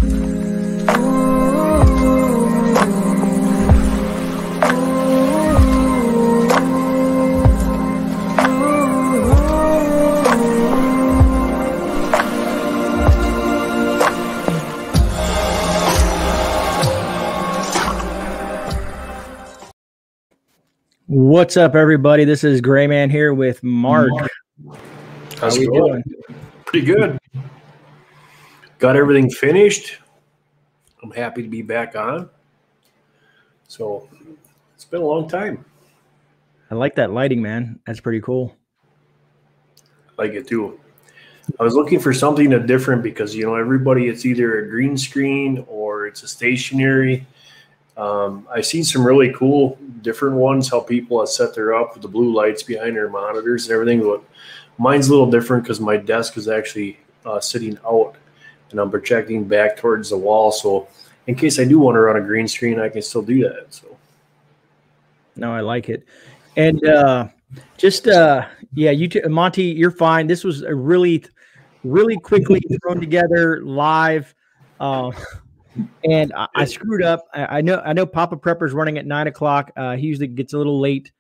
What's up, everybody? This is GreyMan here with Mark. How's it going? Pretty good. Got everything finished. I'm happy to be back on. So it's been a long time. I like that lighting, man. That's pretty cool. I like it too. I was looking for something different because, you know, everybody, it's either a green screen or it's a stationary. I've seen some really cool different ones, how people have set their up with the blue lights behind their monitors and everything. But mine's a little different because my desk is actually sitting out and I'm projecting back towards the wall. So in case I do want to run a green screen, I can still do that. So no, I like it. And yeah, Monty, you're fine. This was a really quickly thrown together live. And I screwed up. I know Papa Prepper's running at 9 o'clock. He usually gets a little late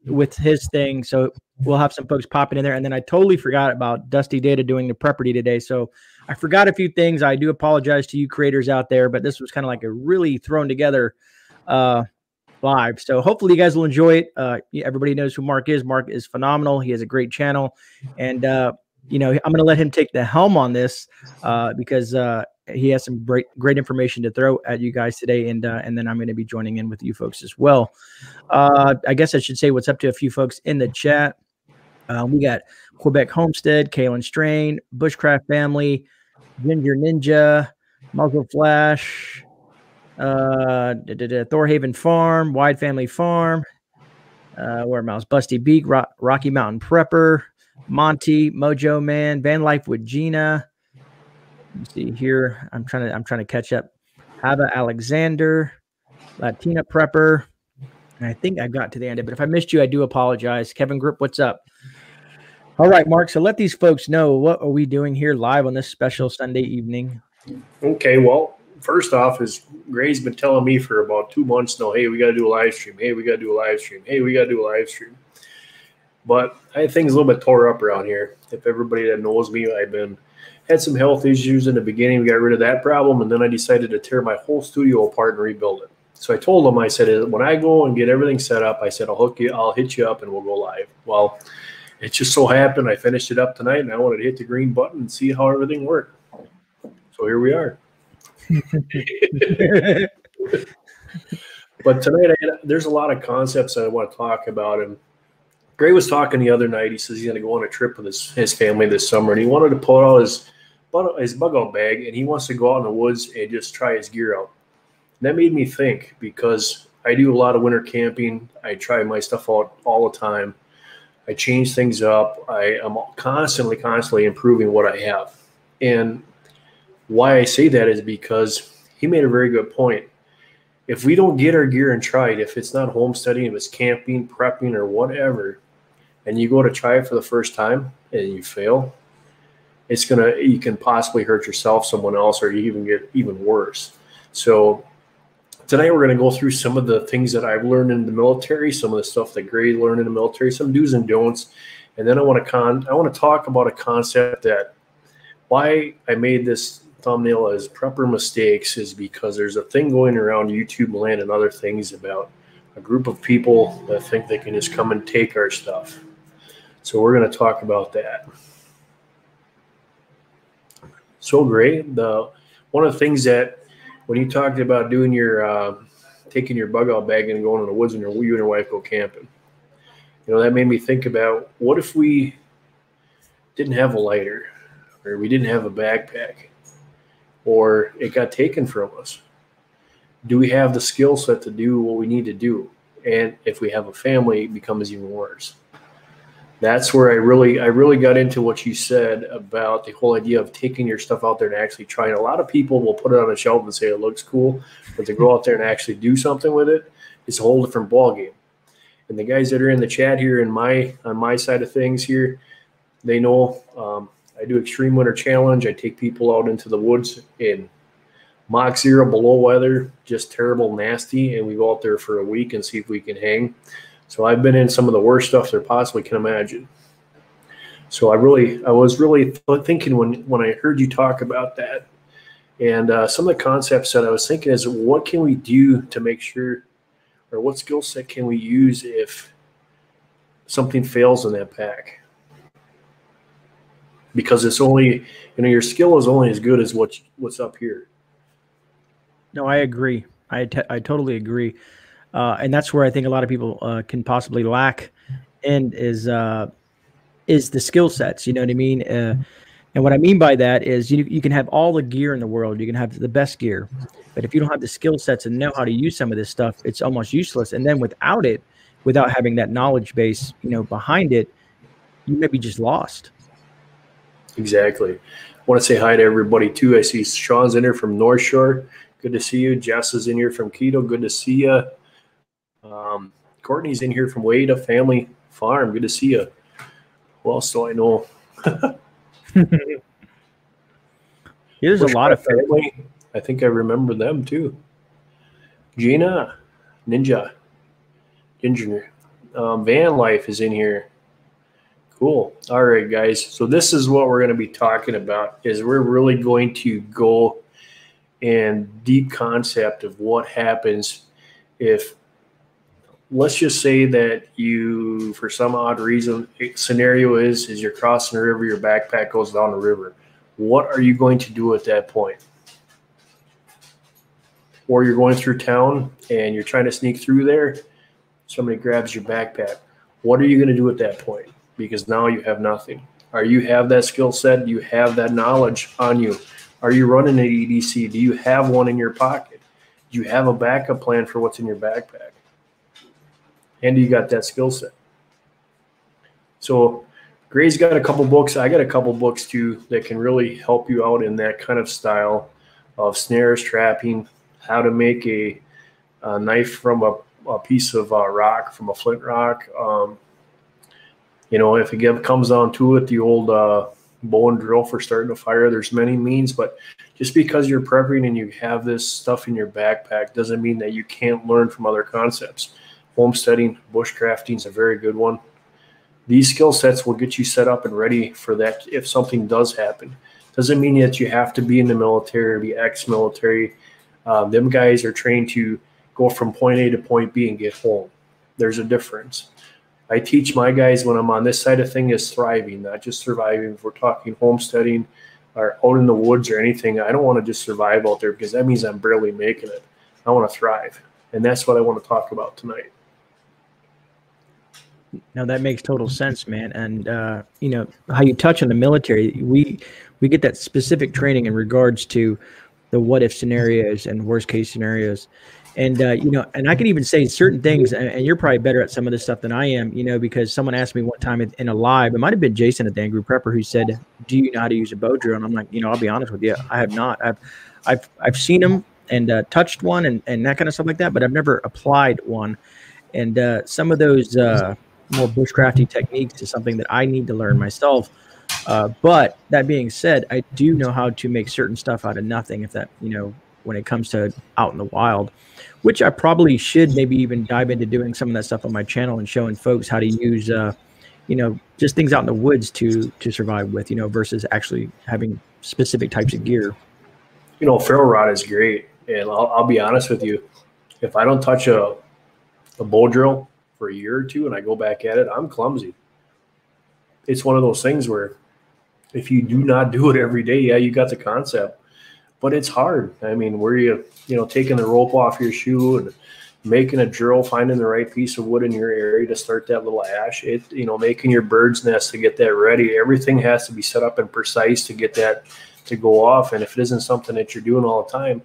with his thing, so we'll have some folks popping in there. And then I totally forgot about Dusty Data doing the Prepperty today, so I forgot a few things. I do apologize to you creators out there, but this was kind of like a really thrown together live. So hopefully you guys will enjoy it. Everybody knows who Mark is. Mark is phenomenal. He has a great channel, and you know, I'm going to let him take the helm on this because he has some great information to throw at you guys today, and then I'm going to be joining in with you folks as well. I guess I should say what's up to a few folks in the chat. We got Quebec Homestead, Kalen Strain, Bushcraft Family, Ginger Ninja, Muzzle Flash, Thorhaven Farm, Wide Family Farm, where Mouse Busty Beak, Rocky Mountain Prepper, Monty, Mojo Man, Van Life with Gina. Let's see here. I'm trying to catch up. Hava Alexander, Latina Prepper. And I think I got to the end of it. If I missed you, I do apologize. Kevin Grip, what's up? All right, Mark. So let these folks know, what are we doing here live on this special Sunday evening? Okay, well, first off, is Gray's been telling me for about 2 months now, hey, we got to do a live stream. Hey, we got to do a live stream. Hey, we got to do a live stream. But I think things a little bit tore up around here. If everybody that knows me, had some health issues in the beginning. We got rid of that problem, and then I decided to tear my whole studio apart and rebuild it. So I told them, I said, when I go and get everything set up, I said, I'll hit you up and we'll go live. Well, it just so happened I finished it up tonight, and I wanted to hit the green button and see how everything worked. So here we are. But tonight, there's a lot of concepts that I want to talk about. And Gray was talking the other night. He says he's going to go on a trip with his family this summer, and he wanted to pull out his bug out bag, and he wants to go out in the woods and just try his gear out. And that made me think, because I do a lot of winter camping. I try my stuff out all the time. I change things up. I am constantly improving what I have. And why I say that is because he made a very good point. If we don't get our gear and try it, if it's not homesteading, if it's camping, prepping, or whatever, and you go to try it for the first time and you fail, you can possibly hurt yourself, someone else, or you even get even worse. So tonight we're going to go through some of the things that I've learned in the military, some of the stuff that Gray learned in the military, some do's and don'ts, and then I want to talk about a concept that why I made this thumbnail as prepper mistakes is because there's a thing going around YouTube land and other things about a group of people that think they can just come and take our stuff. So we're going to talk about that. So Gray, one of the things that when you talked about doing your taking your bug out bag and going in the woods and you and your wife go camping, you know, that made me think about, what if we didn't have a lighter, or we didn't have a backpack, or it got taken from us? Do we have the skill set to do what we need to do? And if we have a family, it becomes even worse. That's where I really got into what you said about the whole idea of taking your stuff out there and actually trying. A lot of people will put it on a shelf and say it looks cool, but to go out there and actually do something with it, it's a whole different ballgame. And the guys that are in the chat here on my side of things here, they know I do extreme winter challenge. I take people out into the woods in Mach 0 below weather, just terrible, nasty, and we go out there for a week and see if we can hang. So I've been in some of the worst stuff there possibly can imagine. So I was really thinking when I heard you talk about that, and some of the concepts that I was thinking is, what can we do to make sure, or what skill set can we use if something fails in that pack? Because it's only, your skill is only as good as what's up here. No, I agree. I totally agree. And that's where I think a lot of people can possibly lack, and is the skill sets. You know what I mean? And what I mean by that is you can have all the gear in the world. You can have the best gear. But if you don't have the skill sets and know how to use some of this stuff, it's almost useless. And then without having that knowledge base, behind it, you may be just lost. Exactly. I want to say hi to everybody too. I see Sean's in here from North Shore. Good to see you. Jess is in here from Keto. Good to see you. Courtney's in here from Wade, a family farm. Good to see you. Who else do I know? There's a lot of family. I think I remember them too. Gina, Ninja, Ginger, Van Life is in here. Cool. All right, guys. So this is what we're going to be talking about. Is we're really going to go in deep concept of what happens if, let's just say that you, for some odd reason, scenario is you're crossing the river, your backpack goes down the river. What are you going to do at that point? Or you're going through town and you're trying to sneak through there, somebody grabs your backpack. What are you going to do at that point? Because now you have nothing. You have that skill set? Do you have that knowledge on you? Are you running an EDC? Do you have one in your pocket? Do you have a backup plan for what's in your backpack? And you got that skill set. So Grey's got a couple books. I got a couple books too that can really help you out in that kind of style of snares, trapping, how to make a knife from a piece of rock, from a flint rock. If it comes down to it, the old bow and drill for starting a fire. There's many means, but just because you're prepping and you have this stuff in your backpack doesn't mean that you can't learn from other concepts. Homesteading, bushcrafting is a very good one. These skill sets will get you set up and ready for that if something does happen. Doesn't mean that you have to be in the military or be ex-military. Them guys are trained to go from point A to point B and get home. There's a difference. I teach my guys when I'm on this side of thing is thriving, not just surviving. If we're talking homesteading or out in the woods or anything, I don't want to just survive out there because that means I'm barely making it. I want to thrive. And that's what I want to talk about tonight. No, that makes total sense, man. And, how you touch on the military, we get that specific training in regards to the what if scenarios and worst case scenarios. And, and I can even say certain things, and you're probably better at some of this stuff than I am, because someone asked me one time in a live, it might have been Jason at the Angry Prepper, who said, do you know how to use a bow drill? And I'm like, I'll be honest with you, I have not. I've seen them and touched one and that kind of stuff like that, but I've never applied one. And some of those more bushcrafting techniques is something that I need to learn myself. But that being said, I do know how to make certain stuff out of nothing, if that, when it comes to out in the wild, which I probably should maybe even dive into doing some of that stuff on my channel and showing folks how to use, just things out in the woods to survive with, versus actually having specific types of gear. Ferro rod is great. And I'll be honest with you, if I don't touch a bow drill for a year or two and I go back at it, I'm clumsy. It's one of those things where if you do not do it every day, yeah, you got the concept, but it's hard. I mean, where you taking the rope off your shoe and making a drill, finding the right piece of wood in your area to start that little ash, making your bird's nest to get that ready. Everything has to be set up and precise to get that to go off. And if it isn't something that you're doing all the time,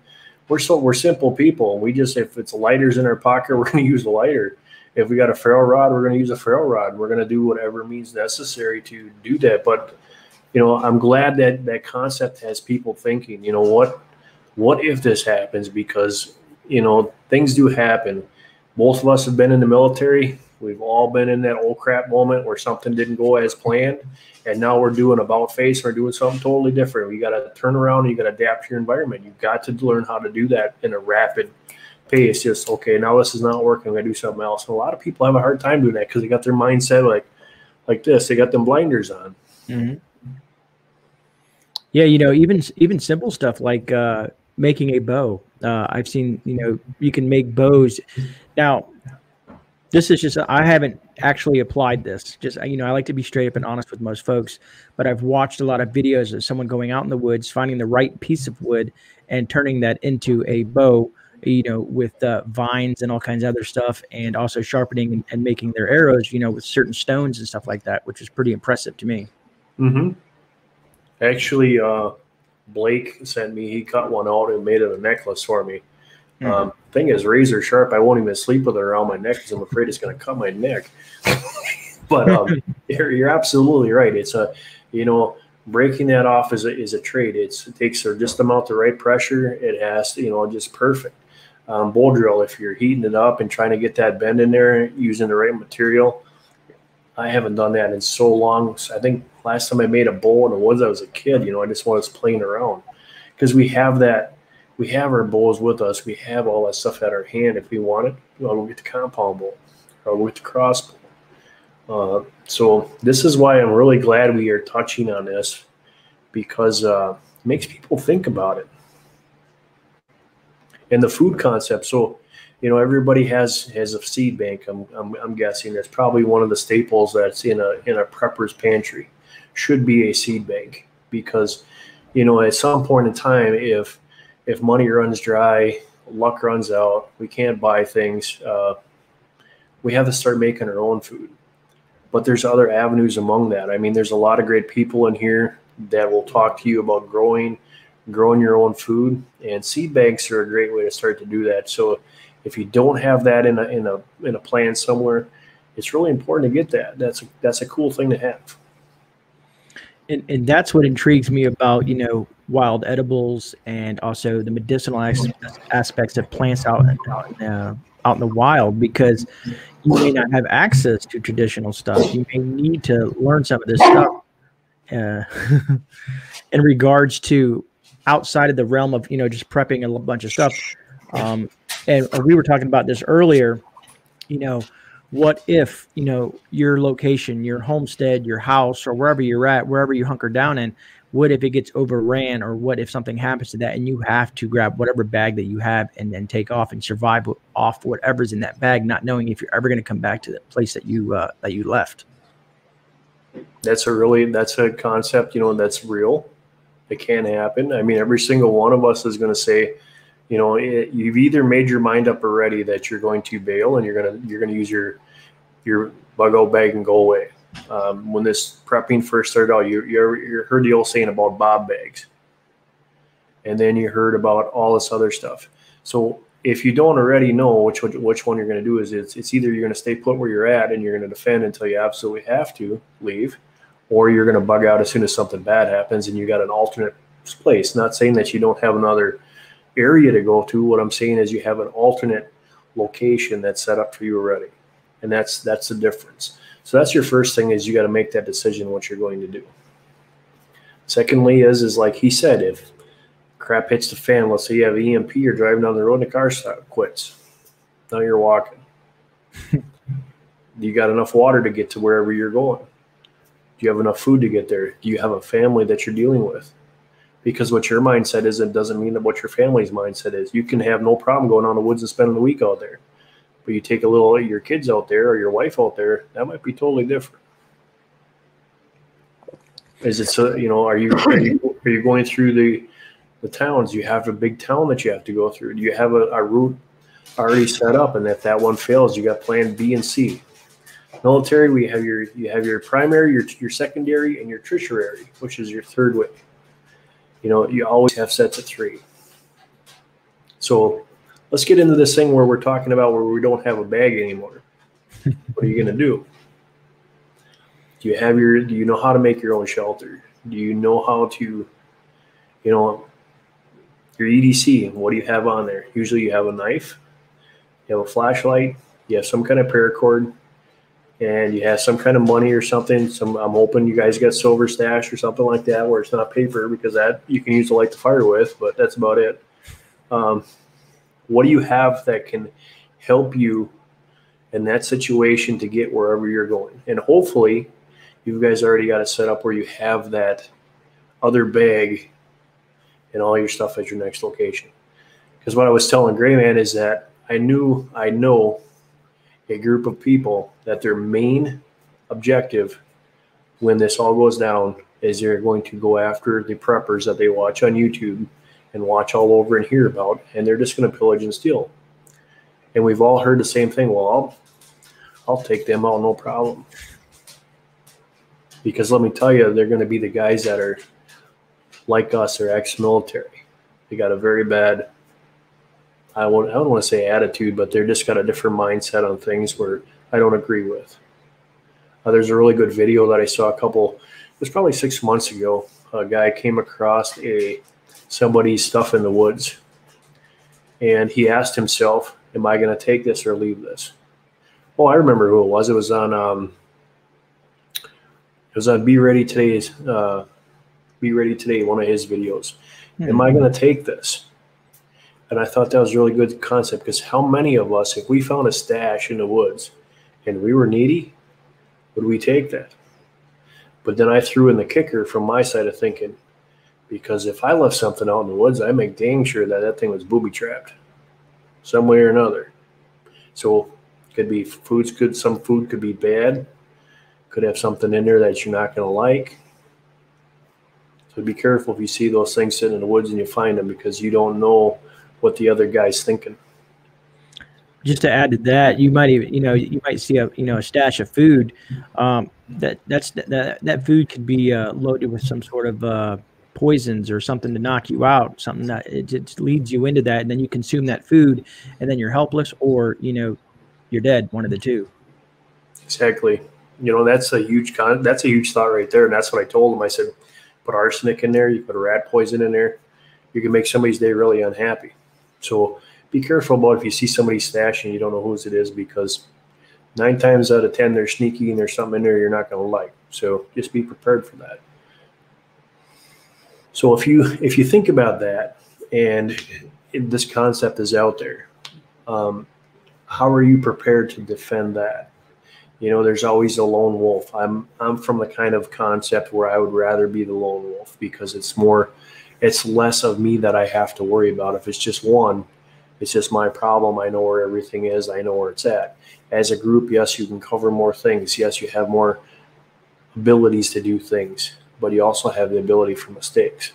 we're simple people. We just, if it's lighters in our pocket, we're going to use a lighter. If we got a ferro rod, we're going to use a ferro rod. We're going to do whatever means necessary to do that. But, I'm glad that that concept has people thinking, what if this happens? Because, things do happen. Both of us have been in the military. We've all been in that old crap moment where something didn't go as planned, and now we're doing about face. We're doing something totally different. You got to turn around and you got to adapt to your environment. You've got to learn how to do that in a rapid pace. Just, okay, now this is not working. I'm going to do something else. And a lot of people have a hard time doing that because they got their mindset like this. They got them blinders on. Mm-hmm. Yeah, you know, even simple stuff like making a bow. I've seen, you know, you can make bows. Now, this is just, I haven't actually applied this. Just, you know, I like to be straight up and honest with most folks, but I've watched a lot of videos of someone going out in the woods, finding the right piece of wood and turning that into a bow, you know, with vines and all kinds of other stuff, and also sharpening and making their arrows, you know, with certain stones and stuff like that, which is pretty impressive to me. Mm-hmm. Actually, Blake sent me, he cut one out and made it a necklace for me. Thing is razor sharp. I won't even sleep with it around my neck because I'm afraid it's going to cut my neck. But you're absolutely right. It's a, you know, breaking that off is a trade. It takes just amount the right pressure. It has to, you know, just perfect. Bow drill, if you're heating it up and trying to get that bend in there using the right material. I haven't done that in so long. I think last time I made a bow in the woods, I was a kid. You know, I just was playing around because we have that. We have our bows with us. We have all that stuff at our hand. If we want it, we'll get the compound bow or with the crossbow. So this is why I'm really glad we are touching on this, because it makes people think about it. And the food concept. So, you know, everybody has a seed bank. I'm guessing that's probably one of the staples that's in a prepper's pantry. Should be a seed bank, because, you know, at some point in time, if money runs dry, luck runs out, we can't buy things, we have to start making our own food. But there's other avenues among that. I mean, there's a lot of great people in here that will talk to you about growing your own food, and seed banks are a great way to start to do that. So if you don't have that in a plan somewhere, it's really important to get that. That's a cool thing to have. And that's what intrigues me about, you know, wild edibles and also the medicinal aspects of plants out in the wild, because you may not have access to traditional stuff. You may need to learn some of this stuff in regards to outside of the realm of, you know, just prepping a bunch of stuff. And we were talking about this earlier, you know, what if, you know, your location, your homestead, your house, or wherever you're at, wherever you hunker down in, what if it gets overran, or what if something happens to that and you have to grab whatever bag that you have and then take off and survive off whatever's in that bag, not knowing if you're ever going to come back to the place that you left. That's a concept, you know, that's real. It can happen. I mean, every single one of us is going to say, you know, you've either made your mind up already that you're going to bail and you're going to use your bug out bag and go away. When this prepping first started out, you heard the old saying about bob bags, and then you heard about all this other stuff. So if you don't already know which one you're going to do, is it's either you're going to stay put where you're at and you're going to defend until you absolutely have to leave, or you're going to bug out as soon as something bad happens and you got an alternate place. Not saying that you don't have another area to go to. What I'm saying is you have an alternate location that's set up for you already, and that's the difference. So that's your first thing, is you got to make that decision what you're going to do. Secondly is like he said, if crap hits the fan, let's say you have EMP, you're driving down the road and the car quits. Now you're walking. You got enough water to get to wherever you're going? Do you have enough food to get there? Do you have a family that you're dealing with? Because what your mindset is, it doesn't mean that what your family's mindset is. You can have no problem going out in the woods and spending the week out there. But you take a little of your kids out there or your wife out there, that might be totally different. Is it so, you know, are you going through the towns? You have a big town that you have to go through. Do you have a route already set up, and if that one fails, you got plan B and C? Military, you have your primary, your secondary, and your tertiary, which is your third way. You know, you always have sets of three. So let's get into this thing where we're talking about where we don't have a bag anymore. What are you going to do? Do you know how to make your own shelter? Do you know how to, you know, your EDC, what do you have on there? Usually you have a knife, you have a flashlight, you have some kind of paracord, and you have some kind of money or something, I'm hoping you guys got silver stash or something like that where it's not paper, because that you can use to light the fire with, but that's about it. What do you have that can help you in that situation to get wherever you're going? And hopefully you guys already got it set up where you have that other bag and all your stuff at your next location. Because what I was telling GreyMan is that I know a group of people that their main objective when this all goes down is they're going to go after the preppers that they watch on YouTube and watch all over and hear about, and they're just going to pillage and steal. And we've all heard the same thing. Well, I'll take them out, no problem. Because let me tell you, they're going to be the guys that are like us, they're ex-military. They got a very bad, I don't want to say attitude, but they're just got a different mindset on things where I don't agree with. There's a really good video that I saw it was probably 6 months ago. A guy came across somebody's stuff in the woods, and he asked himself, am I going to take this or leave this? Oh, I remember who it was. It was on Be Ready Today, one of his videos. Am I going to take this? And I thought that was a really good concept, because how many of us, if we found a stash in the woods and we were needy, would we take that? But then I threw in the kicker from my side of thinking, because if I left something out in the woods, I make dang sure that thing was booby trapped some way or another. So could be some food could be bad, could have something in there that you're not going to like. So be careful if you see those things sitting in the woods and you find them, because you don't know what the other guy's thinking. Just to add to that, you might even, you might see a stash of food. That food could be loaded with some sort of poisons or something to knock you out, something that it just leads you into that, and then you consume that food, and then you're helpless, or you're dead, one of the two. Exactly. That's a huge thought right there, and that's what I told him. I said, put arsenic in there, you put rat poison in there, you can make somebody's day really unhappy. So be careful about if you see somebody stashing, you don't know whose it is, because 9 times out of 10 they're sneaky and there's something in there you're not going to like. So just be prepared for that. So if you think about that, and this concept is out there, how are you prepared to defend that? There's always a lone wolf. I'm from the kind of concept where I would rather be the lone wolf, because it's less of me that I have to worry about. If it's just one, it's just my problem. I know where everything is. I know where it's at. As a group, yes, you can cover more things. Yes, you have more abilities to do things, but you also have the ability for mistakes.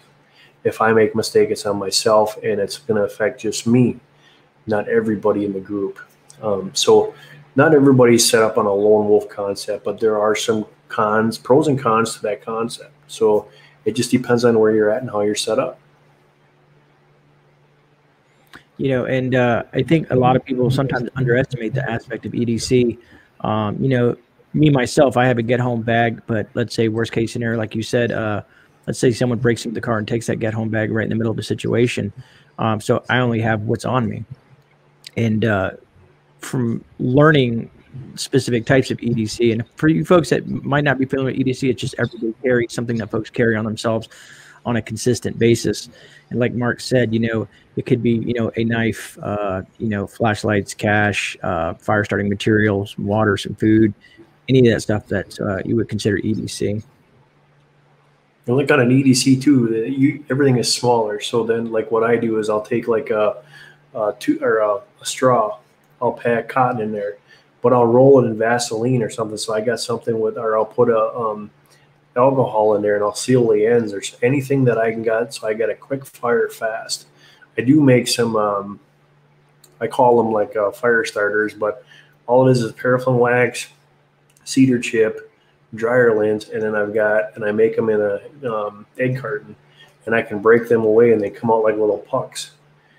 If I make a mistake, it's on myself, and it's going to affect just me, not everybody in the group. So not everybody's set up on a lone wolf concept, but there are some pros and cons to that concept. So it just depends on where you're at and how you're set up. And I think a lot of people sometimes underestimate the aspect of EDC. Me, myself, I have a get-home bag, but let's say worst case scenario, like you said, let's say someone breaks into the car and takes that get-home bag right in the middle of the situation. So I only have what's on me. And from learning specific types of EDC, and for you folks that might not be familiar with EDC, it's just everyday carry, something that folks carry on themselves on a consistent basis. And like Mark said, it could be, a knife, flashlights, cash, fire starting materials, water, some food, any of that stuff that you would consider EDC. And like on an EDC too, everything is smaller. So then, like what I do is I'll take like a straw, I'll pack cotton in there, but I'll roll it in Vaseline or something. So I got something or I'll put alcohol in there, and I'll seal the ends or anything that I can get. So I got a quick fire fast. I do make some, I call them like fire starters, but all it is paraffin wax, cedar chip, dryer lint, and then I make them in a egg carton, and I can break them away, and they come out like little pucks.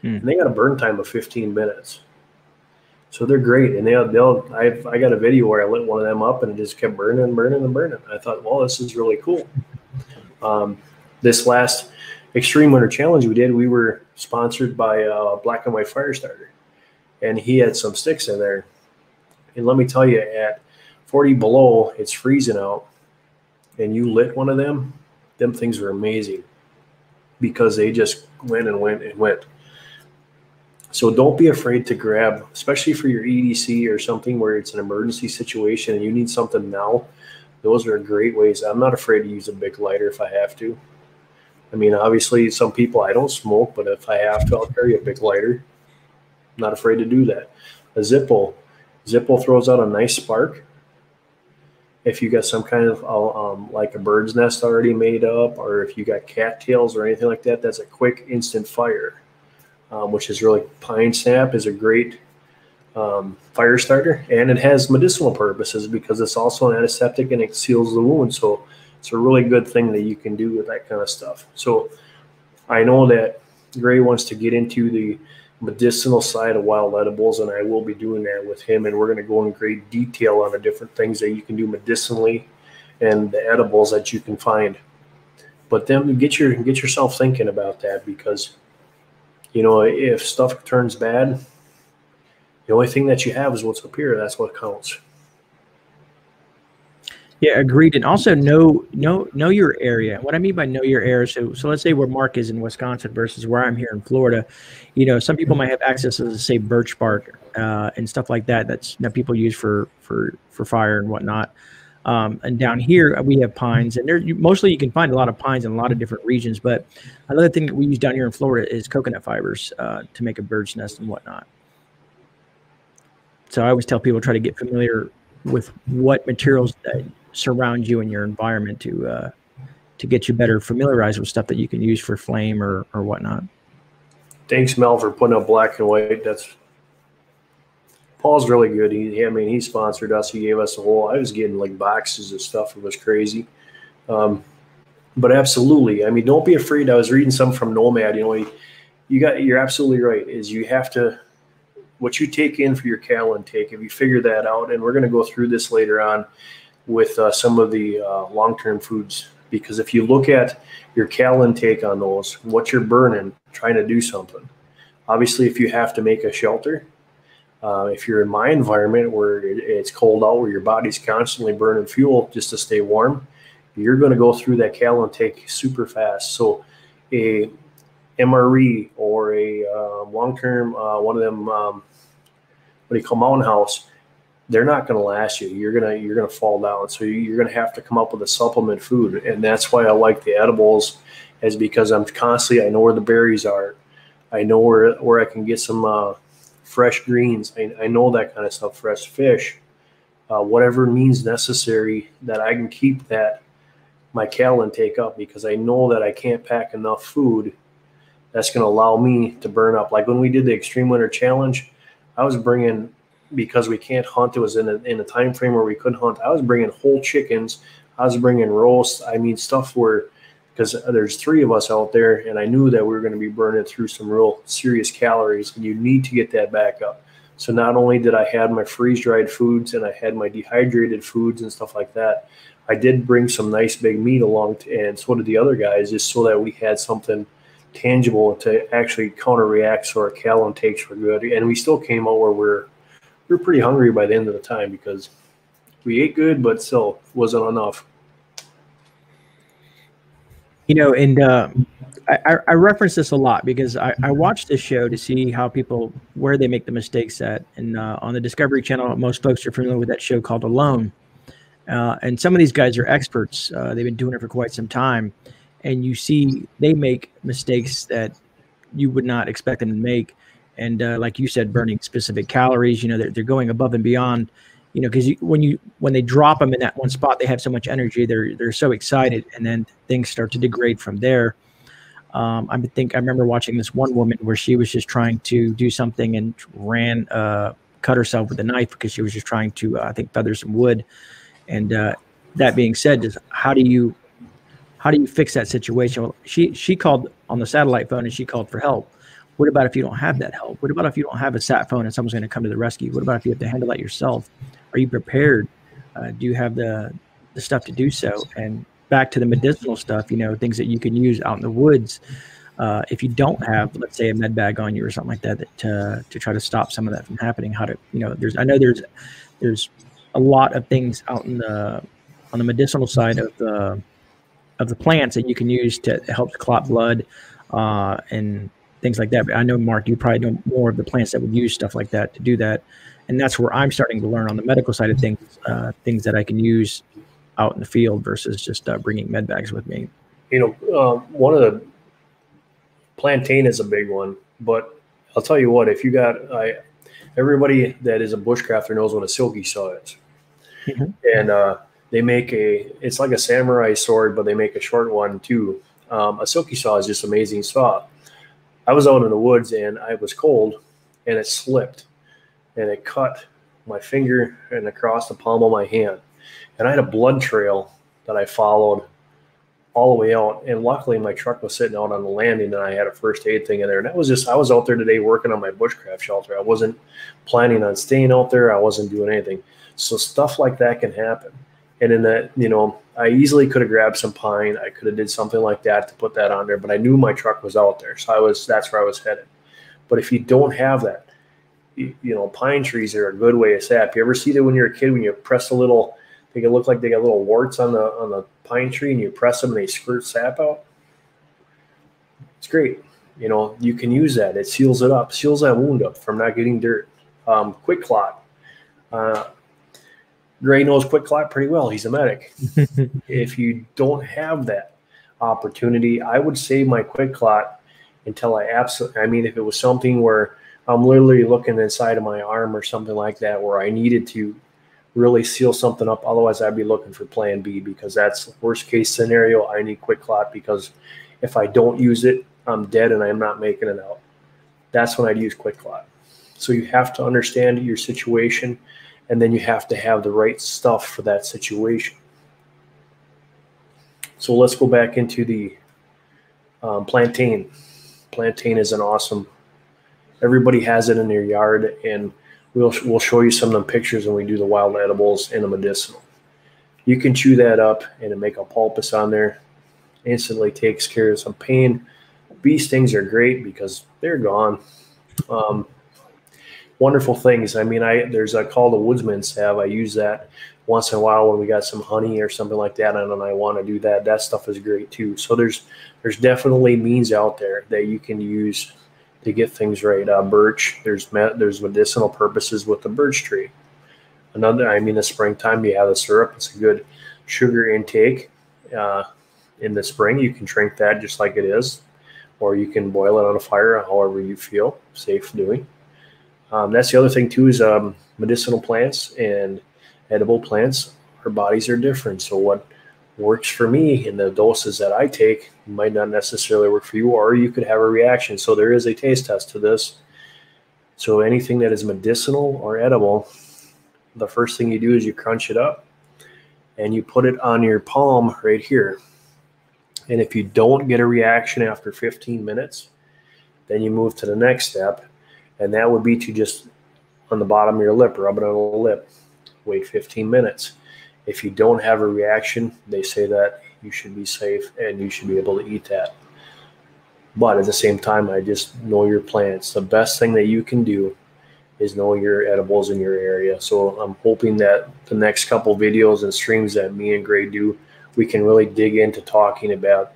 And they got a burn time of 15 minutes. So they're great. And I got a video where I lit one of them up, and it just kept burning and burning and burning. I thought, well, this is really cool. This last Extreme Winter Challenge we were sponsored by Black and White Fire Starter, and he had some sticks in there. And let me tell you, 40 below, it's freezing out, and you lit one of them things were amazing because they just went and went and went. So don't be afraid to grab, especially for your EDC or something where it's an emergency situation and you need something now. Those are great ways. I'm not afraid to use a big lighter if I have to. I mean, obviously, some people, I don't smoke, but if I have to, I'll carry a big lighter. I'm not afraid to do that. A Zippo. Zippo throws out a nice spark. If you got some kind of like a bird's nest already made up, or if you got cattails or anything like that, that's a quick instant fire, which is really, pine sap is a great fire starter, and it has medicinal purposes because it's also an antiseptic and it seals the wound. So it's a really good thing that you can do with that kind of stuff. So I know that Grey wants to get into the medicinal side of wild edibles, and I will be doing that with him, and we're going to go in great detail on the different things that you can do medicinally and the edibles that you can find. But then get yourself thinking about that, because you know, if stuff turns bad, the only thing that you have is what's up here. That's what counts. Yeah, agreed. And also know your area. What I mean by know your area, so let's say where Mark is in Wisconsin versus where I'm here in Florida. You know, some people might have access to, say, birch bark and stuff like that. That people use for fire and whatnot. And down here we have pines, and mostly you can find a lot of pines in a lot of different regions. But another thing that we use down here in Florida is coconut fibers to make a bird's nest and whatnot. So I always tell people, try to get familiar with what materials that surround you in your environment to get you better familiarized with stuff that you can use for flame or whatnot. Thanks, Mel, for putting up black and white. Paul's really good. He sponsored us. He gave us a whole. I was getting like boxes of stuff. It was crazy. But absolutely, I mean, don't be afraid. I was reading some from Nomad. You know, you're absolutely right. Is you have to. What you take in for your cal intake, if you figure that out, and we're going to go through this later on with some of the long-term foods, because if you look at your cal intake on those, what you're burning, trying to do something. Obviously, if you have to make a shelter, if you're in my environment where it's cold out, where your body's constantly burning fuel just to stay warm, you're going to go through that cal intake super fast. So a MRE or a long-term, one of them, what do you call mountain house, they're not going to last you. You're gonna fall down. So you're gonna have to come up with a supplement food, and that's why I like the edibles, is because I'm constantly, I know where the berries are, I know where I can get some fresh greens. I know that kind of stuff, fresh fish, whatever means necessary that I can keep my cal intake up, because I know that I can't pack enough food that's going to allow me to burn up. Like when we did the Extreme Winter Challenge, I was bringing, because we can't hunt, it was in a time frame where we couldn't hunt, I was bringing whole chickens, I was bringing roast, I mean stuff where, because there's 3 of us out there, and I knew that we were going to be burning through some real serious calories, and you need to get that back up. So not only did I have my freeze-dried foods and I had my dehydrated foods and stuff like that, I did bring some nice big meat along, and so did the other guys, just so that we had something tangible to actually counter-react, so our cal intakes were good. And we still came out where we're pretty hungry by the end of the time, because we ate good, but still wasn't enough. You know, and I reference this a lot because I watch this show to see how people, where they make the mistakes at. And on the Discovery Channel, most folks are familiar with that show called Alone. And some of these guys are experts. They've been doing it for quite some time. And you see they make mistakes that you would not expect them to make. And like you said, burning specific calories, you know, they're going above and beyond, you know, because when they drop them in that one spot, they have so much energy. They're so excited, and then things start to degrade from there. I remember watching this one woman where she was just trying to do something and cut herself with a knife because she was just trying to, I think, feather some wood. And that being said, how do you fix that situation? Well, she called on the satellite phone and she called for help. What about if you don't have that help? What about if you don't have a sat phone and someone's going to come to the rescue? What about if you have to handle that yourself? Are you prepared? Do you have the stuff to do so? And back to the medicinal stuff, you know, things that you can use out in the woods. If you don't have, let's say, a med bag on you or something like that, to try to stop some of that from happening. How to, you know, there's a lot of things out on the medicinal side of the plants that you can use to help clot blood and things like that. But I know, Mark, you probably know more of the plants that would use stuff like that to do that, and that's where I'm starting to learn on the medical side of things, things that I can use out in the field versus just bringing med bags with me. One of the plantain is a big one, but I'll tell you what, if you got everybody that is a bushcrafter knows what a silky saw is. Mm-hmm. And they make it's like a samurai sword, but they make a short one too. A silky saw is just amazing saw. I was out in the woods and I was cold and it slipped and it cut my finger and across the palm of my hand. And I had a blood trail that I followed all the way out. And luckily my truck was sitting out on the landing and I had a first aid thing in there. And that was just, I was out there today working on my bushcraft shelter. I wasn't planning on staying out there. I wasn't doing anything. So stuff like that can happen. And in that, I easily could have grabbed some pine. I could have did something like that to put that on there, but I knew my truck was out there. So that's where I was headed. But if you don't have that, pine trees are a good way of sap. You ever see that when you're a kid, when you press a little, they can look like they got little warts on the pine tree and you press them and they squirt sap out? It's great. You can use that. It seals it up, seals that wound up from not getting dirt. Quick clot. Grey knows quick clot pretty well. He's a medic. If you don't have that opportunity, I would save my quick clot until if it was something where I'm literally looking inside of my arm or something like that where I needed to really seal something up. Otherwise, I'd be looking for plan B, because that's the worst case scenario. I need quick clot, because if I don't use it, I'm dead and I'm not making it out. That's when I'd use quick clot. So you have to understand your situation, and then you have to have the right stuff for that situation. So let's go back into the plantain. Plantain is an awesome, everybody has it in their yard, and we'll show you some of the pictures when we do the wild edibles and the medicinal. You can chew that up and make a pulpus on there. Instantly takes care of some pain. Bee stings are great because they're gone. Wonderful things. There's a called the Woodsman salve. I use that once in a while when we got some honey or something like that, and I want to do that. That stuff is great too. So there's definitely means out there that you can use to get things right. Birch, there's medicinal purposes with the birch tree. The springtime, you have the syrup. It's a good sugar intake. In the spring, you can drink that just like it is, or you can boil it on a fire, however you feel safe doing. That's the other thing too, is medicinal plants and edible plants. Our bodies are different. So what works for me in the doses that I take might not necessarily work for you, or you could have a reaction. So there is a taste test to this. So anything that is medicinal or edible, the first thing you do is you crunch it up and you put it on your palm right here. And if you don't get a reaction after 15 minutes, then you move to the next step. And that would be to just on the bottom of your lip, rub it on the lip, wait 15 minutes. If you don't have a reaction, they say that you should be safe and you should be able to eat that. But at the same time, I just know your plants. The best thing that you can do is know your edibles in your area. So I'm hoping that the next couple videos and streams that me and Grey do, we can really dig into talking about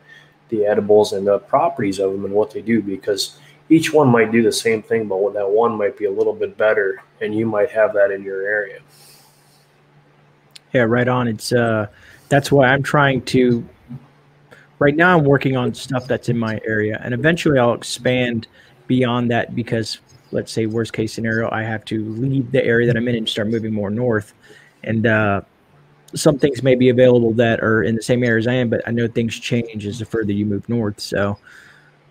the edibles and the properties of them and what they do, because each one might do the same thing, but that one might be a little bit better, and you might have that in your area. Yeah, right on. It's that's why I'm trying to. Right now, I'm working on stuff that's in my area, and eventually I'll expand beyond that, because let's say worst case scenario, I have to leave the area that I'm in and start moving more north, and some things may be available that are in the same area as I am, but I know things change as the further you move north. So,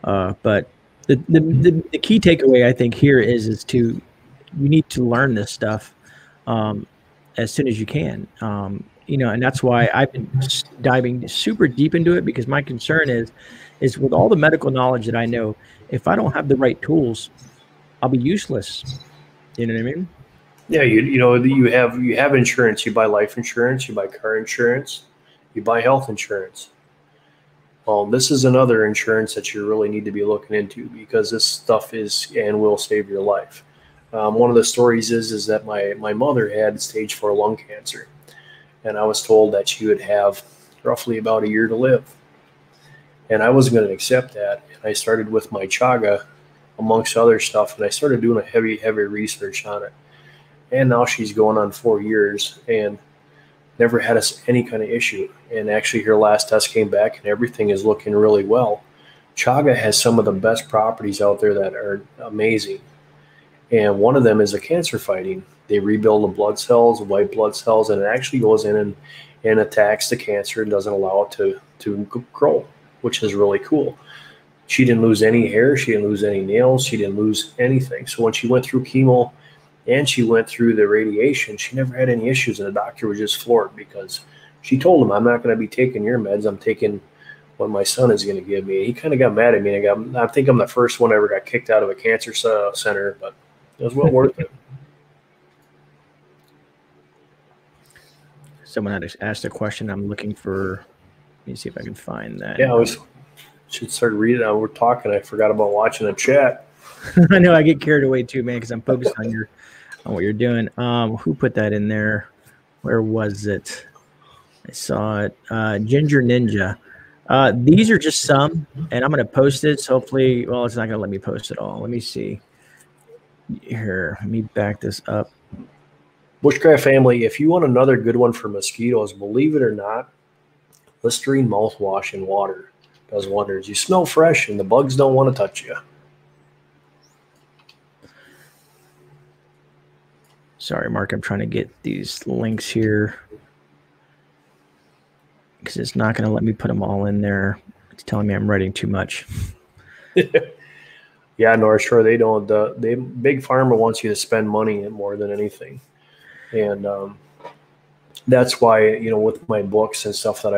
but the key takeaway I think here is you need to learn this stuff as soon as you can. And that's why I've been diving super deep into it, because my concern is with all the medical knowledge that I know, if I don't have the right tools, I'll be useless. You know what I mean? Yeah, you have insurance. You buy life insurance, you buy car insurance, you buy health insurance. Well, this is another insurance that you really need to be looking into, because this stuff is and will save your life. One of the stories is that my mother had stage 4 lung cancer, and I was told that she would have roughly about a year to live. And I wasn't going to accept that. And I started with my chaga, amongst other stuff, and I started doing a heavy research on it. And now she's going on 4 years and never had any kind of issue. And actually her last test came back and everything is looking really well. Chaga has some of the best properties out there that are amazing. And one of them is a cancer fighting. They rebuild the blood cells, white blood cells, and it actually goes in and attacks the cancer and doesn't allow it to grow, which is really cool. She didn't lose any hair. She didn't lose any nails. She didn't lose anything. So when she went through chemo and she went through the radiation, she never had any issues. And the doctor was just floored because she told him, I'm not going to be taking your meds. I'm taking what my son is going to give me. He kind of got mad at me. I think I'm the first one ever got kicked out of a cancer center, but it was well worth it. Someone had asked a question. I'm looking for, let me see if I can find that. Yeah, should start reading. We're talking. I forgot about watching the chat. I know I get carried away too, man, because I'm focused on what you're doing. Who put that in there? Where was it? I saw it. Ginger Ninja. These are just some, and I'm going to post this. Hopefully, well, it's not going to let me post it all. Let me see. Here, let me back this up. Bushcraft family, if you want another good one for mosquitoes, believe it or not, Listerine mouthwash in water does wonders. You smell fresh, and the bugs don't want to touch you. Sorry, Mark, I'm trying to get these links here because it's not going to let me put them all in there. It's telling me I'm writing too much. Yeah, North Shore, they don't. Big Pharma wants you to spend money more than anything, and that's why, with my books and stuff that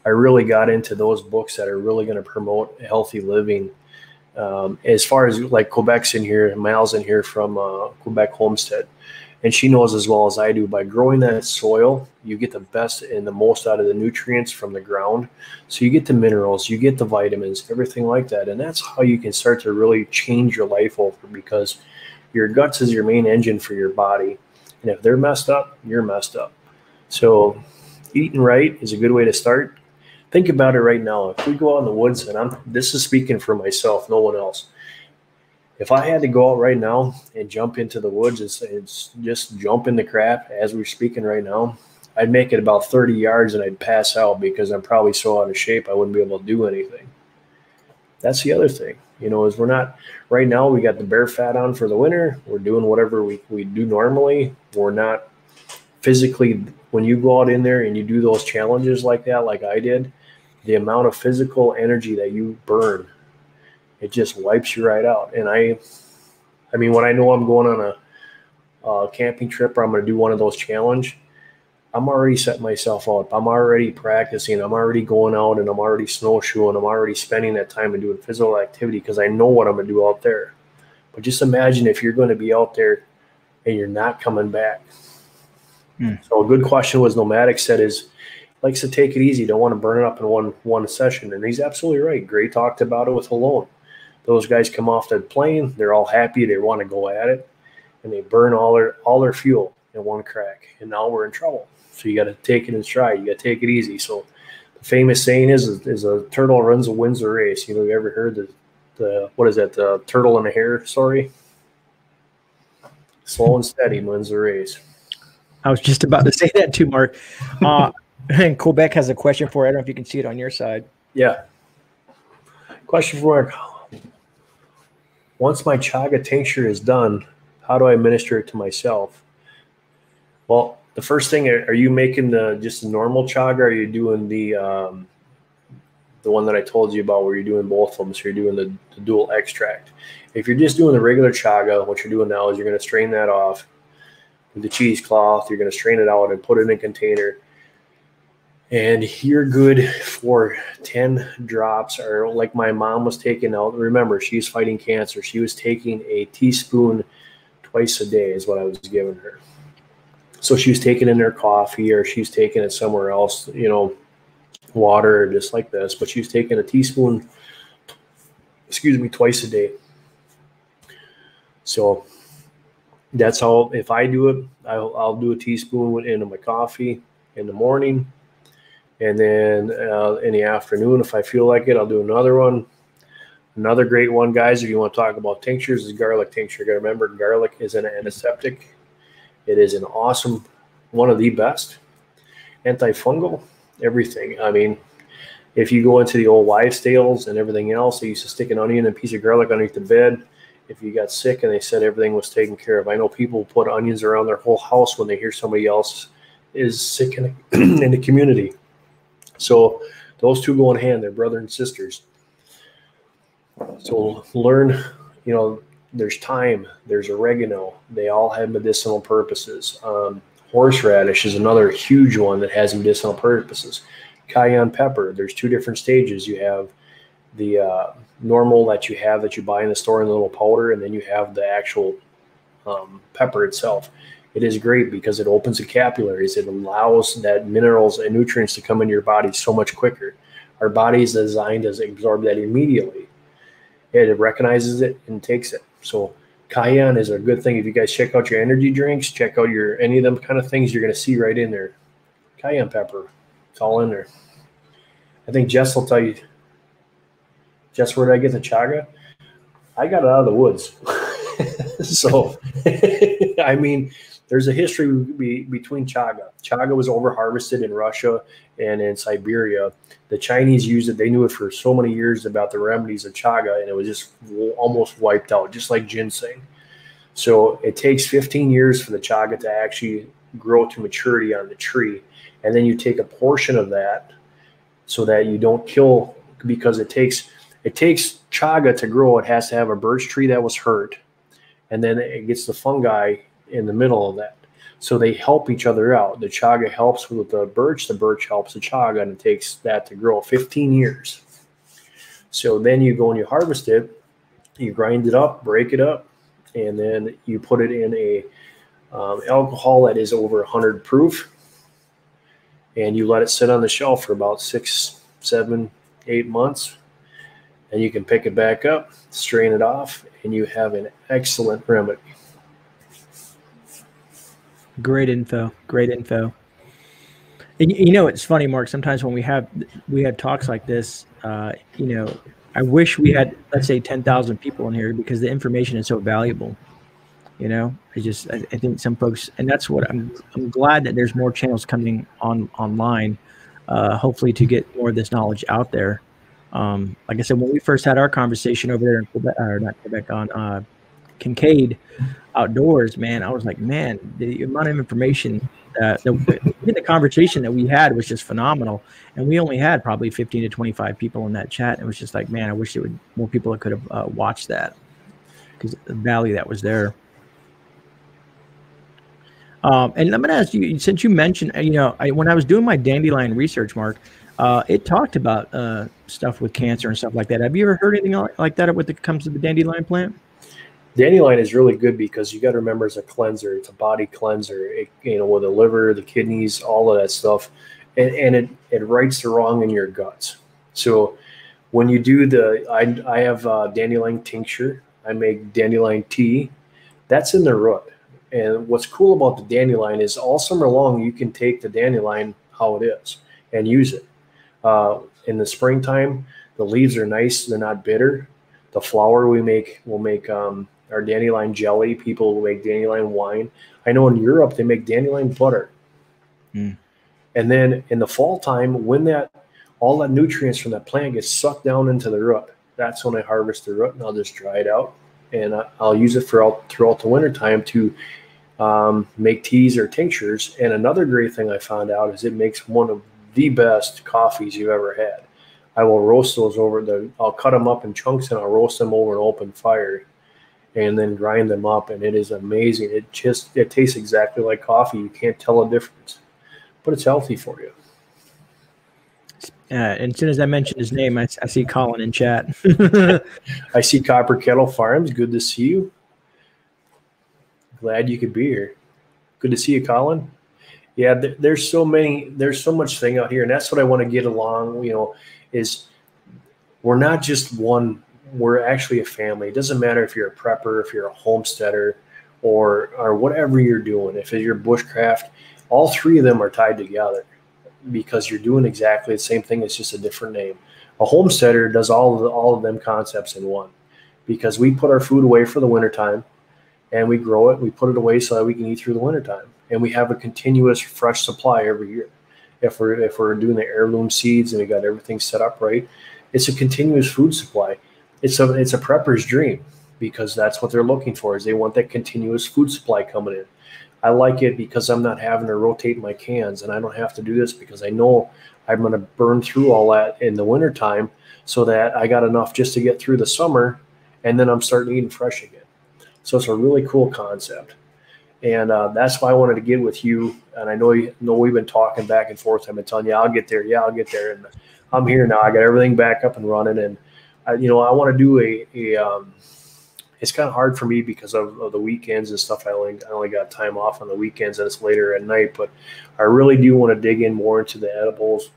I really got into those books that are really going to promote healthy living. As far as like Quebec's in here, Mal's in here from Quebec Homestead. And she knows as well as I do, by growing that soil, you get the best and the most out of the nutrients from the ground. So you get the minerals, you get the vitamins, everything like that. And that's how you can start to really change your life over, because your guts is your main engine for your body. And if they're messed up, you're messed up. So eating right is a good way to start. Think about it right now. If we go out in the woods, and this is speaking for myself, no one else. If I had to go out right now and jump into the woods and just jump in the crap as we're speaking right now, I'd make it about 30 yards and I'd pass out because I'm probably so out of shape I wouldn't be able to do anything. That's the other thing, is we're not, right now we got the bear fat on for the winter. We're doing whatever we do normally. We're not physically, when you go out in there and you do those challenges like that, like I did, the amount of physical energy that you burn, it just wipes you right out. And I mean, when I know I'm going on a camping trip or I'm going to do one of those challenge, I'm already setting myself up. I'm already practicing. I'm already going out and I'm already snowshoeing. I'm already spending that time and doing physical activity because I know what I'm going to do out there. But just imagine if you're going to be out there and you're not coming back. So a good question was Nomadic said is, likes to take it easy. Don't want to burn it up in one session. And he's absolutely right. Gray talked about it with Alone. Those guys come off the plane. They're all happy. They want to go at it. And they burn all their fuel in one crack. And now we're in trouble. So you got to take it in stride. You got to take it easy. So the famous saying is a turtle wins the race. You ever heard the what is that? The turtle and the hare story? Slow and steady wins the race. I was just about to say that too, Mark. And Quebec has a question for you. I don't know if you can see it on your side. Yeah. Question for Mark. Once my chaga tincture is done, how do I administer it to myself? Well, the first thing, are you making just the normal chaga, or are you doing the one that I told you about where you're doing both of them, so you're doing the dual extract? If you're just doing the regular chaga, what you're doing now is you're going to strain that off with the cheesecloth. You're going to strain it out and put it in a container. And you're good for 10 drops, or like my mom was taking out. Remember, she's fighting cancer. She was taking a teaspoon twice a day is what I was giving her. So she was taking in her coffee, or she's taking it somewhere else, water, just like this. But she was taking a teaspoon, twice a day. So That's how, if I do it, I'll do a teaspoon into my coffee in the morning. And then in the afternoon, if I feel like it, I'll do another one. Another great one, guys, if you want to talk about tinctures, is garlic tincture. You got to remember, garlic is an antiseptic. It is an awesome, one of the best. Antifungal, everything. I mean, if you go into the old wives' tales and everything else, they used to stick an onion and a piece of garlic underneath the bed if you got sick, and they said everything was taken care of. I know people put onions around their whole house when they hear somebody else is sick in the community. So those two go in hand. They're brother and sisters. So learn, there's thyme, there's oregano. They all have medicinal purposes. Horseradish is another huge one that has medicinal purposes. Cayenne pepper, there's two different stages. You have the normal that you buy in the store in a little powder, and then you have the actual pepper itself. It is great because it opens the capillaries. It allows that minerals and nutrients to come into your body so much quicker. Our body is designed to absorb that immediately. It recognizes it and takes it. So cayenne is a good thing. If you guys check out your energy drinks, check out any of them kind of things, you're going to see right in there. Cayenne pepper, it's all in there. I think Jess will tell you. Jess, where did I get the chaga? I got it out of the woods. So, I mean, there's a history between chaga. Chaga was over-harvested in Russia and in Siberia. The Chinese used it. They knew it for so many years about the remedies of chaga, and it was just almost wiped out, just like ginseng. So it takes 15 years for the chaga to actually grow to maturity on the tree. And then you take a portion of that so that you don't kill, because it takes chaga to grow. It has to have a birch tree that was hurt, and then it gets the fungi in the middle of that. So they help each other out. The chaga helps with the birch helps the chaga, and it takes that to grow 15 years. So then you go and you harvest it, you grind it up, break it up, and then you put it in a alcohol that is over 100 proof, and you let it sit on the shelf for about 6, 7, 8 months. And you can pick it back up, strain it off, and you have an excellent remedy. Great info. Great info. And it's funny, Mark. Sometimes when we have talks like this, I wish we had, let's say, 10,000 people in here, because the information is so valuable. I think some folks, and that's what I'm glad that there's more channels coming online, hopefully to get more of this knowledge out there. Like I said, when we first had our conversation over there in Quebec, or not Quebec, on Kincaid Outdoors, man, I was like, man, the amount of information the conversation that we had was just phenomenal. And we only had probably 15 to 25 people in that chat. It was just like, man, I wish more people that could have watched that, because the value that was there. And I'm going to ask you, since you mentioned, when I was doing my dandelion research, Mark, it talked about stuff with cancer and stuff like that. Have you ever heard anything like that when it comes to the dandelion plant? Dandelion is really good because you got to remember, it's a cleanser. It's a body cleanser. With the liver, the kidneys, all of that stuff, and it rights the wrong in your guts. So when you do I have dandelion tincture. I make dandelion tea. That's in the root. And what's cool about the dandelion is all summer long you can take the dandelion how it is and use it. In the springtime, the leaves are nice. They're not bitter. The flour we'll make our dandelion jelly. People will make dandelion wine. I know in Europe they make dandelion butter. And then in the fall time, when all that nutrients from that plant gets sucked down into the root, that's when I harvest the root, and I'll just dry it out, and I'll use it throughout the winter time to make teas or tinctures. And another great thing I found out is it makes one of the best coffees you've ever had. I will roast those I'll cut them up in chunks, and I'll roast them over an open fire and then grind them up. And it is amazing. It tastes exactly like coffee. You can't tell a difference, but it's healthy for you. And as soon as I mentioned his name, I see Colin in chat. I see Copper Kettle Farms. Good to see you. Glad you could be here. Good to see you, Colin. Yeah, there's so much thing out here, and that's what I want to get along. Is we're not just one. We're actually a family. It doesn't matter if you're a prepper, if you're a homesteader, or whatever you're doing. If you're bushcraft, all three of them are tied together because you're doing exactly the same thing. It's just a different name. A homesteader does all of them concepts in one, because we put our food away for the wintertime and we grow it. We put it away so that we can eat through the wintertime, and we have a continuous fresh supply every year. If we're doing the heirloom seeds and we got everything set up right, it's a continuous food supply. It's a prepper's dream, because that's what they're looking for, is they want that continuous food supply coming in. I like it because I'm not having to rotate my cans, and I don't have to do this because I know I'm going to burn through all that in the wintertime so that I got enough just to get through the summer, and then I'm starting eating fresh again. So it's a really cool concept. And that's why I wanted to get with you. And I know we've been talking back and forth. I've been telling you, I'll get there. Yeah, I'll get there. And I'm here now. I got everything back up and running. And, I want to do it's kind of hard for me because of the weekends and stuff. I only got time off on the weekends, and it's later at night. But I really do want to dig in more into the edibles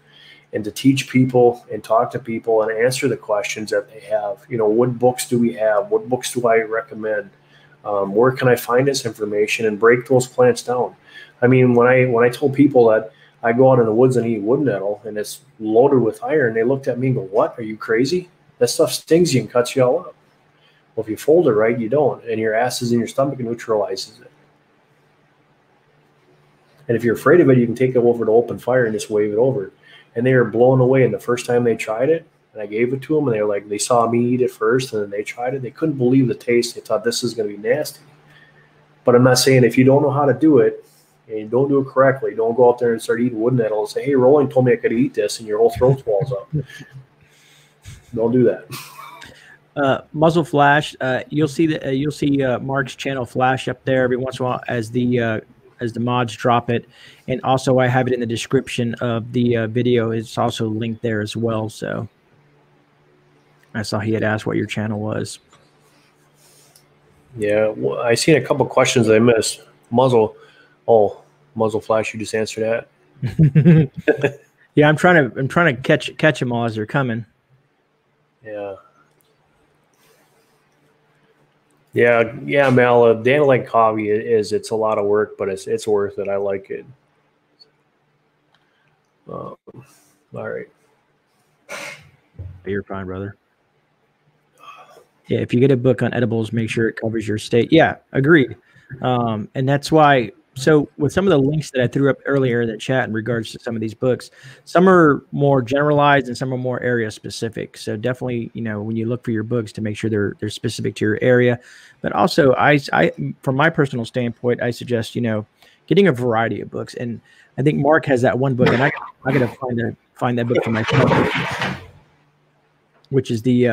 and to teach people and talk to people and answer the questions that they have. What books do we have? What books do I recommend? Where can I find this information and break those plants down? I mean, when I told people that I go out in the woods and eat wood nettle and it's loaded with iron, they looked at me and go, "What? Are you crazy? That stuff stings you and cuts you all up." Well, if you fold it right, you don't, and your acid in your stomach neutralizes it. And if you're afraid of it, you can take it over to open fire and just wave it over. And they were blown away. And the first time they tried it, and I gave it to them, and they were like, they saw me eat it first, and then they tried it. They couldn't believe the taste. They thought this is going to be nasty. But I'm not saying if you don't know how to do it and you don't do it correctly, don't go out there and start eating wood nettle and say, "Hey, Rolling told me I could eat this," and your whole throat swells up. Don't do that. Muzzle flash. You'll see Mark's channel flash up there every once in a while as the mods drop it, and also I have it in the description of the video. It's also linked there as well. So I saw he had asked what your channel was. Yeah, well, I seen a couple questions I missed. Muzzle flash. You just answered that. Yeah, I'm trying to catch them all as they're coming. Yeah. Yeah, Mal. Dandelion coffee it's a lot of work, but it's worth it. I like it. All right. You're fine, brother. Yeah, if you get a book on edibles, make sure it covers your state. Yeah, agreed. And that's why. So with some of the links that I threw up earlier in the chat in regards to some of these books, some are more generalized and some are more area specific. So definitely, when you look for your books, to make sure they're specific to your area. But also, I from my personal standpoint, I suggest getting a variety of books. And I think Mark has that one book, and I got to find that book for myself, which is the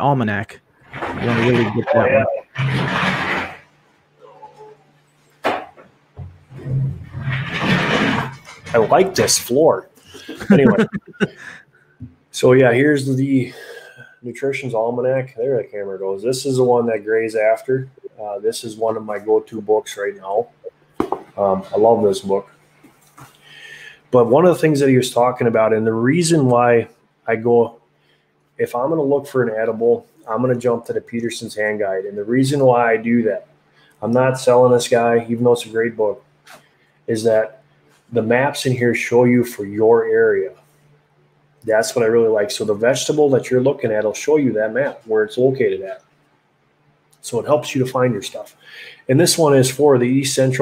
Almanac. I want to really get that one. I like this floor. Anyway, so yeah, here's the Nutrition's Almanac. There the camera goes. This is the one that Grey's after. This is one of my go-to books right now. I love this book. But one of the things that he was talking about, and the reason why I go, if I'm going to look for an edible, I'm going to jump to the Peterson's Hand Guide. And the reason why I do that, I'm not selling this guy, even though it's a great book, is that the maps in here show you for your area. That's what I really like. So the vegetable that you're looking at will show you that map where it's located at. So it helps you to find your stuff. And this one is for the Eastern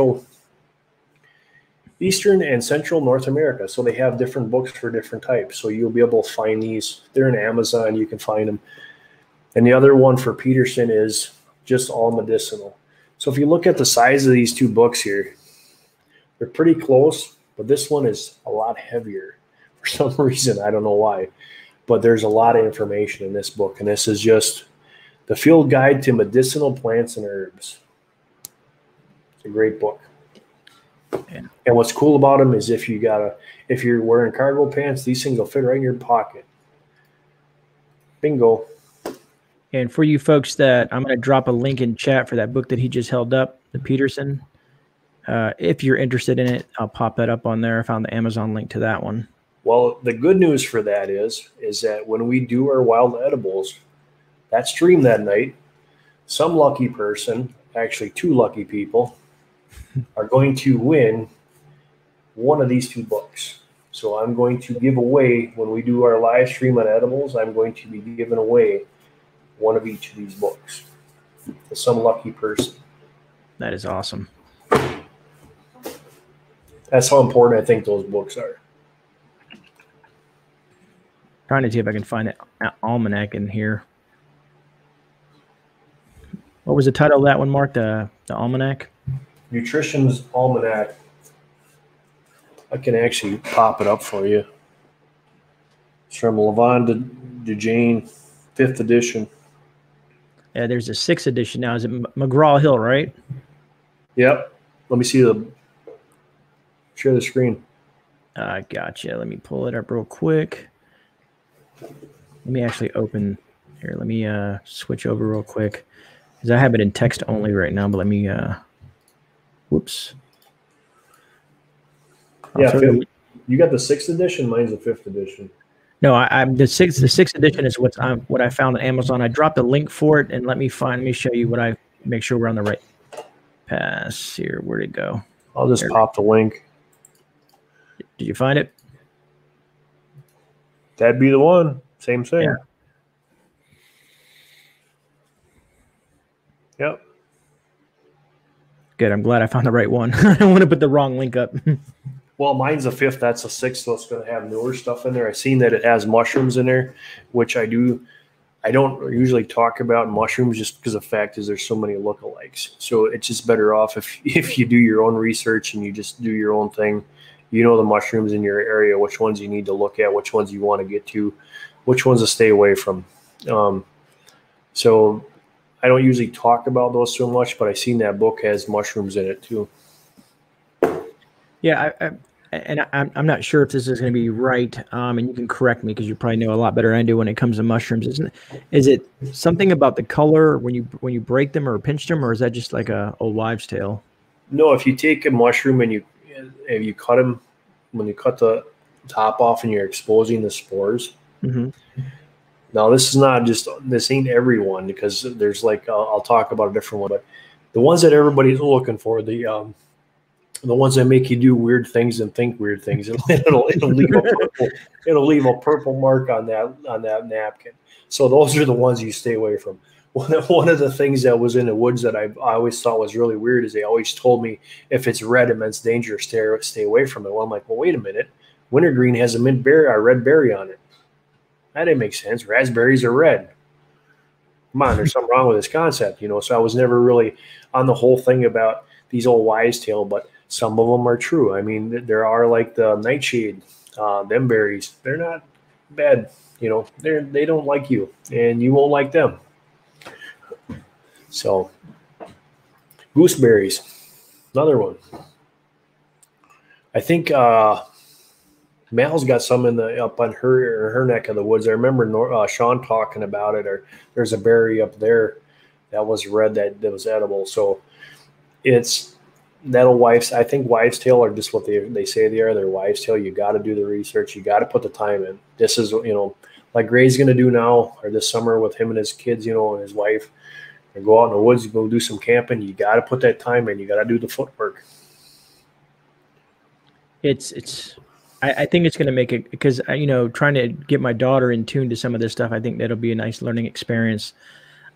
and Central North America. So they have different books for different types. So you'll be able to find these. They're in Amazon. You can find them. And the other one for Peterson is just all medicinal. So if you look at the size of these two books here, they're pretty close, but this one is a lot heavier for some reason. I don't know why, but there's a lot of information in this book. And this is just the Field Guide to Medicinal Plants and Herbs. It's a great book. Yeah. And what's cool about them is if you're wearing cargo pants, these things will fit right in your pocket. Bingo. And for you folks that I'm going to drop a link in chat for that book that he just held up, the Peterson. If you're interested in it, I'll pop that up on there. I found the Amazon link to that one. Well, the good news for that is that when we do our wild edibles, that stream that night, some lucky person actually 2 lucky people, are going to win one of these 2 books. So I'm going to give away, when we do our live stream on edibles, I'm going to be giving away one of each of these books to some lucky person. That is awesome. That's how important I think those books are. Trying to see if I can find an almanac in here. What was the title of that one, Mark? The almanac? Nutrition's Almanac. I can actually pop it up for you. It's from Levon DeJane, 5th edition. Yeah, there's a 6th edition now. Is it McGraw-Hill, right? Yep. Let me see share the screen. Gotcha. Let me pull it up real quick. Let me actually open here. Let me switch over real quick because I have it in text only right now. But let me. Whoops. Yeah, you got the 6th edition. Mine's the 5th edition. No, I'm the 6th. The 6th edition is what I found on Amazon. I dropped a link for it, and let me show you what I make sure we're on the right pass here. Where'd it go? I'll just pop the link. Did you find it? That'd be the one. Same thing. Yeah. Yep. Good. I'm glad I found the right one. I don't want to put the wrong link up. Well, mine's the 5th. That's the 6th, so it's going to have newer stuff in there. I've seen that it has mushrooms in there, which I do. I don't usually talk about mushrooms just because the fact is there's so many lookalikes. So it's just better off if you do your own research and you just do your own thing. You know the mushrooms in your area, which ones you need to look at, which ones you want to get to, which ones to stay away from. So I don't usually talk about those so much, but I've seen that book has mushrooms in it too. Yeah, I'm not sure if this is going to be right, and you can correct me because you probably know a lot better than I do when it comes to mushrooms. Is it something about the color when you break them or pinch them, or is that just like a old wives' tale? No, if you take a mushroom and you cut them, when you cut the top off and you're exposing the spores. Mm-hmm. Now this ain't every one because there's like I'll talk about a different one, but the ones that everybody's looking for, the ones that make you do weird things and think weird things, it'll leave a purple mark on that napkin. So those are the ones you stay away from. One of the things that was in the woods that I always thought was really weird is they always told me if it's red, it means danger. Stay away from it. Well, I'm like, well, wait a minute. Wintergreen has a red berry on it. That didn't make sense. Raspberries are red. Come on, there's something wrong with this concept, So I was never really on the whole thing about these old wives' tale, but some of them are true. I mean, there are like the nightshade, them berries. They're not bad, They don't like you, and you won't like them. So, gooseberries, another one. I think Mal's got some up on her neck of the woods. I remember Sean talking about it. Or there's a berry up there that was red that was edible. So it's that'll wives. I think wives' tale are just what they say they are. They're wives' tale. You got to do the research. You got to put the time in. This is like Grey's going to do now or this summer with him and his kids, and his wife. And go out in the woods, go do some camping. You got to put that time in. You got to do the footwork. I think it's going to make it because trying to get my daughter in tune to some of this stuff. I think that'll be a nice learning experience.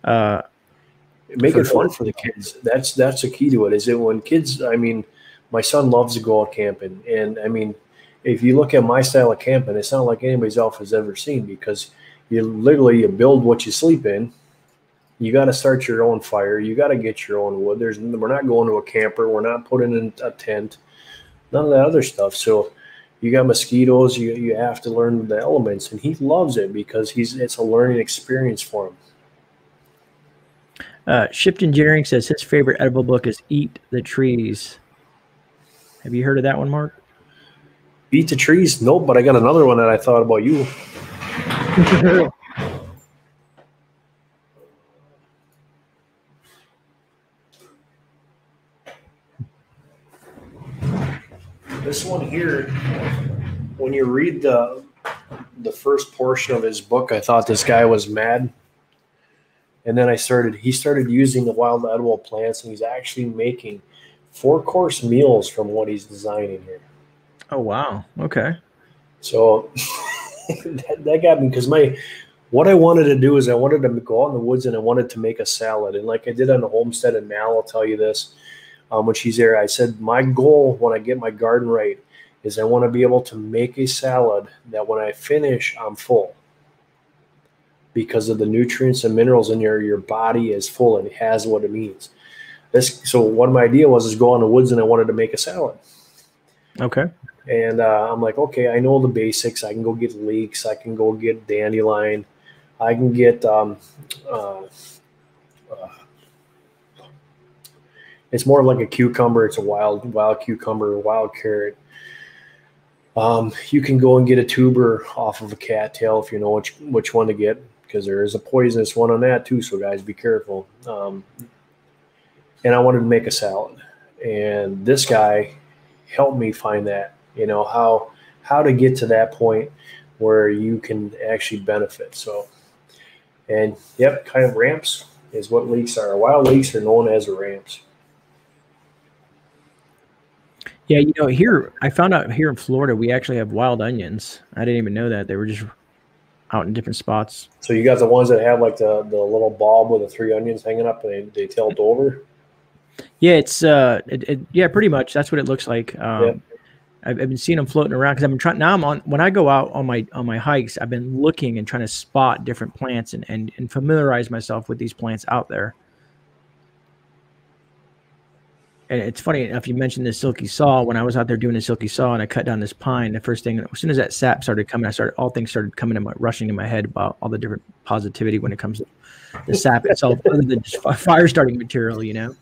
Make it fun for the kids. That's the key to it. Is it when kids? I mean, my son loves to go out camping, and I mean, if you look at my style of camping, it's not like anybody else has ever seen because you build what you sleep in. You got to start your own fire. You got to get your own wood. We're not going to a camper. We're not putting in a tent. None of that other stuff. So you got mosquitoes. You have to learn the elements, and he loves it because it's a learning experience for him. Shift Engineering says his favorite edible book is Eat the Trees. Have you heard of that one, Mark? Eat the Trees? Nope, but I got another one that I thought about you. This one here, when you read the first portion of his book, I thought this guy was mad And then he started using the wild edible plants, and he's actually making 4-course meals from what he's designing here. Oh, wow. Okay. So that got me, because what I wanted to do is I wanted to go out in the woods and I wanted to make a salad. And like I did on the Homestead and Mal, I'll tell you this, when she's there, I said, my goal when I get my garden right is I want to be able to make a salad that when I finish, I'm full. Because of the nutrients and minerals in your body is full and it has what it means. So what my idea was is go in the woods and I wanted to make a salad. Okay. And I'm like, okay, I know the basics. I can go get leeks. I can go get dandelion. I can get it's more like a cucumber. It's a wild cucumber, wild carrot. You can go and get a tuber off of a cattail if you know which one to get, because there is a poisonous one on that too. So guys, be careful. And I wanted to make a salad, and this guy helped me find that, how to get to that point where you can actually benefit. So, and yep, kind of ramps is what leeks are. Wild leeks are known as ramps. Yeah, here I found out here in Florida we actually have wild onions. I didn't even know that. They were just out in different spots. So you got the ones that have like the little bulb with the 3 onions hanging up and they tilt over? Yeah, it's yeah, pretty much. That's what it looks like. Yep. I've been seeing them floating around because I've been trying. Now when I go out on my hikes, I've been looking and trying to spot different plants and familiarize myself with these plants out there. And it's funny enough, you mentioned the silky saw. When I was out there doing the silky saw and I cut down this pine, the first thing, as soon as that sap started coming, all things started coming rushing in my head about all the different positivity when it comes to the sap itself, other than just fire starting material, Yeah,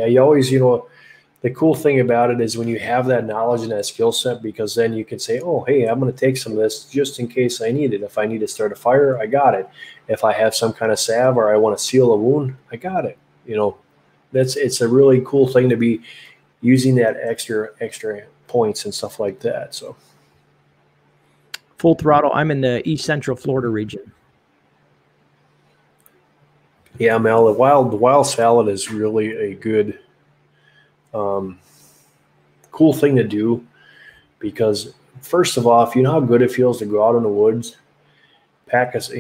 you always, the cool thing about it is when you have that knowledge and that skill set, because then you can say, oh, hey, I'm going to take some of this just in case I need it. If I need to start a fire, I got it. If I have some kind of salve or I want to seal a wound, I got it. It's a really cool thing to be using that extra points and stuff like that. So full throttle. I'm in the East Central Florida region. Yeah, Mel, the wild salad is really a good, cool thing to do, because first of all, if you know how good it feels to go out in the woods, pack us,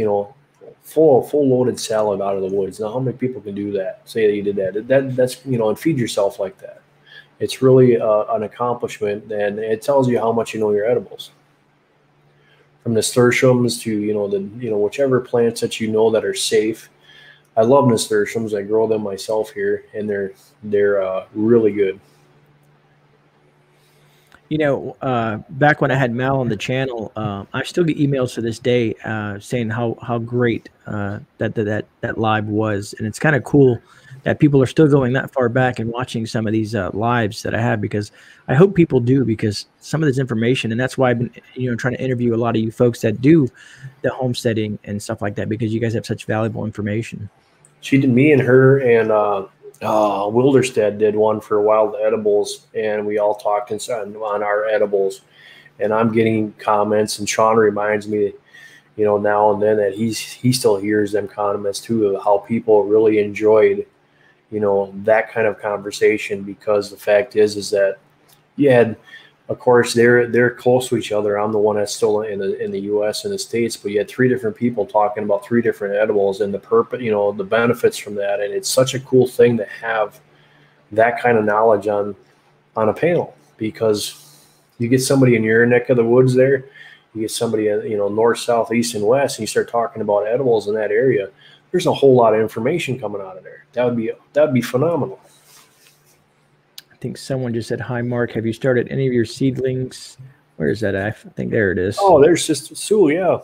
full loaded salad out of the woods. Now, how many people can do that? Say that you did that. That's and feed yourself like that. It's really an accomplishment, and it tells you how much you know your edibles. From nasturtiums to whichever plants that that are safe. I love nasturtiums. I grow them myself here, and they're really good. Back when I had Mal on the channel, I still get emails to this day saying how great that live was, and it's kind of cool that people are still going that far back and watching some of these lives that I have, because I hope people do, because some of this information, and that's why I've been trying to interview a lot of you folks that do the homesteading and stuff like that, because you guys have such valuable information. Me and her and Wilderstead did one for wild edibles, and we all talked on our edibles, and I'm getting comments, and Sean reminds me, now and then that he still hears them comments too, of how people really enjoyed, that kind of conversation, because the fact is that you had, of course, they're close to each other. I'm the one that's still in the U.S. and the States, but you had 3 different people talking about 3 different edibles and the benefits from that. And it's such a cool thing to have that kind of knowledge on a panel, because you get somebody in your neck of the woods there, you get somebody north, south, east, and west, and you start talking about edibles in that area. There's a whole lot of information coming out of there. That would be phenomenal. I think someone just said, hi, Mark. Have you started any of your seedlings? Where is that? I think there it is. Oh, there's just Sue. Yeah.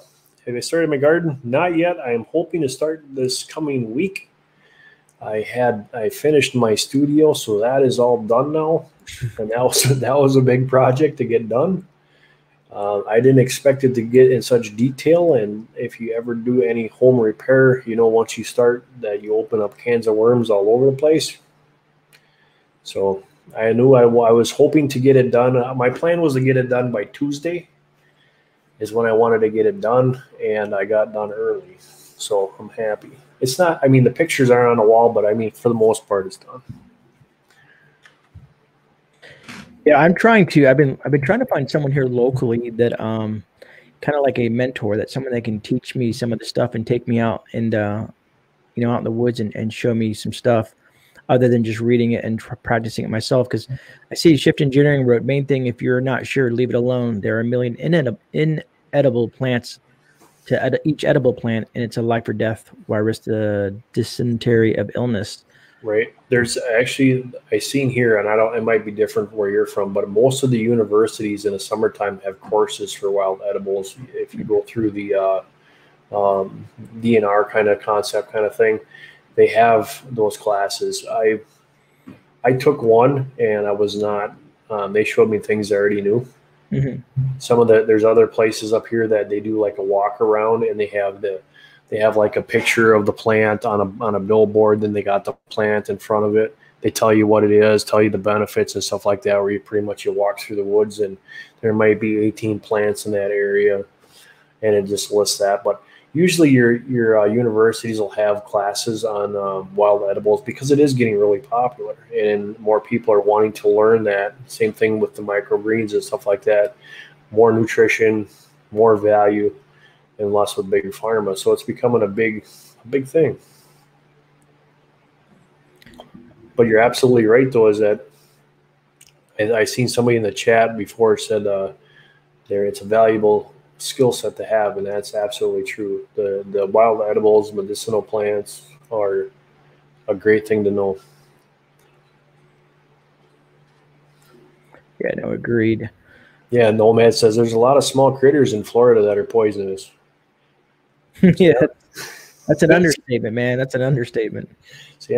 Have I started my garden? Not yet. I am hoping to start this coming week. I finished my studio, so that is all done now. And that was a big project to get done. I didn't expect it to get in such detail. And if you ever do any home repair, once you start that, you open up cans of worms all over the place. So I knew I was hoping to get it done. My plan was to get it done by Tuesday is when I wanted to get it done, and I got done early. So I'm happy. It's not, I mean, the pictures aren't on the wall, but I mean, for the most part, it's done. Yeah, I've been trying to find someone here locally that kind of like a mentor, that someone that can teach me some of the stuff and take me out and out in the woods and show me some stuff other than just reading it and practicing it myself. Because I see Shift Engineering wrote, main thing, if you're not sure, leave it alone. There are a million inedible plants to each edible plant, and it's a life or death. Why risk the dysentery of illness? Right. There's actually, I seen here, and I don't, it might be different where you're from, but most of the universities in the summertime have courses for wild edibles. If you go through the DNR kind of concept kind of thing, they have those classes. I took one, and I was not, they showed me things I already knew. Mm-hmm. There's other places up here that they do like a walk around, and they have like a picture of the plant on a billboard. Then they got the plant in front of it. They tell you what it is, tell you the benefits and stuff like that, where you pretty much, you walk through the woods and there might be 18 plants in that area, and it just lists that. But usually your universities will have classes on wild edibles, because it is getting really popular and more people are wanting to learn that. Same thing with the microgreens and stuff like that. More nutrition, more value, and less with big pharma. So it's becoming a big thing. But you're absolutely right, though, is that, and I seen somebody in the chat before said it's a valuable skill set to have, and that's absolutely true. The wild edibles, medicinal plants are a great thing to know. Yeah, no, agreed. Yeah, Nomad says there's a lot of small critters in Florida that are poisonous. Yeah, that's an understatement, man. That's an understatement. See,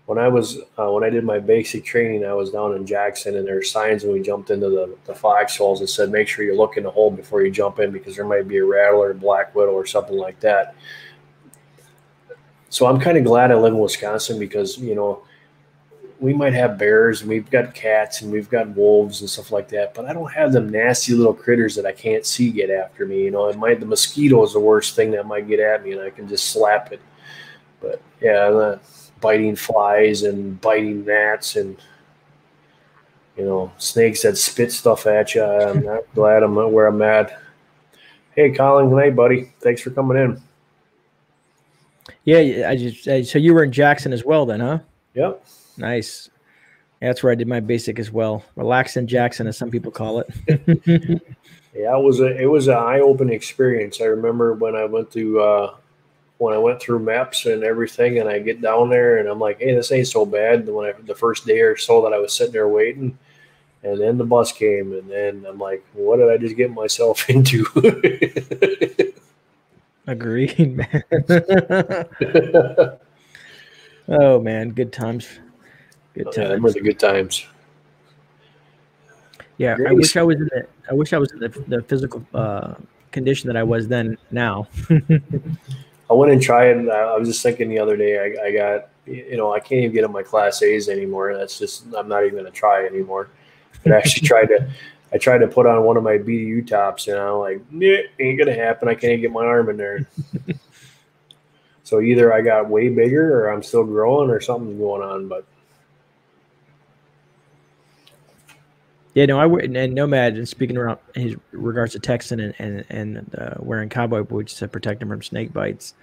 when I did my basic training, I was down in Jackson, and there were signs when we jumped into the foxholes that said, make sure you look in the hole before you jump in, because there might be a rattler, a black widow, or something like that. So I'm kind of glad I live in Wisconsin, because, we might have bears, and we've got cats, and we've got wolves and stuff like that, but I don't have them nasty little critters that I can't see get after me. The mosquito is the worst thing that might get at me, and I can just slap it. But yeah, I'm not biting flies and biting gnats and snakes that spit stuff at you. I'm not glad I'm where I'm at. Hey, Colin, good night, buddy. Thanks for coming in. Yeah, so you were in Jackson as well, then, huh? Yep. Nice. Yeah, that's where I did my basic as well. Relax in Jackson, as some people call it. Yeah, it was an eye-opening experience. I remember when I went through maps and everything, and I get down there, and I'm like, hey, this ain't so bad. The first day or so that I was sitting there waiting, and then the bus came, and then I'm like, what did I just get myself into? Agreed, man. Oh man, good times. Good times. Yeah, them were the good times. Yeah, I wish I was in the physical condition that I was then. Now. I went and tried. I was just thinking the other day. I got, I can't even get in my Class A's anymore. That's just, I'm not even going to try anymore. But I actually tried to put on one of my BDU tops, and I'm like, nah, ain't gonna happen. I can't get my arm in there. So either I got way bigger, or I'm still growing, or something's going on. But yeah, no, and Nomad, and speaking around his regards to Texan and wearing cowboy boots to protect him from snake bites.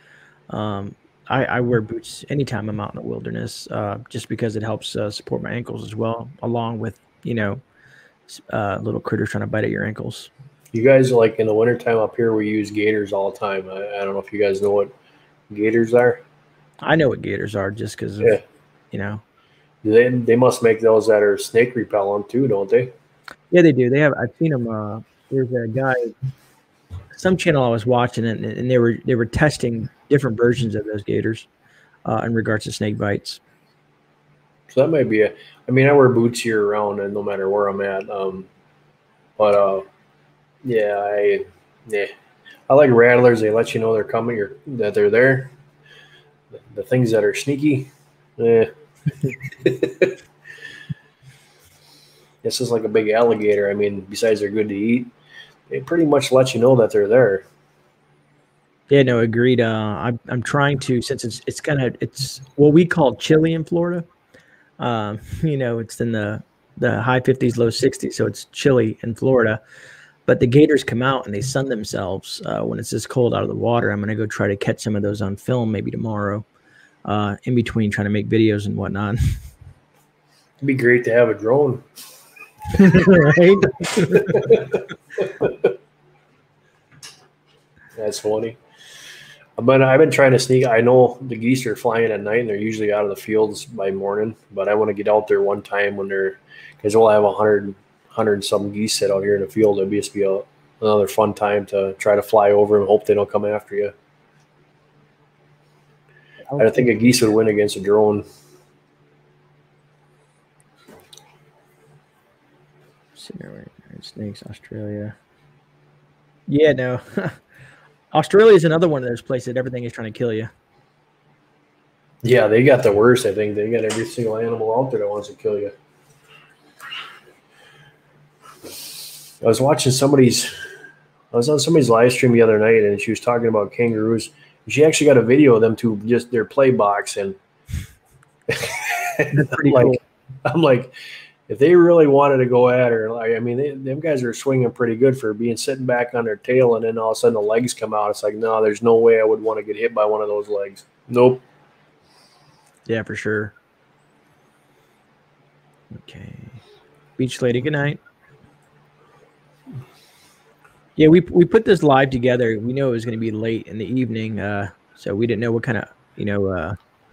I wear boots anytime I'm out in the wilderness, just because it helps support my ankles as well, along with little critters trying to bite at your ankles. You guys, like in the wintertime up here, we use gaiters all the time. I don't know if you guys know what gaiters are. I know what gaiters are, just because They must make those that are snake repellent too, don't they? Yeah, they do. They have. I've seen them. There's a guy, some channel I was watching, and they were testing different versions of those gaiters in regards to snake bites. So that might be I wear boots year round, and no matter where I'm at. I like rattlers. They let you know they're coming, or that they're there. The things that are sneaky, This is like a big alligator. Besides they're good to eat, they pretty much let you know that they're there. Yeah, no, agreed. I'm trying to, since it's what we call chilly in Florida. You know, it's in the high 50s, low 60s, so it's chilly in Florida. But the gators come out and they sun themselves when it's this cold out of the water. I'm gonna go try to catch some of those on film maybe tomorrow. In between trying to make videos and whatnot. It'd be great to have a drone. Right? That's funny. But I've been trying to sneak. I know the geese are flying at night and they're usually out of the fields by morning, but I want to get out there one time when because we'll have 100 and some geese sit out here in the field. It'd just be another fun time to try to fly over and hope they don't come after you. I don't think a geese would win against a drone. Snakes, Australia. Yeah, no. Australia is another one of those places that everything is trying to kill you. Yeah, they got the worst, I think. They got every single animal out there that wants to kill you. I was on somebody's live stream the other night, and she was talking about kangaroos. She actually got a video of them to just their play box, and That's pretty cool. I'm like, if they really wanted to go at her, like, I mean, them guys are swinging pretty good for being sitting back on their tail, and then all of a sudden the legs come out. It's like, no, there's no way I would want to get hit by one of those legs. Nope. Yeah, for sure. Okay. Beach lady, good night. Yeah, we put this live together. We know it was going to be late in the evening, so we didn't know what kind of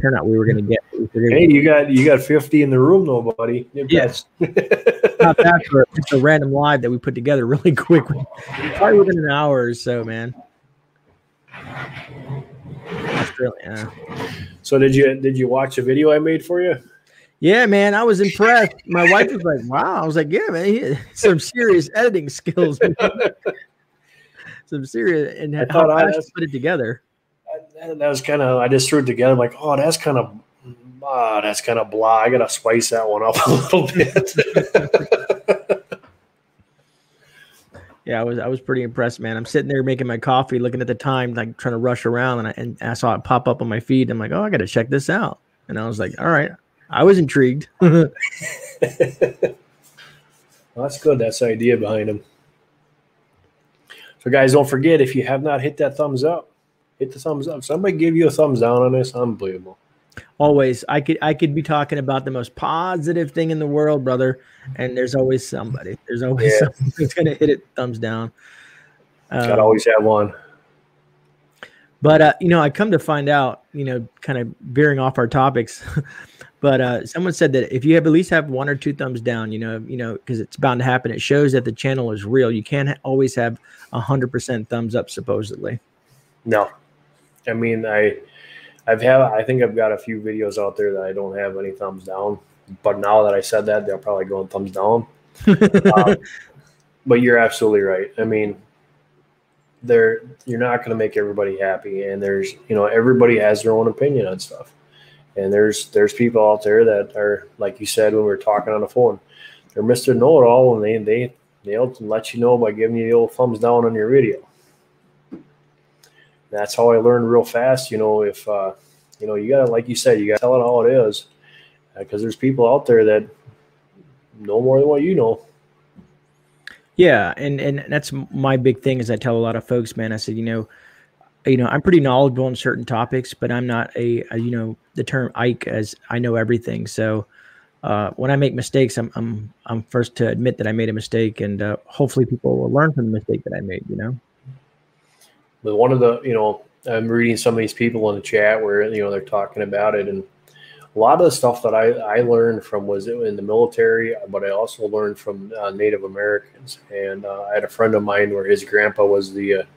turnout we were going to get. Hey, you got 50 in the room, though, buddy. Yes. Not bad for just a random live that we put together really quick, probably within an hour or so, man. Australia. So did you watch the video I made for you? Yeah, man, I was impressed. My wife was like, "Wow!" I was like, "Yeah, man, he has some serious editing skills." Some serious, and I thought I put it together. That was kind of. I just threw it together. I'm like, oh, that's kind of blah. I gotta spice that one up a little bit. Yeah, I was pretty impressed, man. I'm sitting there making my coffee, looking at the time, like trying to rush around, and I saw it pop up on my feed. I'm like, oh, I got to check this out. And I was like, all right. I was intrigued. Well, that's good. That's the idea behind them. So, guys, don't forget, if you have not hit that thumbs up, hit the thumbs up. Somebody give you a thumbs down on this. Unbelievable. Always. I could be talking about the most positive thing in the world, brother, and there's always somebody. There's always somebody who's going to hit it thumbs down. Gotta always have one. But, I come to find out, kind of veering off our topics, but someone said that if you at least have 1 or 2 thumbs down, because it's bound to happen, it shows that the channel is real. You can't always have 100% thumbs up, supposedly. No. I mean, I think I've got a few videos out there that I don't have any thumbs down. But now that I said that, they'll probably go on thumbs down. But you're absolutely right. I mean, you're not going to make everybody happy, and there's everybody has their own opinion on stuff, and there's people out there that are, like you said when we were talking on the phone, they're Mr. Know-it-all, and they'll let you know by giving you the old thumbs down on your video. That's how I learned real fast. If you gotta, like you said, you gotta tell it how it is, because there's people out there that know more than what you know. Yeah, and that's my big thing is I tell a lot of folks, man, I said, I'm pretty knowledgeable on certain topics, but I'm not the term Ike as I know everything. So when I make mistakes, I'm first to admit that I made a mistake, and hopefully people will learn from the mistake that I made, But one of the, I'm reading some of these people in the chat where, they're talking about it, and a lot of the stuff that I learned from was in the military, but I also learned from Native Americans. And I had a friend of mine where his grandpa was the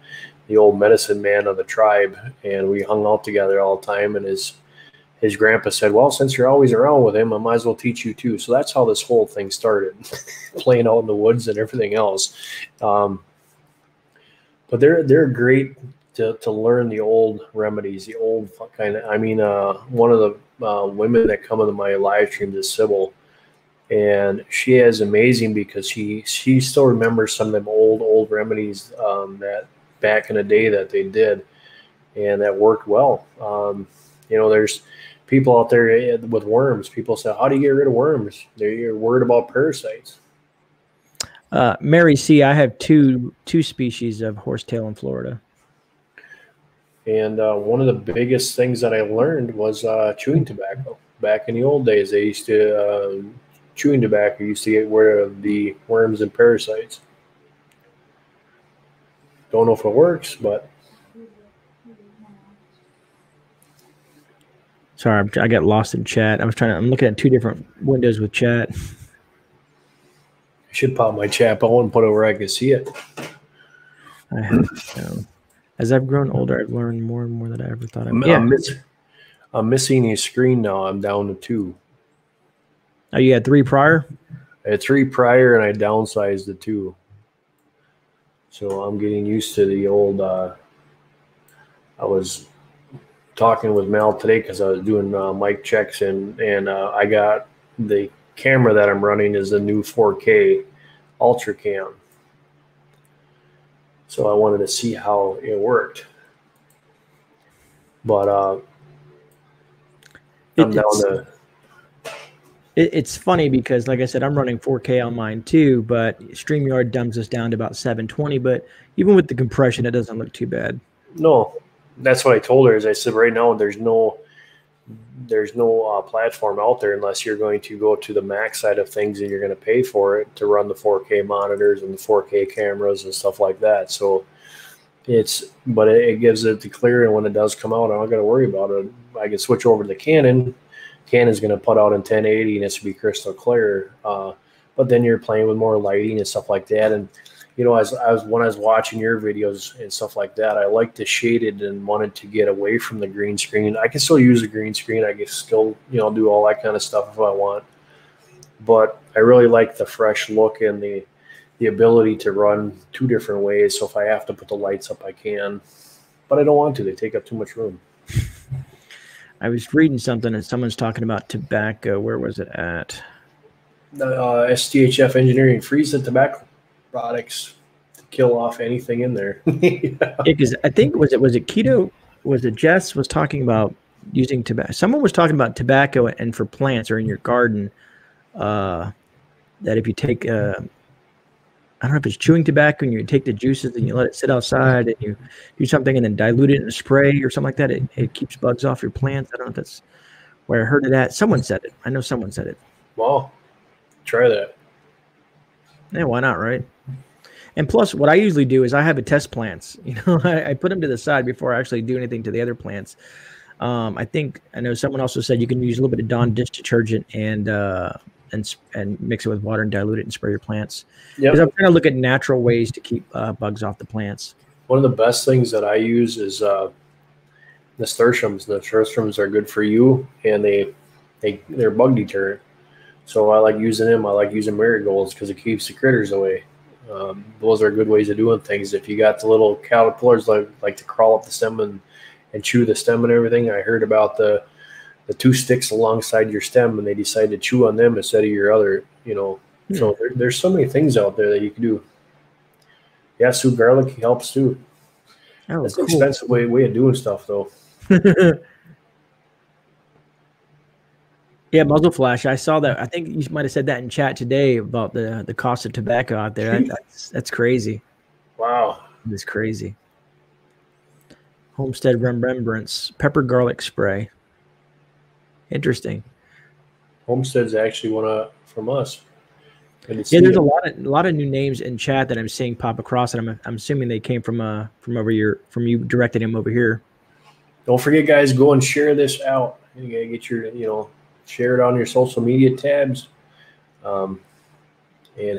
old medicine man of the tribe, and we hung out together all the time. And his grandpa said, well, since you're always around with him, I might as well teach you too. So that's how this whole thing started, playing out in the woods and everything else. But they're great to learn the old remedies, the old kind of. I mean, one of the women that come into my live stream is Sybil, and she is amazing because she still remembers some of them old remedies that back in the day that they did, and that worked well. You know, there's people out there with worms. People say, how do you get rid of worms? They're worried about parasites. Mary C., I have two species of horsetail in Florida. And one of the biggest things that I learned was chewing tobacco. Back in the old days, they used to chewing tobacco used to get rid of the worms and parasites. Don't know if it works, but sorry, I got lost in chat. I'm looking at two different windows with chat. I should pop my chat on and put it where I can see it. I have. As I've grown older, I've learned more and more than I ever thought I would. I'm missing a screen now. I'm down to 2. Oh, you had 3 prior? I had 3 prior, and I downsized to 2. So I'm getting used to the old. I was talking with Mel today because I was doing mic checks, and I got the camera that I'm running is the new 4K Ultra Cam. So I wanted to see how it worked. But I'm down to. It's funny because, like I said, I'm running 4K on mine too, but StreamYard dumbs us down to about 720. But even with the compression, it doesn't look too bad. No, that's what I told her. Is I said right now there's no platform out there unless you're going to go to the Mac side of things and you're going to pay for it to run the 4K monitors and the 4K cameras and stuff like that. So it gives it the clear, and when it does come out, I don't got to worry about it. I can switch over to the Canon. Canon's going to put out in 1080 and it's to be crystal clear. But then you're playing with more lighting and stuff like that. And you know, when I was watching your videos and stuff like that, I liked the shaded and wanted to get away from the green screen. I can still use a green screen. I can still, you know, do all that kind of stuff if I want. But I really like the fresh look and the ability to run 2 different ways. So if I have to put the lights up, I can. But I don't want to. They take up too much room. I was reading something and someone's talking about tobacco. Where was it at? STHF Engineering freeze the tobacco products to kill off anything in there. Yeah, because I think was it keto? Was it Jess was talking about using tobacco? Someone was talking about tobacco and for plants or in your garden. That if you take I don't know if it's chewing tobacco and you take the juices and you let it sit outside and you do something and then dilute it in a spray or something like that, it keeps bugs off your plants. I don't know if that's where I heard it at. Someone said it. I know someone said it. Well, try that. Yeah, why not, right? And plus, what I usually do is I have a test plants. You know, I put them to the side before I actually do anything to the other plants. I know someone also said you can use a little bit of Dawn dish detergent and mix it with water and dilute it and spray your plants. Because I'm trying to look at natural ways to keep bugs off the plants. One of the best things that I use is nasturtiums. Nasturtiums are good for you, and they're bug deterrent. So I like using them. I like using marigolds because it keeps the critters away. Those are good ways of doing things. If you got the little caterpillars like to crawl up the stem and chew the stem and everything, I heard about the 2 sticks alongside your stem, and they decide to chew on them instead of your other, you know. So there's so many things out there that you can do. Yeah, soup garlic helps too. Oh, that's cool. An expensive way of doing stuff, though. Yeah, muzzle flash. I saw that. I think you might have said that in chat today about the cost of tobacco out there. That's crazy. Wow, it's crazy. Homestead Remembrance pepper garlic spray. Interesting. Homestead's actually one from us. Yeah, there's a lot of new names in chat that I'm seeing pop across, and I'm assuming they came from you directed him over here. Don't forget, guys, go and share this out. You gotta get your share it on your social media tabs, and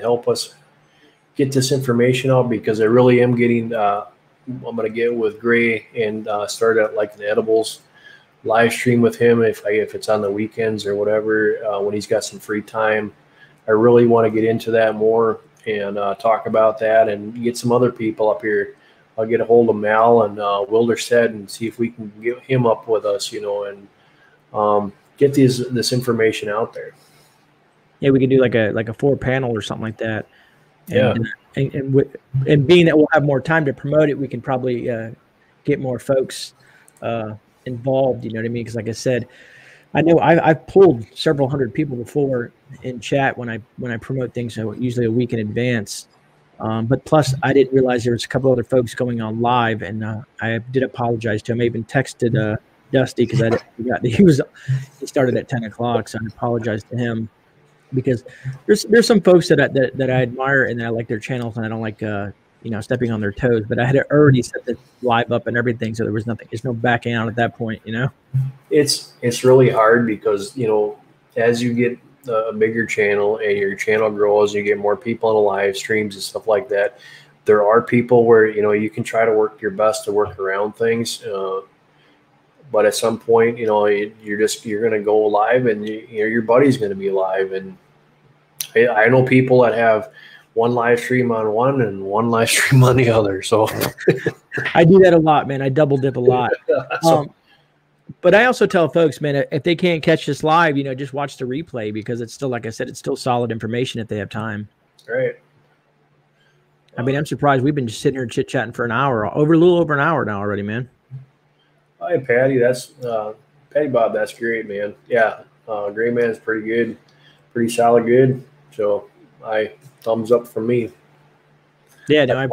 help us get this information out, because I really am getting. I'm gonna get with Grey and start at like the edibles live stream with him if it's on the weekends or whatever, when he's got some free time. I really want to get into that more and talk about that and get some other people up here. I'll get a hold of Mal and Wilderstead and see if we can get him up with us, and get this information out there. Yeah, we could do like a 4-panel or something like that. And, and being that we'll have more time to promote it, we can probably get more folks involved. You know what I mean? Because like I said, I know I've pulled several hundred people before in chat when I promote things, so usually a week in advance. But plus, I didn't realize there was a couple other folks going on live, and I did apologize to him. I even texted Dusty because I forgot that he started at 10 o'clock, so I apologized to him because there's some folks that I admire and I like their channels, and I don't like stepping on their toes. But I had already set the live up and everything, so there's no backing out at that point. It's really hard because as you get a bigger channel and your channel grows, you get more people on the live streams and stuff like that. There are people where you can try to work your best to work around things, but at some point you're going to go live, and your buddy's going to be live. And I know people that have one live stream on one and one live stream on the other. So I do that a lot, man. I double dip a lot. But I also tell folks, man, if they can't catch this live, just watch the replay, because it's still, like I said, it's still solid information if they have time. Right. I mean, I'm surprised we've been just sitting here chit-chatting for a little over an hour now already, man. Hi, Patty. That's Patty Bob. That's great, man. Yeah, GreyMan is pretty good, pretty solid, good. So thumbs up from me. Yeah, no, I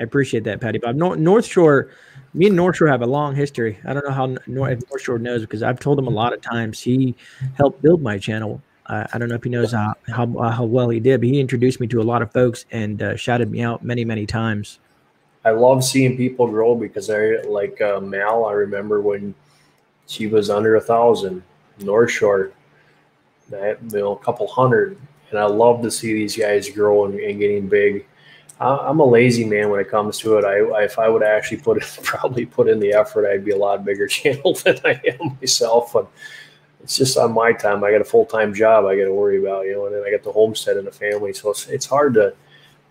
appreciate that, Patty Bob. North Shore. Me and North Shore have a long history. I don't know if North Shore knows, because I've told him a lot of times. He helped build my channel. I don't know if he knows how well he did, but he introduced me to a lot of folks and shouted me out many, many times. I love seeing people grow, because Mal, I remember when she was under 1,000, North Shore, a couple hundred, and I love to see these guys grow and getting big. I'm a lazy man when it comes to it. If I would actually probably put in the effort, I'd be a lot bigger channel than I am myself. And it's just on my time. I got a full-time job I got to worry about, and then I got the homestead and the family. So it's hard to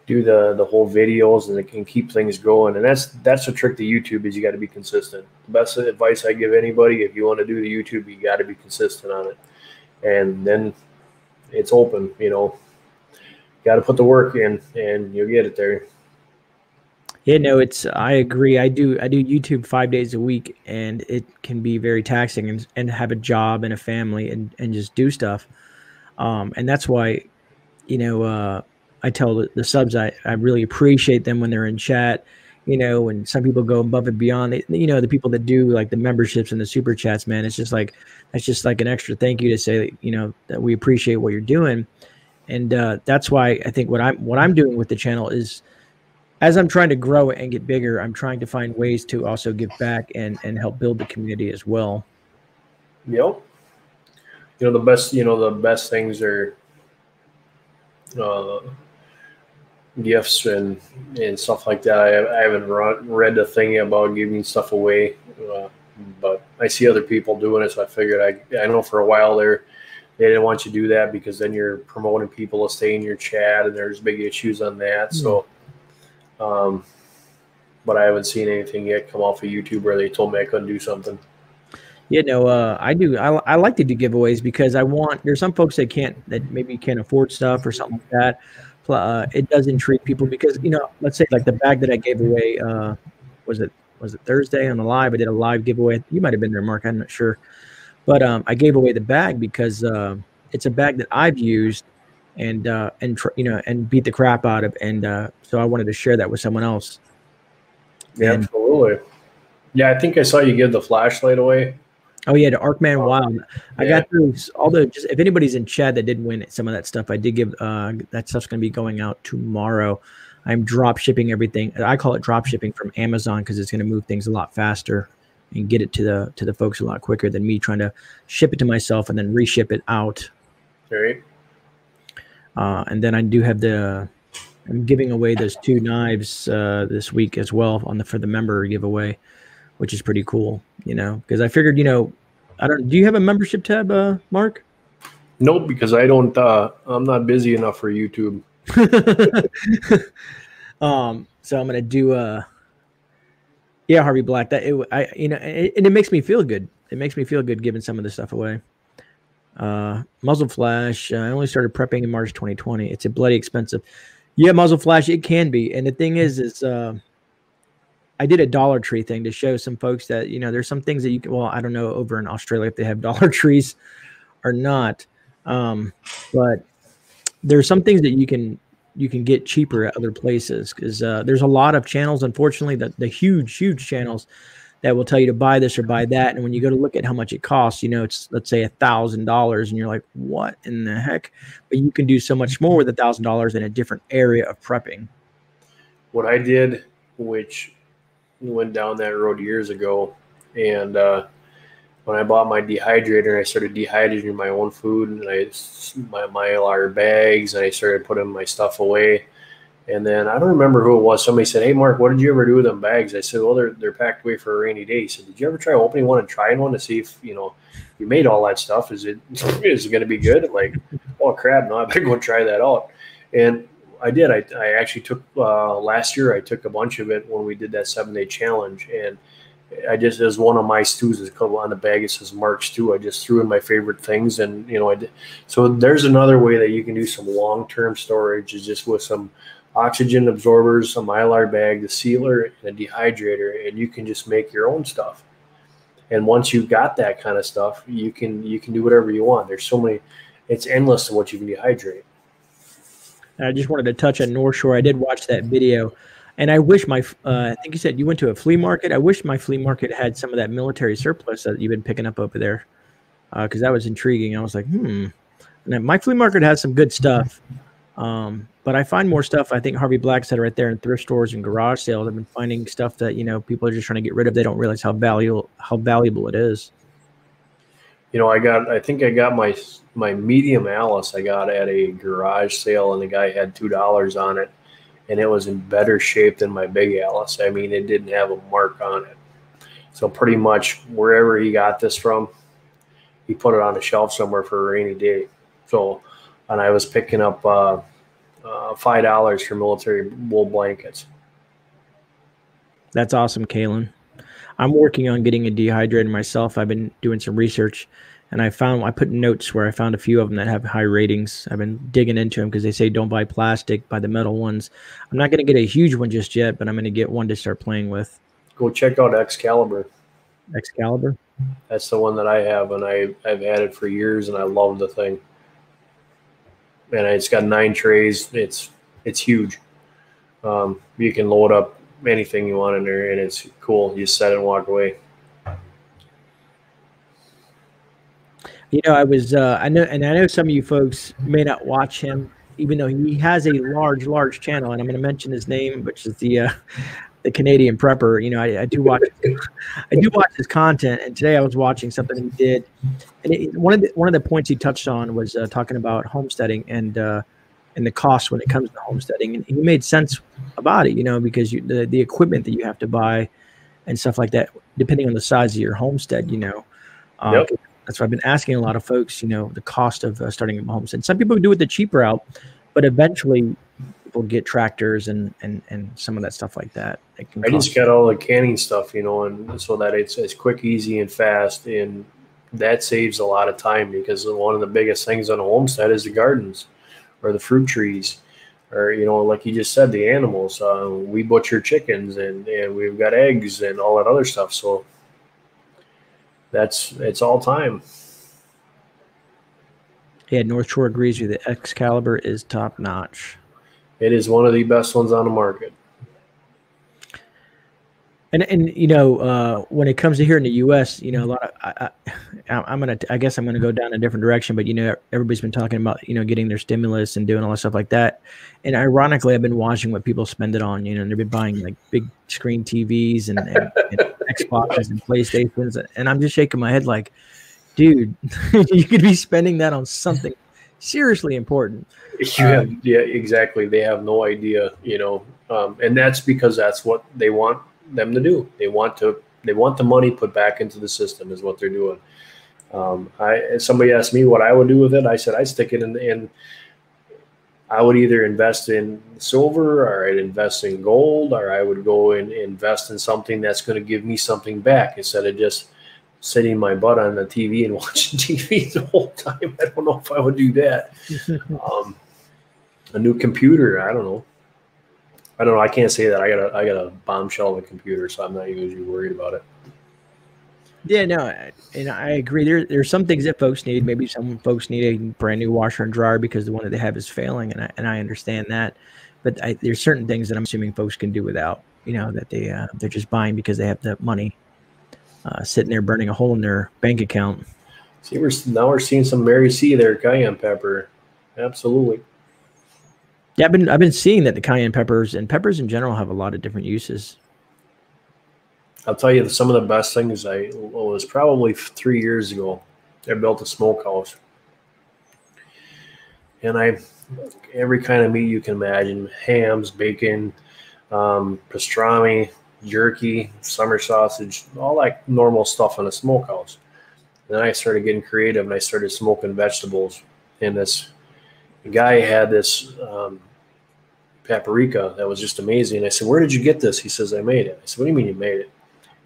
do the whole videos and it can keep things going. And that's the trick to YouTube, is you got to be consistent. The best advice I give anybody, if you want to do the YouTube, you got to be consistent on it. And then it's open, got to put the work in and you'll get it there. Yeah, no, I agree. I do YouTube 5 days a week, and it can be very taxing, and have a job and a family and just do stuff. And that's why, I tell the subs, I really appreciate them when they're in chat, when some people go above and beyond, the people that do like the memberships and the super chats, man, that's just like an extra thank you to say, that we appreciate what you're doing. And that's why I think what I'm doing with the channel is, as I'm trying to grow and get bigger, I'm trying to find ways to also give back and help build the community as well. Yep. The best things are gifts and stuff like that. I haven't read the thing about giving stuff away, but I see other people doing it, so I figured I know for a while they didn't want you to do that, because then you're promoting people to stay in your chat, and there's big issues on that. So, but I haven't seen anything yet come off of YouTube where they told me I couldn't do something. Yeah, no, I do. I like to do giveaways, because there's some folks that maybe can't afford stuff or something like that. It does intrigue people, because, let's say like the bag that I gave away, was it Thursday on the live? I did a live giveaway. You might've been there, Mark. I'm not sure. But I gave away the bag because it's a bag that I've used and beat the crap out of, and so I wanted to share that with someone else. Yeah, absolutely. Yeah, I think I saw you give the flashlight away. Oh yeah, the Arkman Wild. I got through if anybody's in chat that didn't win some of that stuff, I did give that stuff's going to be going out tomorrow. I'm drop shipping everything. I call it drop shipping from Amazon, because it's going to move things a lot faster and get it to the folks a lot quicker than me trying to ship it to myself and then reship it out. Right. And then I do have I'm giving away those 2 knives this week as well for the member giveaway, which is pretty cool, because I figured, do you have a membership tab, Mark? Nope, because I don't, I'm not busy enough for YouTube. So I'm going to do, yeah, Harvey Black, and it makes me feel good. It makes me feel good giving some of this stuff away. Muzzle flash. I only started prepping in March 2020. It's a bloody expensive. Yeah, muzzle flash. It can be. And the thing is I did a Dollar Tree thing to show some folks that, you know, there's some things that you can, well, I don't know over in Australia if they have Dollar Trees or not. But there's some things that you can get cheaper at other places, because there's a lot of channels, unfortunately, that the huge channels that will tell you to buy this or buy that. And when you go to look at how much it costs, you know, it's, let's say $1,000, and you're like, what in the heck? But you can do so much more with $1,000 in a different area of prepping. What I did, which went down that road years ago, and when I bought my dehydrator, I started dehydrating my own food, and my Mylar bags, and I started putting my stuff away. And then I don't remember who it was. Somebody said, "Hey, Mark, what did you ever do with them bags?" I said, "Well, they're packed away for a rainy day." He said, "Did you ever try opening one and trying one to see if, you know, you made all that stuff? Is it going to be good?" I'm like, "Oh crap, no, I better go try that out." And I did. I actually took last year. I took a bunch of it when we did that 7-day challenge, and I just, as one of my stews, is on the bag, it says Mark Stew. I just threw in my favorite things, and you know, I did. So there's another way that you can do some long-term storage, is just with some oxygen absorbers, a Mylar bag, the sealer, and a dehydrator, and you can just make your own stuff. And once you've got that kind of stuff, you can do whatever you want. There's so many, it's endless to what you can dehydrate. I just wanted to touch on North Shore. I did watch that video, and I wish my, I think you said you went to a flea market. I wish my flea market had some of that military surplus that you've been picking up over there, because that was intriguing. I was like, And my flea market has some good stuff. But I find more stuff. I think Harvey Black said right there in thrift stores and garage sales. I've been finding stuff that, you know, people are just trying to get rid of. They don't realize how valuable it is. You know, I think I got my medium Alice I got at a garage sale, and the guy had $2 on it, and it was in better shape than my big Alice. I mean, it didn't have a mark on it. So pretty much wherever he got this from, he put it on a shelf somewhere for a rainy day. So, and I was picking up $5 for military wool blankets. That's awesome, Kalen. I'm working on getting a dehydrator myself. I've been doing some research, and I put notes where I found a few of them that have high ratings. I've been digging into them because they say don't buy plastic, buy the metal ones. I'm not going to get a huge one just yet, but I'm going to get one to start playing with. Go check out Excalibur. Excalibur? That's the one that I have, and I've had it for years, and I love the thing. And it's got 9 trays. It's huge. You can load up anything you want in there, and it's cool. You set it and walk away. You know, I know some of you folks may not watch him, even though he has a large channel, and I'm going to mention his name, which is the Canadian Prepper. You know, I do watch his content, and today I was watching something he did, and one of the points he touched on was talking about homesteading and the cost when it comes to homesteading, and he made sense about it, you know, because the equipment that you have to buy and stuff like that, depending on the size of your homestead, you know. Yep. That's why I've been asking a lot of folks, you know, the cost of starting a homestead. Some people do it the cheap route, but eventually people get tractors and some of that stuff like that. I just got all the canning stuff, you know, and so that it's quick, easy, and fast, and that saves a lot of time, because one of the biggest things on a homestead is the gardens or the fruit trees, or, you know, like you just said, the animals. We butcher chickens, and we've got eggs and all that other stuff. So it's all time. Yeah, North Shore agrees with you. The Excalibur is top notch. It is one of the best ones on the market. And you know, when it comes to here in the U.S., you know, a lot of I guess I'm gonna go down a different direction, but you know, everybody's been talking about, you know, getting their stimulus and doing all that stuff like that. And ironically, I've been watching what people spend it on. You know, and they've been buying like big screen TVs and Xboxes and PlayStations, and I'm just shaking my head like, dude, you could be spending that on something seriously important. Yeah, exactly. They have no idea, you know, and that's because that's what they want them to do. They want the money put back into the system, is what they're doing. Somebody asked me what I would do with it. I said I'd stick it in. I would either invest in silver, or I'd invest in gold, or I would go and invest in something that's going to give me something back, instead of just sitting my butt on the TV and watching TV the whole time. I don't know if I would do that. A new computer, I don't know. I don't know. I can't say that. I got a bombshell of a computer, so I'm not usually worried about it. Yeah, no, and I agree. There's some things that folks need. Maybe some folks need a brand new washer and dryer because the one that they have is failing, and I understand that. But there's certain things that I'm assuming folks can do without. You know, that they're just buying because they have the money sitting there burning a hole in their bank account. See, now we're seeing some Mary C there, Cayenne pepper. Absolutely. Yeah, I've been seeing that the cayenne peppers and peppers in general have a lot of different uses. I'll tell you some of the best things. Was probably 3 years ago. I built a smokehouse, and every kind of meat you can imagine: hams, bacon, pastrami, jerky, summer sausage, all that normal stuff in a smokehouse. Then I started getting creative, and I started smoking vegetables. And this guy had this paprika that was just amazing. I said, "Where did you get this?" He says, "I made it." I said, "What do you mean you made it?"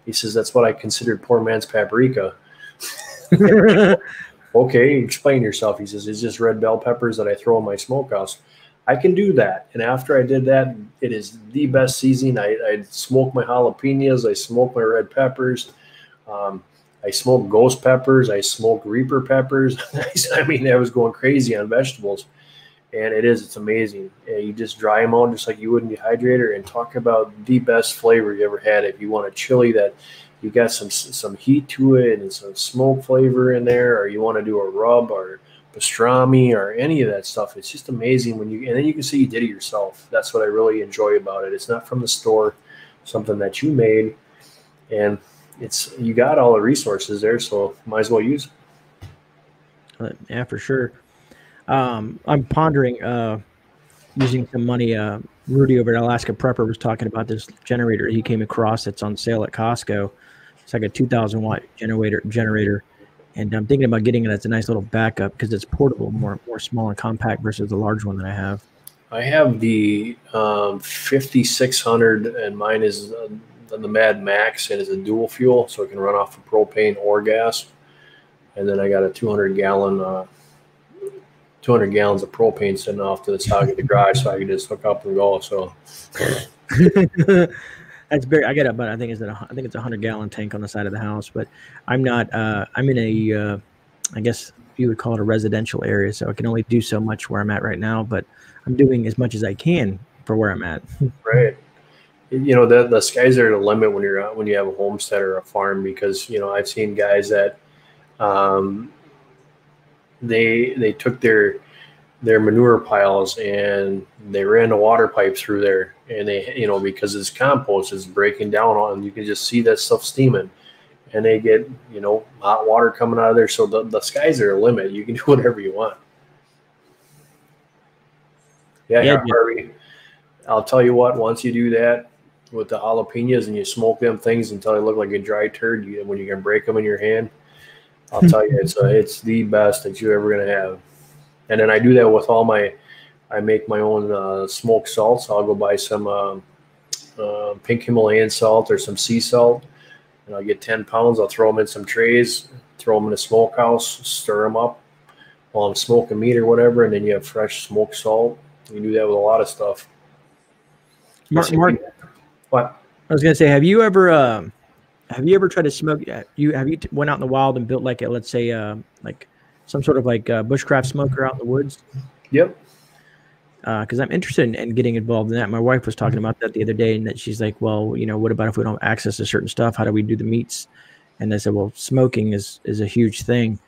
He says, "That's what I considered poor man's paprika." Okay, explain yourself. He says, "It's just red bell peppers that I throw in my smokehouse." I can do that. And after I did that, it is the best seasoning. I smoke my jalapenos. I smoke my red peppers. I smoke ghost peppers. I smoke reaper peppers. I mean, I was going crazy on vegetables. And it's amazing. You just dry them out just like you would in the dehydrator, and talk about the best flavor you ever had. If you want a chili that you got some heat to it and some smoke flavor in there, or you want to do a rub or pastrami or any of that stuff, it's just amazing and then you can see you did it yourself. That's what I really enjoy about it. It's not from the store, something that you made, and you got all the resources there, so might as well use it. Yeah, for sure. I'm pondering using some money. Rudy over at Alaska Prepper was talking about this generator he came across that's on sale at Costco. It's like a 2,000 watt generator, and I'm thinking about getting it as a nice little backup because it's portable, more small and compact versus the large one that I have. I have the 5600, and mine is the Mad Max, and it's a dual fuel, so it can run off of propane or gas. And then I got a 200 gallons of propane sitting off to the side of the garage, so I can just hook up and go. So that's very. I think it's a 100-gallon tank on the side of the house, but I'm not. I'm in a. I guess you would call it a residential area, so I can only do so much where I'm at right now. But I'm doing as much as I can for where I'm at. Right. You know, the skies are the limit when you have a homestead or a farm, because I've seen guys that they took their manure piles and they ran the water pipe through there, and they because this compost is breaking down on, you can just see that stuff steaming, and they get hot water coming out of there. So the skies are the limit. You can do whatever you want. Yeah, Harvey, I'll tell you what, once you do that with the jalapenos and you smoke them things until they look like a dry turd, when you can break them in your hand, I'll tell you, it's the best that you're ever going to have. And then I do that with I make my own smoked salts. I'll go buy some pink Himalayan salt or some sea salt, and I'll get 10 pounds. I'll throw them in some trays, throw them in a smokehouse, stir them up while I'm smoking meat or whatever, and then you have fresh smoked salt. You can do that with a lot of stuff. Mark, what? I was going to say, have you ever tried to smoke? Have you went out in the wild and built like let's say like some sort of like bushcraft smoker out in the woods? Yep. Because I'm interested in getting involved in that. My wife was talking about that the other day, and that she's like, well, what about if we don't have access to certain stuff? How do we do the meats? And I said, well, smoking is a huge thing.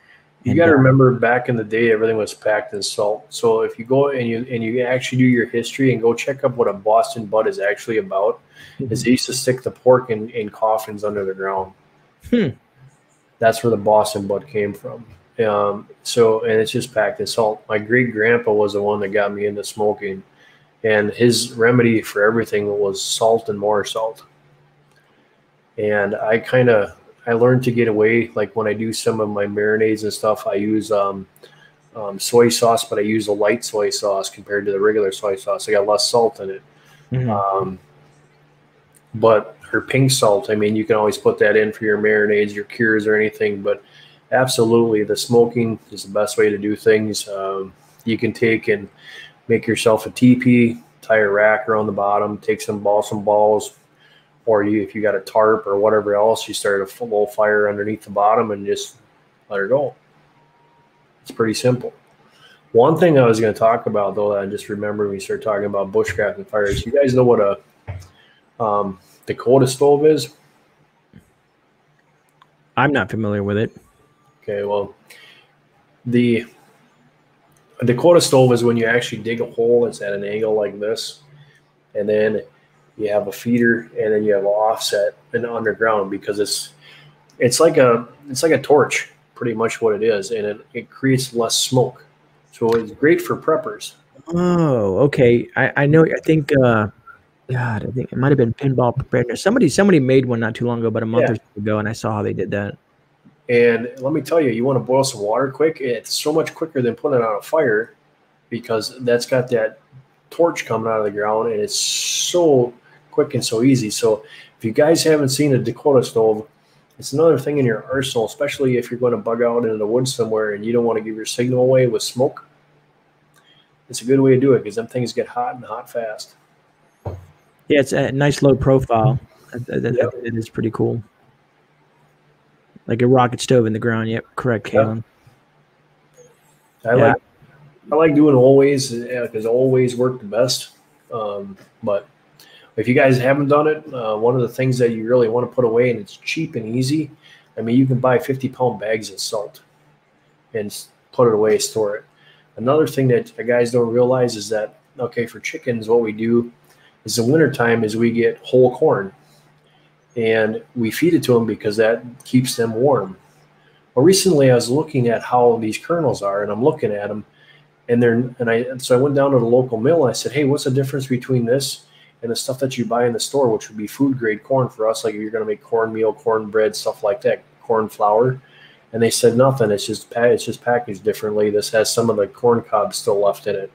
You got to remember, back in the day, everything was packed in salt. So if you go and you actually do your history and go check up what a Boston butt is actually about, is they used to stick the pork in coffins under the ground. That's where the Boston butt came from. And it's just packed in salt. My great grandpa was the one that got me into smoking, and his remedy for everything was salt and more salt. And I learned to get away. Like when I do some of my marinades and stuff, I use soy sauce, but I use a light soy sauce compared to the regular soy sauce. I got less salt in it. But her pink salt, I mean, you can always put that in for your marinades, your cures, or anything. But absolutely, the smoking is the best way to do things. You can take and make yourself a teepee, tie a rack around the bottom, take some balls, or if you got a tarp or whatever else, you start a little fire underneath the bottom and just let her go. It's pretty simple. One thing I was going to talk about, though, that I just remembered when we started talking about bushcraft and fires. You guys know what a Dakota stove is? I'm not familiar with it. Okay, well, a Dakota stove is when you actually dig a hole. It's at an angle like this, and then you have a feeder, and then you have an offset and underground, because it's like a torch, pretty much what it is, and it creates less smoke. So it's great for preppers. Oh, okay. I know. I think. God, I think it might have been Pinball Preparedness. Somebody made one not too long ago, about a month or so ago, and I saw how they did that. And let me tell you, you want to boil some water quick. It's so much quicker than putting it on a fire, because that's got that torch coming out of the ground, and it's so quick and so easy. So if you guys haven't seen a Dakota stove, it's another thing in your arsenal, especially if you're going to bug out into the woods somewhere and you don't want to give your signal away with smoke. It's a good way to do it, because them things get hot and hot fast. Yeah, it's a nice low profile. It is pretty cool. Like a rocket stove in the ground. Yep, correct, Kalen. I like doing always, because always work the best. But if you guys haven't done it, one of the things that you really want to put away, and it's cheap and easy. I mean, you can buy 50-pound bags of salt and put it away, store it. Another thing that guys don't realize is that, okay, for chickens, what we do is in wintertime is we get whole corn, and we feed it to them because that keeps them warm. Well, recently I was looking at how these kernels are, and I'm looking at them, so I went down to the local mill and I said, hey, what's the difference between this and the stuff that you buy in the store, which would be food grade corn for us, like if you're going to make cornmeal, cornbread, stuff like that, corn flour? And they said nothing. It's just packaged differently. This has some of the corn cobs still left in it.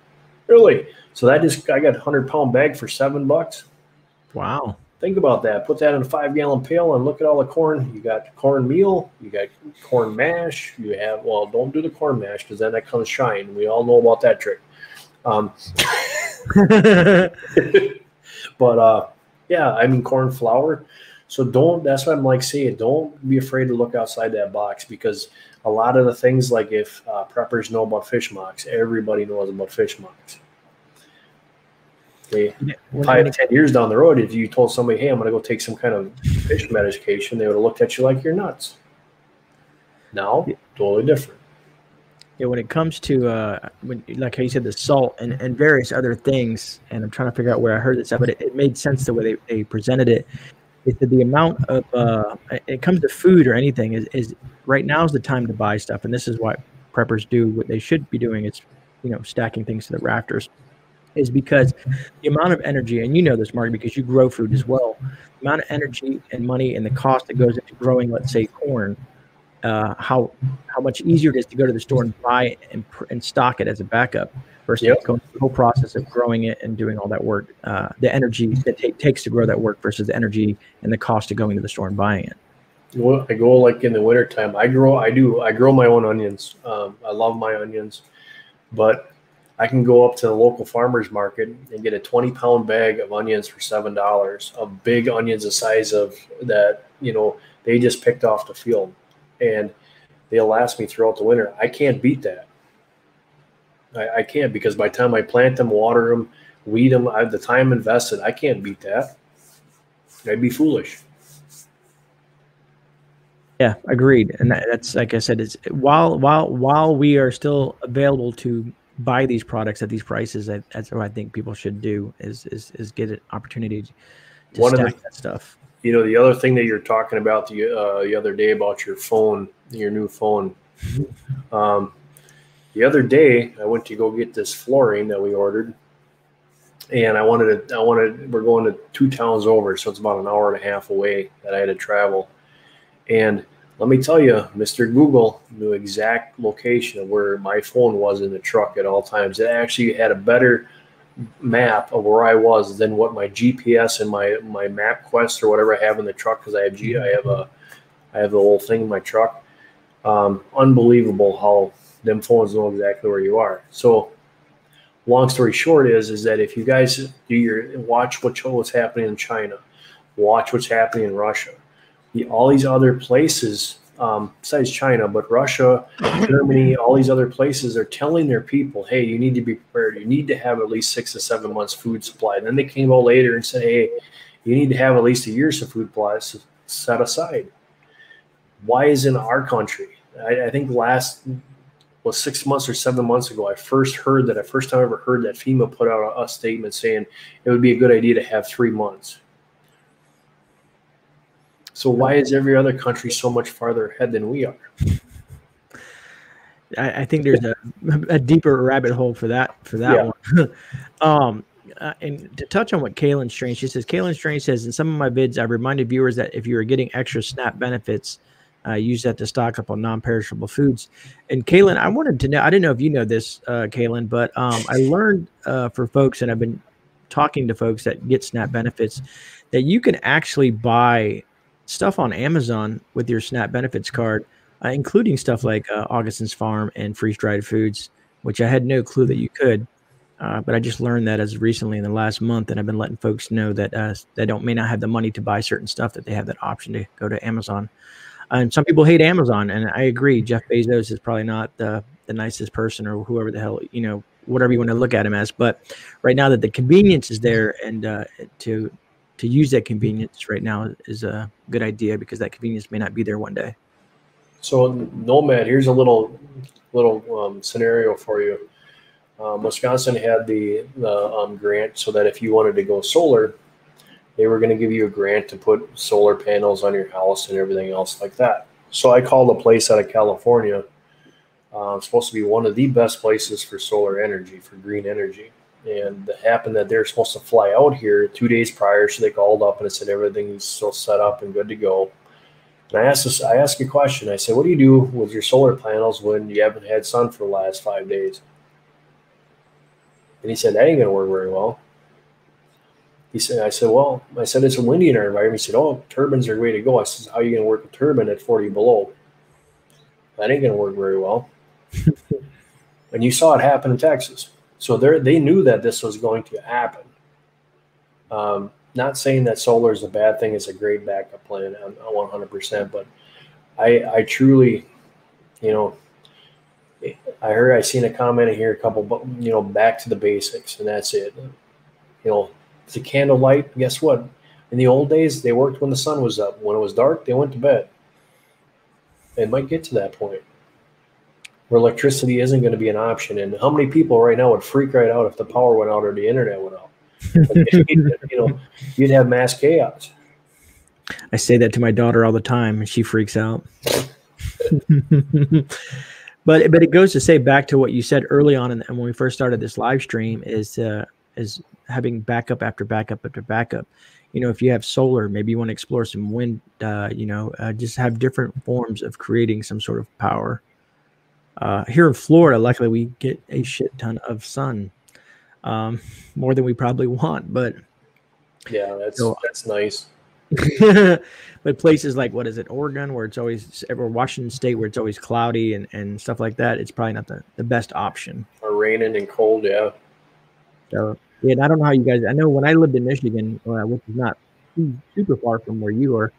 Really? So I got a 100-pound bag for $7. Wow. Think about that. Put that in a 5-gallon pail and look at all the corn. You got cornmeal, you got corn mash, you have, well, don't do the corn mash, because then that comes shine. We all know about that trick. But yeah, I mean, corn flour. So that's what I'm like saying. Don't be afraid to look outside that box, because a lot of the things, like if preppers know about fish mocks, everybody knows about fish mocks. 5 10 years down the road, if you told somebody, hey, I'm going to go take some kind of fish medication, they would have looked at you like you're nuts. Now, totally different. Yeah, when it comes to, like how you said, the salt and various other things, and I'm trying to figure out where I heard this, but it made sense the way they presented it. Is that the amount of, it comes to food or anything, is right now is the time to buy stuff. And this is what preppers do. What they should be doing is, stacking things to the rafters, is because the amount of energy, and you know this, Mark, because you grow food as well, the amount of energy and money and the cost that goes into growing, let's say, corn, how much easier it is to go to the store and buy it and stock it as a backup versus going through the whole process of growing it and doing all that work, the energy that takes to grow that work versus the energy and the cost of going to the store and buying it. Well, I go like in the wintertime. I grow my own onions. I love my onions, but I can go up to the local farmer's market and get a 20-pound bag of onions for $7, of big onions the size of that, they just picked off the field, and they'll last me throughout the winter. I can't beat that. I can't, because by the time I plant them, water them, weed them, I have the time invested. I can't beat that. I'd be foolish. Yeah, agreed. And that's, like I said, is while we are still available to buy these products at these prices, that's what I think people should do is get an opportunity to stack that stuff. The other thing that you're talking about the other day about your phone, your new phone. The other day I went to go get this flooring that we ordered, and we're going to 2 towns over, so it's about an hour and a half away that I had to travel. And let me tell you, Mr. Google knew exact location of where my phone was in the truck at all times. It actually had a better map of where I was than what my GPS and my MapQuest or whatever I have in the truck, because I have the whole thing in my truck. Unbelievable how them phones know exactly where you are. So long story short is that if you guys do watch what's happening in China, watch what's happening in Russia, all these other places, besides China, but Russia, Germany, all these other places are telling their people, hey, you need to be prepared. You need to have at least 6 to 7 months food supply. And then they came out later and said, hey, you need to have at least a year's of food supply set aside. Why is in our country? I think last 6 months or 7 months ago, I first time I ever heard that FEMA put out a statement saying it would be a good idea to have 3 months. So why is every other country so much farther ahead than we are? I think there's a deeper rabbit hole for that one. And to touch on what Kaylin Strange, she says, Kaylin Strange says, in some of my vids, I've reminded viewers that if you are getting extra SNAP benefits, use that to stock up on non-perishable foods. And Kaylin, I wanted to know, I didn't know if you know this, Kaylin, but I learned for folks, and I've been talking to folks that get SNAP benefits, that you can actually buy stuff on Amazon with your SNAP benefits card, including stuff like Augustin's Farm and freeze-dried foods, which I had no clue that you could. But I just learned that as recently in the last month, and I've been letting folks know that they may not have the money to buy certain stuff, that they have that option to go to Amazon. And some people hate Amazon, and I agree. Jeff Bezos is probably not the nicest person, or whoever the hell, whatever you want to look at him as. But right now that the convenience is there, and to use that convenience right now is a good idea, because that convenience may not be there one day. So, Nomad, here's a little scenario for you. Wisconsin had the grant so that if you wanted to go solar, they were going to give you a grant to put solar panels on your house and everything else like that. So I called a place out of California. It's supposed to be one of the best places for solar energy, for green energy. And it happened that they're supposed to fly out here 2 days prior, so they called up and it said everything's still set up and good to go. And I asked a question. I said, what do you do with your solar panels when you haven't had sun for the last 5 days? And he said, that ain't going to work very well. I said, it's windy in our environment. He said, oh, turbines are the way to go. I said, how are you going to work a turbine at 40 below? That ain't going to work very well. And you saw it happen in Texas. So they knew that this was going to happen. Not saying that solar is a bad thing. It's a great backup plan, 100%. But I truly, I seen a comment in here, a couple, back to the basics, and that's it. It's a candlelight. Guess what? In the old days, they worked when the sun was up. When it was dark, they went to bed. It might get to that point where electricity isn't going to be an option. And how many people right now would freak right out if the power went out or the internet went out? You'd have mass chaos. I say that to my daughter all the time, and she freaks out. But it goes to say, back to what you said early on, and when we first started this live stream, is having backup after backup after backup. If you have solar, maybe you want to explore some wind. Just have different forms of creating some sort of power. Here in Florida, luckily we get a shit ton of sun, more than we probably want. But yeah, that's nice. But places like, what is it, Oregon, where it's always, or Washington State, where it's always cloudy and stuff like that, it's probably not the best option. Or raining and cold, yeah. So yeah, and I don't know how you guys. I know when I lived in Michigan, which is not super far from where you are,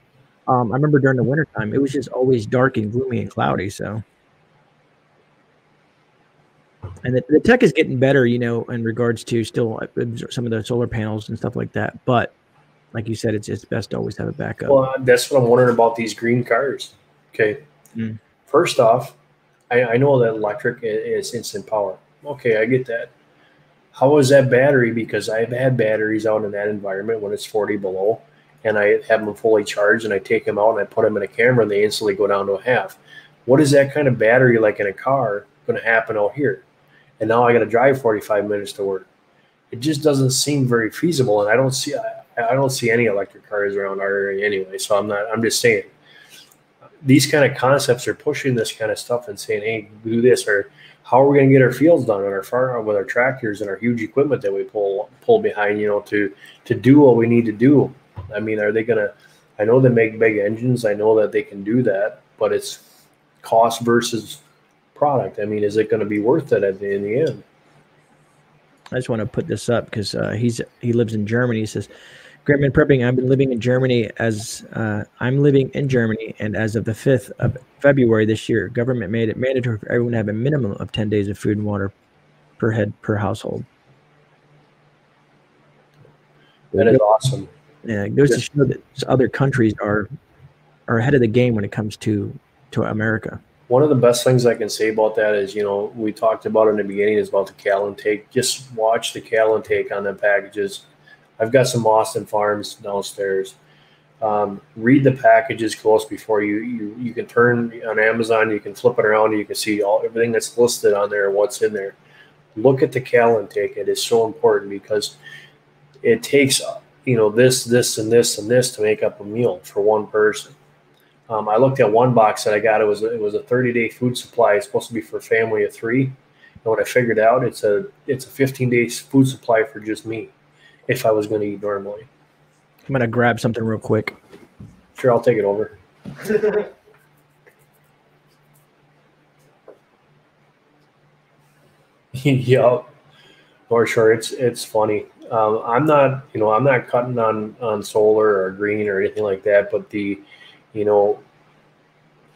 I remember during the wintertime, it was just always dark and gloomy and cloudy. So. And the tech is getting better, in regards to still some of the solar panels and stuff like that. But like you said, it's best to always have a backup. Well, that's what I'm wondering about these green cars. Okay. First off, I know that electric is instant power. Okay, I get that. How is that battery? Because I've had batteries out in that environment when it's 40 below, and I have them fully charged, and I take them out and I put them in a camera, and they instantly go down to a half. What is that kind of battery like in a car going to happen out here? And now I got to drive 45 minutes to work. It just doesn't seem very feasible, and I don't see any electric cars around our area anyway. So I'm just saying, these kind of concepts are pushing this kind of stuff and saying, hey, do this, or how are we going to get our fields done on our farm with our tractors and our huge equipment that we pull behind, to do what we need to do. I mean, are they going to? I know they make big engines. I know that they can do that, but it's cost versus product. I mean, is it going to be worth it in the end? I just want to put this up because he lives in Germany. He says, GreyMan Prepping, I've been living in Germany and as of the 5th of February this year, government made it mandatory for everyone to have a minimum of 10 days of food and water per head per household. That is awesome. Yeah, it goes to show that other countries are ahead of the game when it comes to America. One of the best things I can say about that is, you know, we talked about in the beginning is about the cal intake. Just watch the cal intake on the packages. I've got some Austin Farms downstairs. Read the packages close before you can turn on Amazon. You can flip it around. And you can see everything that's listed on there, what's in there. Look at the cal intake. It is so important because it takes, you know, this, and this, and this to make up a meal for one person. I looked at one box that I got. It was a 30-day food supply. It's supposed to be for a family of 3. And what I figured out, it's a 15-day food supply for just me, if I was going to eat normally. I'm going to grab something real quick. Sure, I'll take it over. Yeah, or sure, it's funny. I'm not cutting on solar or green or anything like that, but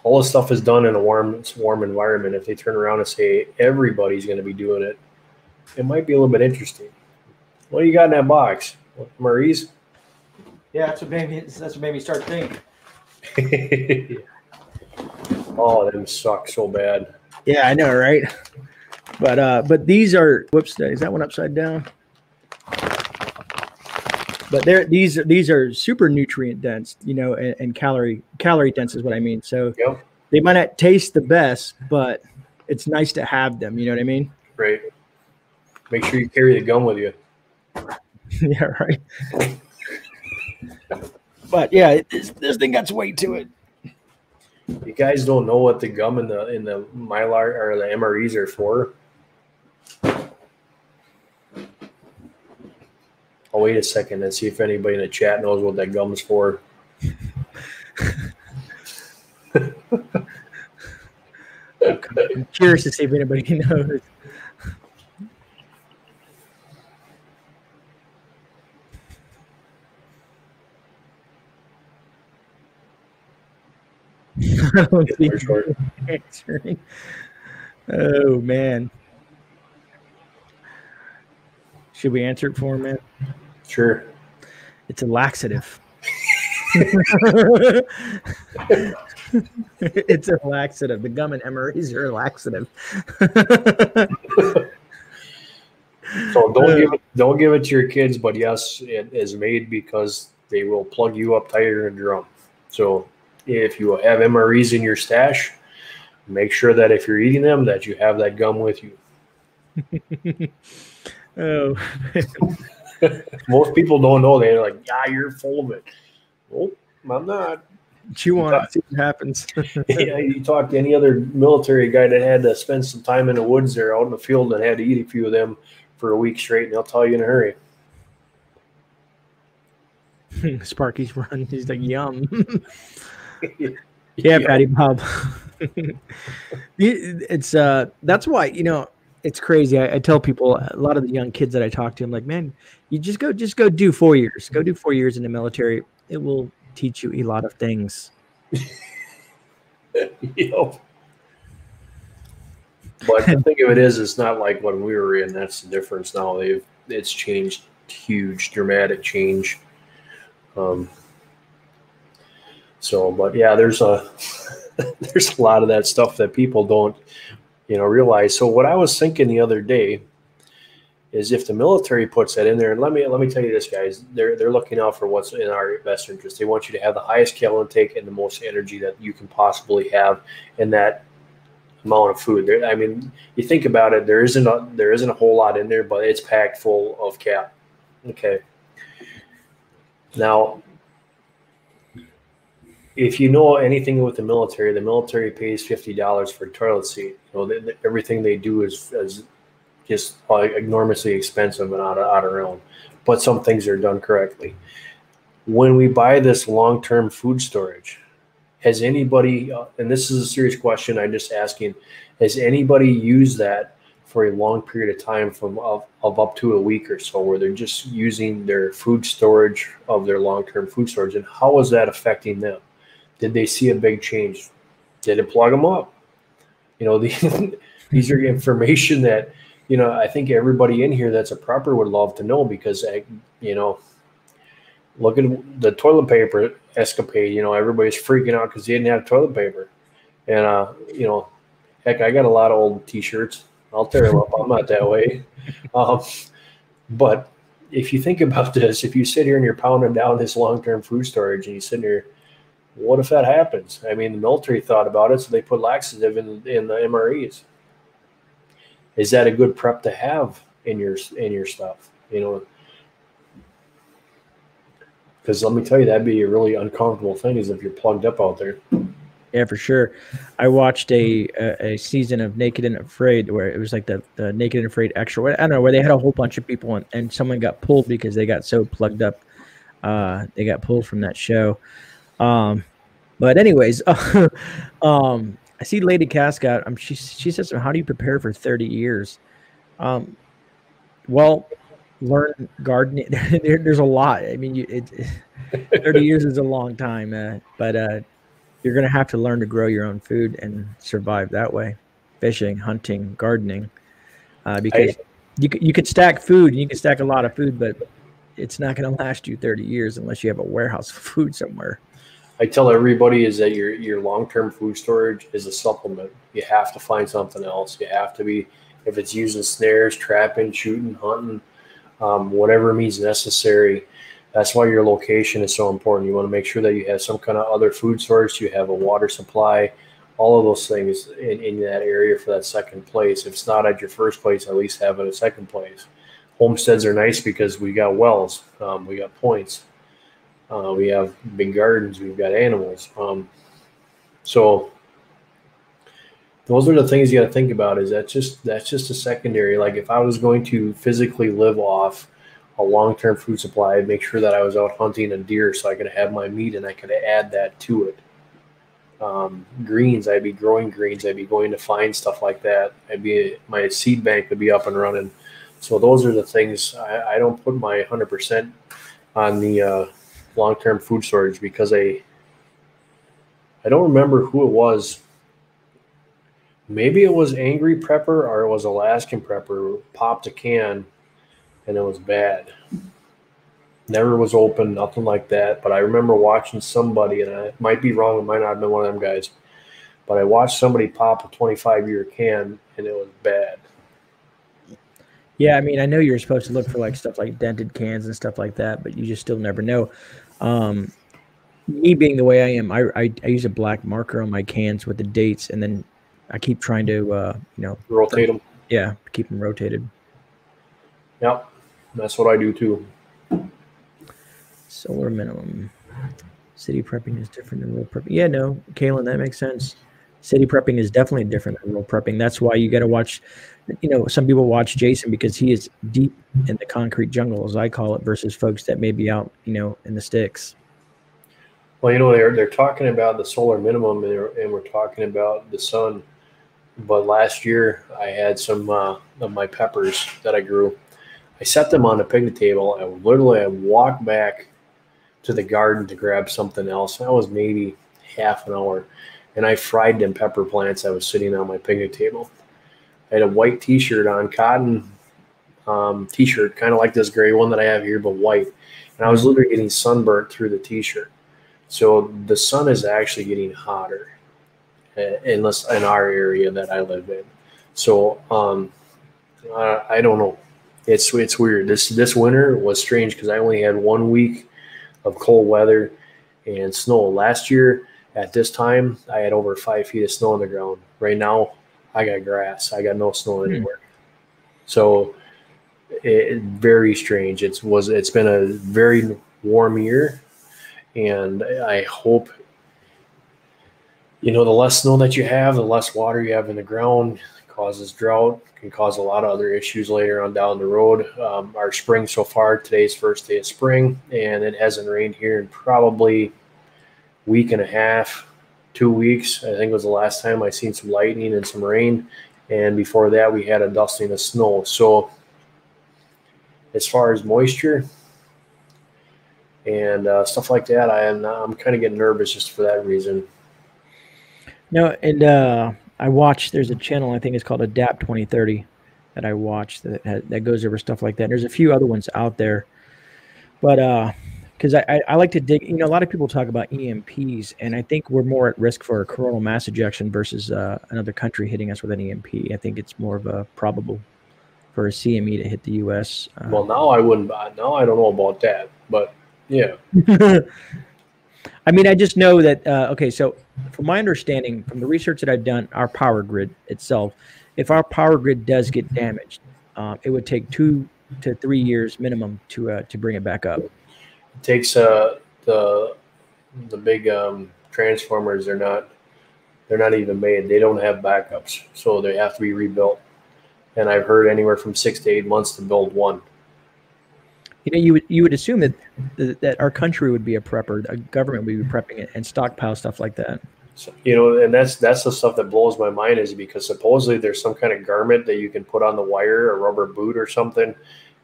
all this stuff is done in a warm environment. If they turn around and say everybody's going to be doing it, it might be a little bit interesting. What do you got in that box? Marie's? Yeah, that's what made me start thinking. Oh, them suck so bad. Yeah, I know, right? But these are, whoops, is that one upside down? But these are super nutrient dense, you know, and calorie dense is what I mean. So yep. They might not taste the best, but it's nice to have them. You know what I mean? Right. Make sure you carry the gum with you. Yeah, right. But yeah, this thing got weight to it. You guys don't know what the gum in the Mylar or the MREs are for. I'll wait a second and see if anybody in the chat knows what that gum's for. I'm curious to see if anybody knows. I don't think answering. Oh man. Should we answer it for him, man? Sure. It's a laxative. It's a laxative. The gum and MREs are a laxative. So don't give it to your kids, but yes, it is made because they will plug you up tighter and drum. So if you have MREs in your stash, make sure that if you're eating them, that you have that gum with you. Oh, most people don't know. They're like, yeah, you're full of it. Nope, I'm not. Chew on it, see what happens. Yeah, you talk to any other military guy that had to spend some time in the woods there out in the field and had to eat a few of them for a week straight, and they'll tell you in a hurry. Sparky's run. He's like, yum. Yeah, Patty Bob. It's that's why, you know, it's crazy. I tell people, a lot of the young kids that I talk to, I'm like, man, you just go do 4 years. Go do 4 years in the military. It will teach you a lot of things. Yep. But the thing of it is, it's not like when we were in. That's the difference now. It's changed, huge, dramatic change. So, but yeah, there's a lot of that stuff that people don't, you know, realize. So what I was thinking the other day is if the military puts that in there, and let me tell you this, guys, they're looking out for what's in our best interest. They want you to have the highest cal intake and the most energy that you can possibly have in that amount of food. I mean, you think about it, there isn't a whole lot in there, but it's packed full of cal. Okay. Now, if you know anything with the military pays $50 for a toilet seat. You know, everything they do is just enormously expensive and out of realm. But some things are done correctly. When we buy this long-term food storage, has anybody, and this is a serious question, I'm just asking, has anybody used that for a long period of time of up to a week or so, where they're just using their food storage of their long-term food storage. And how is that affecting them? Did they see a big change? Did it plug them up? These are information that, I think everybody in here that's a prepper would love to know, because, look at the toilet paper escapade. Everybody's freaking out because they didn't have toilet paper. And, heck, I got a lot of old T-shirts. I'll tear them up. I'm not that way. But if you think about this, if you sit here and you're pounding down this long-term food storage and you sit here, what if that happens? I mean, the military thought about it, so they put laxative in the MREs. Is that a good prep to have in your stuff? Because let me tell you, that'd be a really uncomfortable thing, is if you're plugged up out there. Yeah, for sure. I watched a season of Naked and Afraid, where it was like the Naked and Afraid extra. I don't know, where they had a whole bunch of people and someone got pulled because they got so plugged up. They got pulled from that show. But anyways, I see Lady Cascott. She says, "How do you prepare for 30 years?" Well, learn gardening. There's a lot. I mean, 30 years is a long time, but you're going to have to learn to grow your own food and survive that way. Fishing, hunting, gardening, because you could stack food, and you can stack a lot of food, but it's not going to last you 30 years unless you have a warehouse of food somewhere. I tell everybody is that your long-term food storage is a supplement. You have to find something else. You have to be, if it's using snares, trapping, shooting, hunting, whatever means necessary. That's why your location is so important. You want to make sure that you have some kind of other food source. You have a water supply, all of those things in that area for that second place. If it's not at your first place, at least have it at second place. Homesteads are nice because we got wells, we got points, we have big gardens, we've got animals. So those are the things you got to think about. Is that's just a secondary. Like, if I was going to physically live off a long-term food supply, I'd make sure that I was out hunting a deer so I could have my meat and I could add that to it. Greens, I'd be growing greens. I'd be going to find stuff like that. My seed bank would be up and running. So those are the things. I don't put my 100% on the long-term food storage, because I don't remember who it was. Maybe it was Angry Prepper or it was Alaskan Prepper popped a can and it was bad. Never was open, nothing like that. But I remember watching somebody, and I might be wrong, it might not have been one of them guys, but I watched somebody pop a 25-year can and it was bad. Yeah, I mean, I know you're supposed to look for like stuff like dented cans and stuff like that, but you just still never know. Me being the way I am, I use a black marker on my cans with the dates, and then I keep trying to rotate them. Yeah, keep them rotated. Yep, that's what I do too. Solar minimum. City prepping is different than rural prepping. Yeah, no, Kaylin, that makes sense. City prepping is definitely different than rural prepping. That's why you got to watch. Some people watch Jason because he is deep in the concrete jungle, as I call it, versus folks that may be out, in the sticks. Well, they're talking about the solar minimum, and we're talking about the sun. But last year, I had some of my peppers that I grew. I set them on the picnic table. I walked back to the garden to grab something else. That was maybe half an hour, and I fried them pepper plants that was sitting on my picnic table. I had a white T-shirt on, cotton T-shirt, kind of like this gray one that I have here, but white. And I was literally getting sunburnt through the T-shirt. So the sun is actually getting hotter, in our area that I live in. So I don't know. It's weird. This winter was strange because I only had 1 week of cold weather and snow. Last year at this time, I had over 5 feet of snow on the ground. Right now, I got grass. I got no snow anywhere. So very strange. It's been a very warm year, and I hope the less snow that you have, the less water you have in the ground. Causes drought, can cause a lot of other issues later on down the road. Our spring so far, today's first day of spring, and it hasn't rained here in probably week and a half, 2 weeks. I think it was the last time I seen some lightning and some rain. and before that we had a dusting of snow. So as far as moisture and stuff like that, I'm kind of getting nervous just for that reason. No, and I watched. There's a channel, I think it's called Adapt 2030, that I watch that goes over stuff like that. And there's a few other ones out there, but because I like to dig. You know, a lot of people talk about EMPs, and I think we're more at risk for a coronal mass ejection versus another country hitting us with an EMP. I think it's more of a probable for a CME to hit the U.S. Well, now I wouldn't. Now I don't know about that, but yeah. I mean, I just know that, okay, so from my understanding, from the research that I've done, our power grid itself, if our power grid does get damaged, it would take 2 to 3 years minimum to bring it back up. It takes the big transformers. They're not even made. They don't have backups, so they have to be rebuilt. And I've heard anywhere from 6 to 8 months to build one. You know, you would assume that our country would be a prepper, a government would be prepping it and stockpile stuff like that. So, you know, and that's the stuff that blows my mind, is because supposedly there's some kind of garment that you can put on the wire, a rubber boot or something,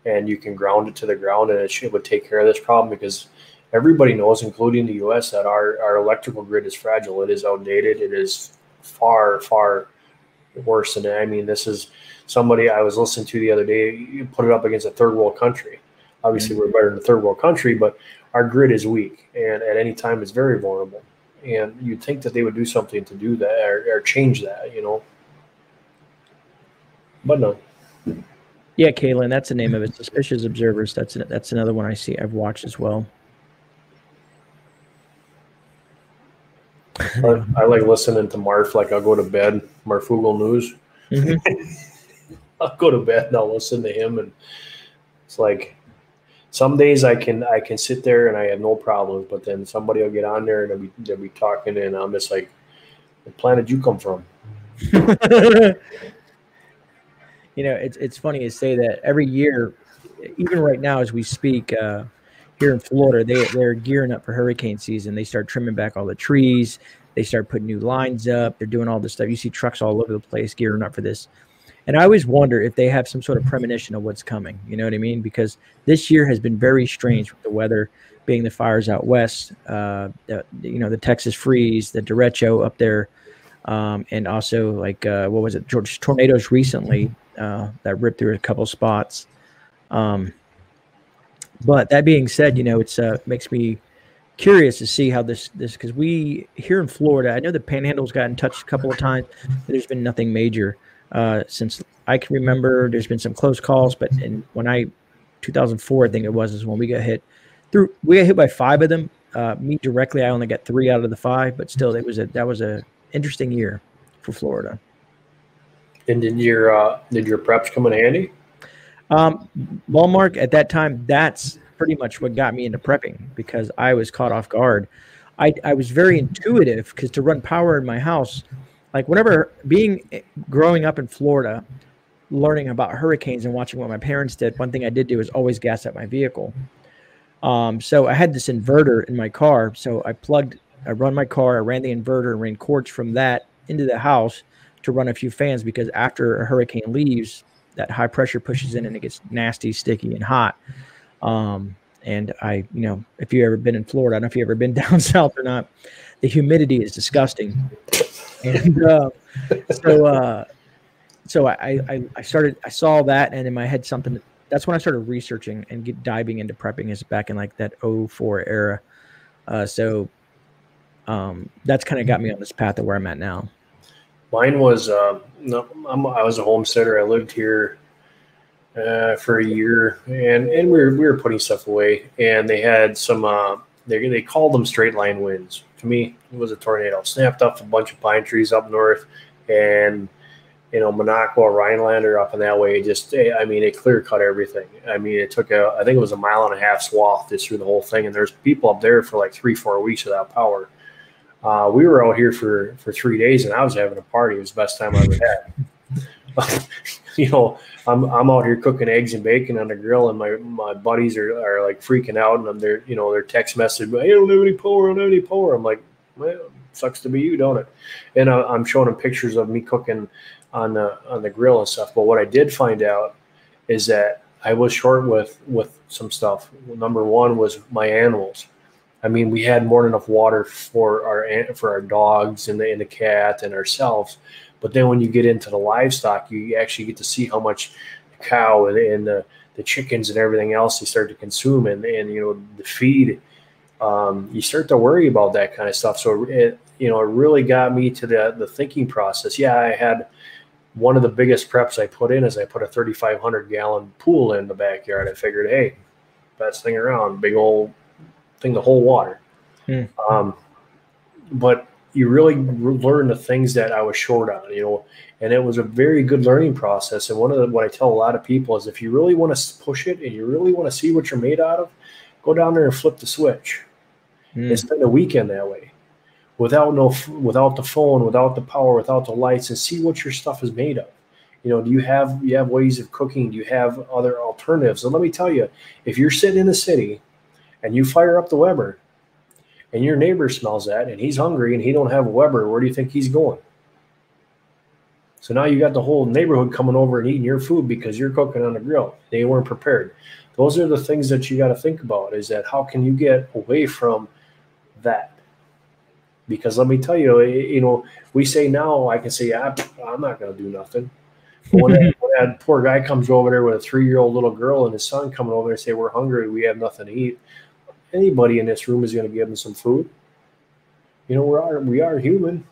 and you can ground it to the ground, and it would take care of this problem, because everybody knows, including the U.S., that our electrical grid is fragile. It is outdated. It is far, far worse than that. I mean, this is somebody I was listening to the other day. You put it up against a third world country. Obviously, we're better than a third world country, but our grid is weak, and at any time it's very vulnerable. And you'd think that they would do something to do that or change that, you know. But no. Yeah, Kaylin, that's the name of it. Suspicious Observers. That's another one I've watched as well. I like listening to Marf. Like, I'll go to bed, Marfugal News. Mm-hmm. I'll go to bed and I'll listen to him, and it's like, some days I can sit there and I have no problems, but then somebody will get on there and they'll be talking, and I'm just like, what planet you come from? You know, it's funny to say that every year, even right now as we speak, here in Florida, they're gearing up for hurricane season. They start trimming back all the trees. They start putting new lines up. They're doing all this stuff. You see trucks all over the place gearing up for this. And I always wonder if they have some sort of premonition of what's coming. You know what I mean? Because this year has been very strange with the weather, being the fires out west, the Texas freeze, the derecho up there, and also like what was it, George, tornadoes recently that ripped through a couple spots. But that being said, you know, it's makes me curious to see how this because we here in Florida, I know the Panhandle's gotten touched a couple of times, but there's been nothing major. Since I can remember, there's been some close calls, but 2004, I think it was, is when we got hit. We got hit by 5 of them. Me directly, I only got 3 out of the 5, but still, that was a interesting year for Florida. And did your preps come in handy? Walmart at that time, that's pretty much what got me into prepping, because I was caught off guard. I was very intuitive, because to run power in my house, like growing up in Florida, learning about hurricanes and watching what my parents did, one thing I did do is always gas up my vehicle. So I had this inverter in my car. So I run my car, I ran the inverter and ran cords from that into the house to run a few fans, because after a hurricane leaves, that high pressure pushes in and it gets nasty, sticky, and hot. And if you've ever been in Florida, I don't know if you've ever been down south or not, the humidity is disgusting. And so I saw that, and in my head that's when I started researching and diving into prepping, is back in like that 2004 era. That's kind of got me on this path of where I'm at now. Mine was I was a homesteader. I lived here for a year, and we were putting stuff away, and they had some they called them straight line winds. To me, it was a tornado. Snapped up a bunch of pine trees up north, and Minocqua, Rhinelander up in that way. It clear cut everything. I mean, it took I think it was a 1.5 mile swath just through the whole thing, and there's people up there for like 3-4 weeks without power. We were out here for 3 days, and I was having a party. It was the best time I ever had. I'm out here cooking eggs and bacon on the grill, and my buddies are like freaking out, and they're text message, "Hey, I don't have any power. I don't have any power." I'm like, well, sucks to be you, don't it? And I'm showing them pictures of me cooking on the grill and stuff. But what I did find out is that I was short with some stuff. Number one was my animals. I mean, we had more than enough water for our dogs and the cat and ourselves. But then when you get into the livestock, you actually get to see how much the cow and the chickens and everything else they start to consume, and the feed. You start to worry about that kind of stuff. So it really got me to the thinking process. Yeah, I had one of the biggest preps I put in is I put a 3,500 gallon pool in the backyard. I figured, hey, best thing around, big old thing to hold water. But you really learn the things that I was short on, and it was a very good learning process. And what I tell a lot of people is, if you really want to push it and you really want to see what you're made out of, go down there and flip the switch and spend a weekend that way. Without the phone, without the power, without the lights, and see what your stuff is made of. Do you have ways of cooking? Do you have other alternatives? And let me tell you, if you're sitting in the city and you fire up the Weber and your neighbor smells that and he's hungry and he don't have a Weber, where do you think he's going? So now you got the whole neighborhood coming over and eating your food because you're cooking on the grill. They weren't prepared. Those are the things that you got to think about, is that how can you get away from that? Because let me tell you, we say now, I can say, I'm not going to do nothing. But when that poor guy comes over there with a 3-year-old little girl and his son coming over there and say, we're hungry, we have nothing to eat, anybody in this room is going to give him some food. We are human.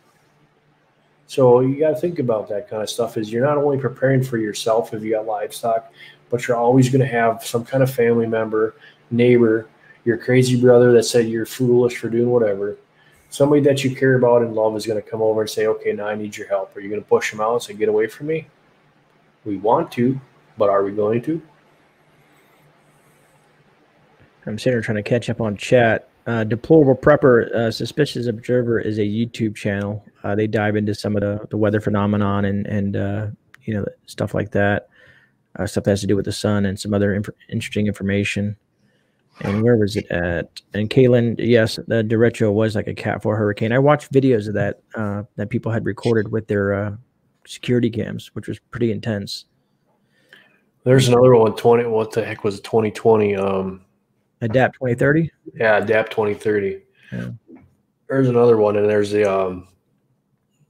So you got to think about that kind of stuff. Is you're not only preparing for yourself if you got livestock, but you're always going to have some kind of family member, neighbor, your crazy brother that said you're foolish for doing whatever. Somebody that you care about and love is going to come over and say, okay, now I need your help. Are you going to push them out and say, get away from me? We want to, but are we going to? I'm sitting here trying to catch up on chat. Deplorable Prepper, Suspicious Observer is a YouTube channel. They dive into some of the weather phenomenon and stuff like that. Stuff that has to do with the sun and some other interesting information. And where was it at? And Kaylin, yes, the derecho was like a Cat 4 hurricane. I watched videos of that that people had recorded with their security cams, which was pretty intense. There's another one, what the heck was it, 2020? Adapt 2030? Yeah, Adapt 2030. Yeah. There's another one, and there's the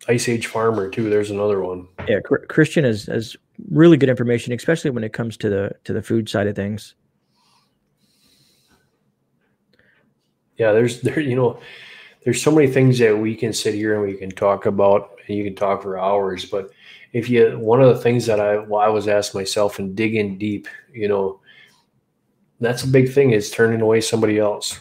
Ice Age Farmer, too. There's another one. Yeah, Christian has really good information, especially when it comes to the food side of things. Yeah, there's so many things that we can sit here and we can talk about, and you can talk for hours. But one of the things that I was asking myself and digging deep, that's a big thing, is turning away somebody else.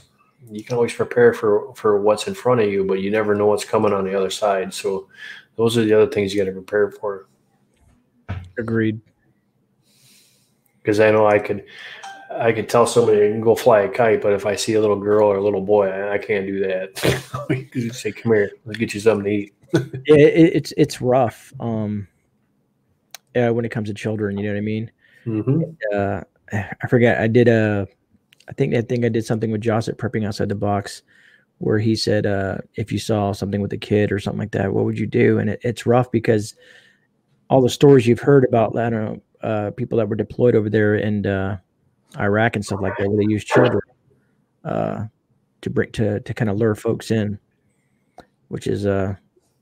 You can always prepare for what's in front of you, but you never know what's coming on the other side. So those are the other things you got to prepare for. Agreed. Because I know I could tell somebody I can go fly a kite, but if I see a little girl or a little boy, I can't do that. You say, come here, let's get you something to eat. It's rough when it comes to children, you know what I mean? Mm-hmm. And, I forget, I think I did something with Joss at Prepping Outside the Box where he said, if you saw something with a kid or something like that, what would you do? And it's rough because all the stories you've heard about, I don't know, people that were deployed over there in Iraq and stuff like that, where they use children to kind of lure folks in, which is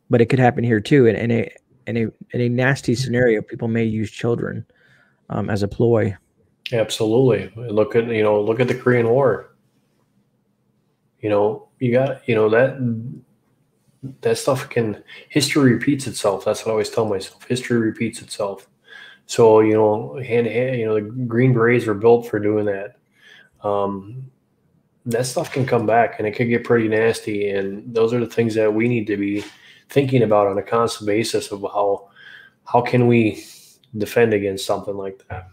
but it could happen here too. In a nasty scenario, people may use children as a ploy. Absolutely. Look at the Korean War. You got that stuff history repeats itself. That's what I always tell myself. History repeats itself. So, hand to hand, the Green Berets were built for doing that. That stuff can come back and it could get pretty nasty. And those are the things that we need to be thinking about on a constant basis of how can we defend against something like that.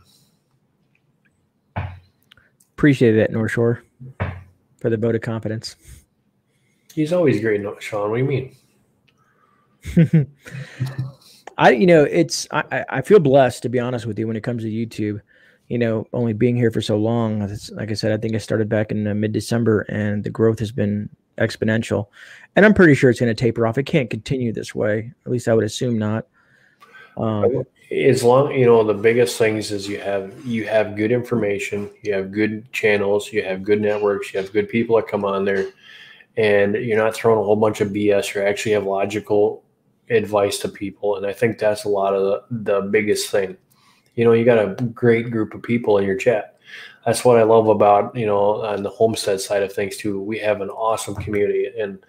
Appreciate that, North Shore, for the vote of confidence. He's always great, Sean. What do you mean? I feel blessed, to be honest with you, when it comes to YouTube. Only being here for so long. Like I said, I think I started back in mid-December, and the growth has been exponential. And I'm pretty sure it's going to taper off. It can't continue this way. At least I would assume not. As long, the biggest things is you have good information, you have good channels, you have good networks, you have good people that come on there, and you're not throwing a whole bunch of BS. You actually have logical advice to people, and I think that's a lot of the biggest thing. You got a great group of people in your chat. That's what I love about, on the Homestead side of things too. We have an awesome community, and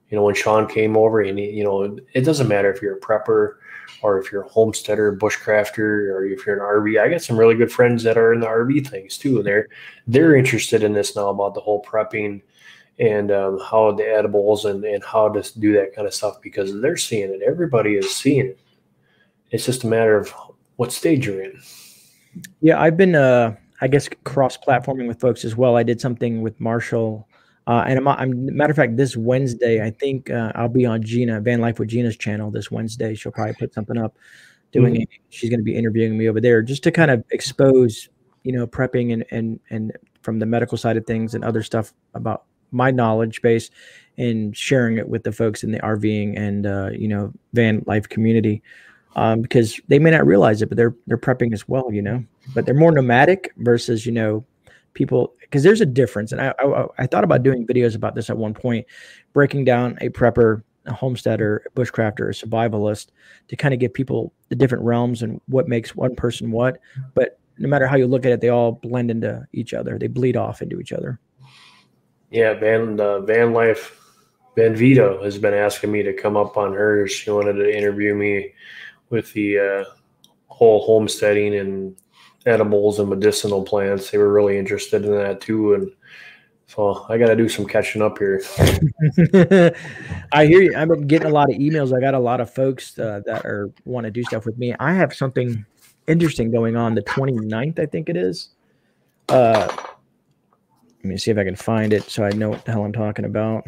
when Sean came over, and it doesn't matter if you're a prepper or if you're a homesteader, bushcrafter, or if you're an RV. I got some really good friends that are in the RV things too, and they're interested in this now about the whole prepping and how the edibles and how to do that kind of stuff, because they're seeing it. Everybody is seeing it. It's just a matter of what stage you're in. Yeah, I've been, I guess, cross-platforming with folks as well. I did something with Marshall. And matter of fact, this Wednesday, I think I'll be on Gina, Van Life with Gina's channel this Wednesday. She'll probably put something up doing she's going to be interviewing me over there just to kind of expose, prepping and from the medical side of things and other stuff about my knowledge base, and sharing it with the folks in the RVing and, van life community, because they may not realize it, but they're prepping as well, but they're more nomadic versus, people, because there's a difference. And I thought about doing videos about this at one point, breaking down a prepper, a homesteader, a bushcrafter, a survivalist, to kind of give people the different realms and what makes one person what. But no matter how you look at it, they all blend into each other. They bleed off into each other. Yeah, Van Life, Van Vito has been asking me to come up on hers. She wanted to interview me with the whole homesteading and edibles and medicinal plants. They were really interested in that too, and so I got to do some catching up here. I hear you. I've been getting a lot of emails. I got a lot of folks that want to do stuff with me. I have something interesting going on the 29th, I think it is. Let me see if I can find it so I know what the hell I'm talking about.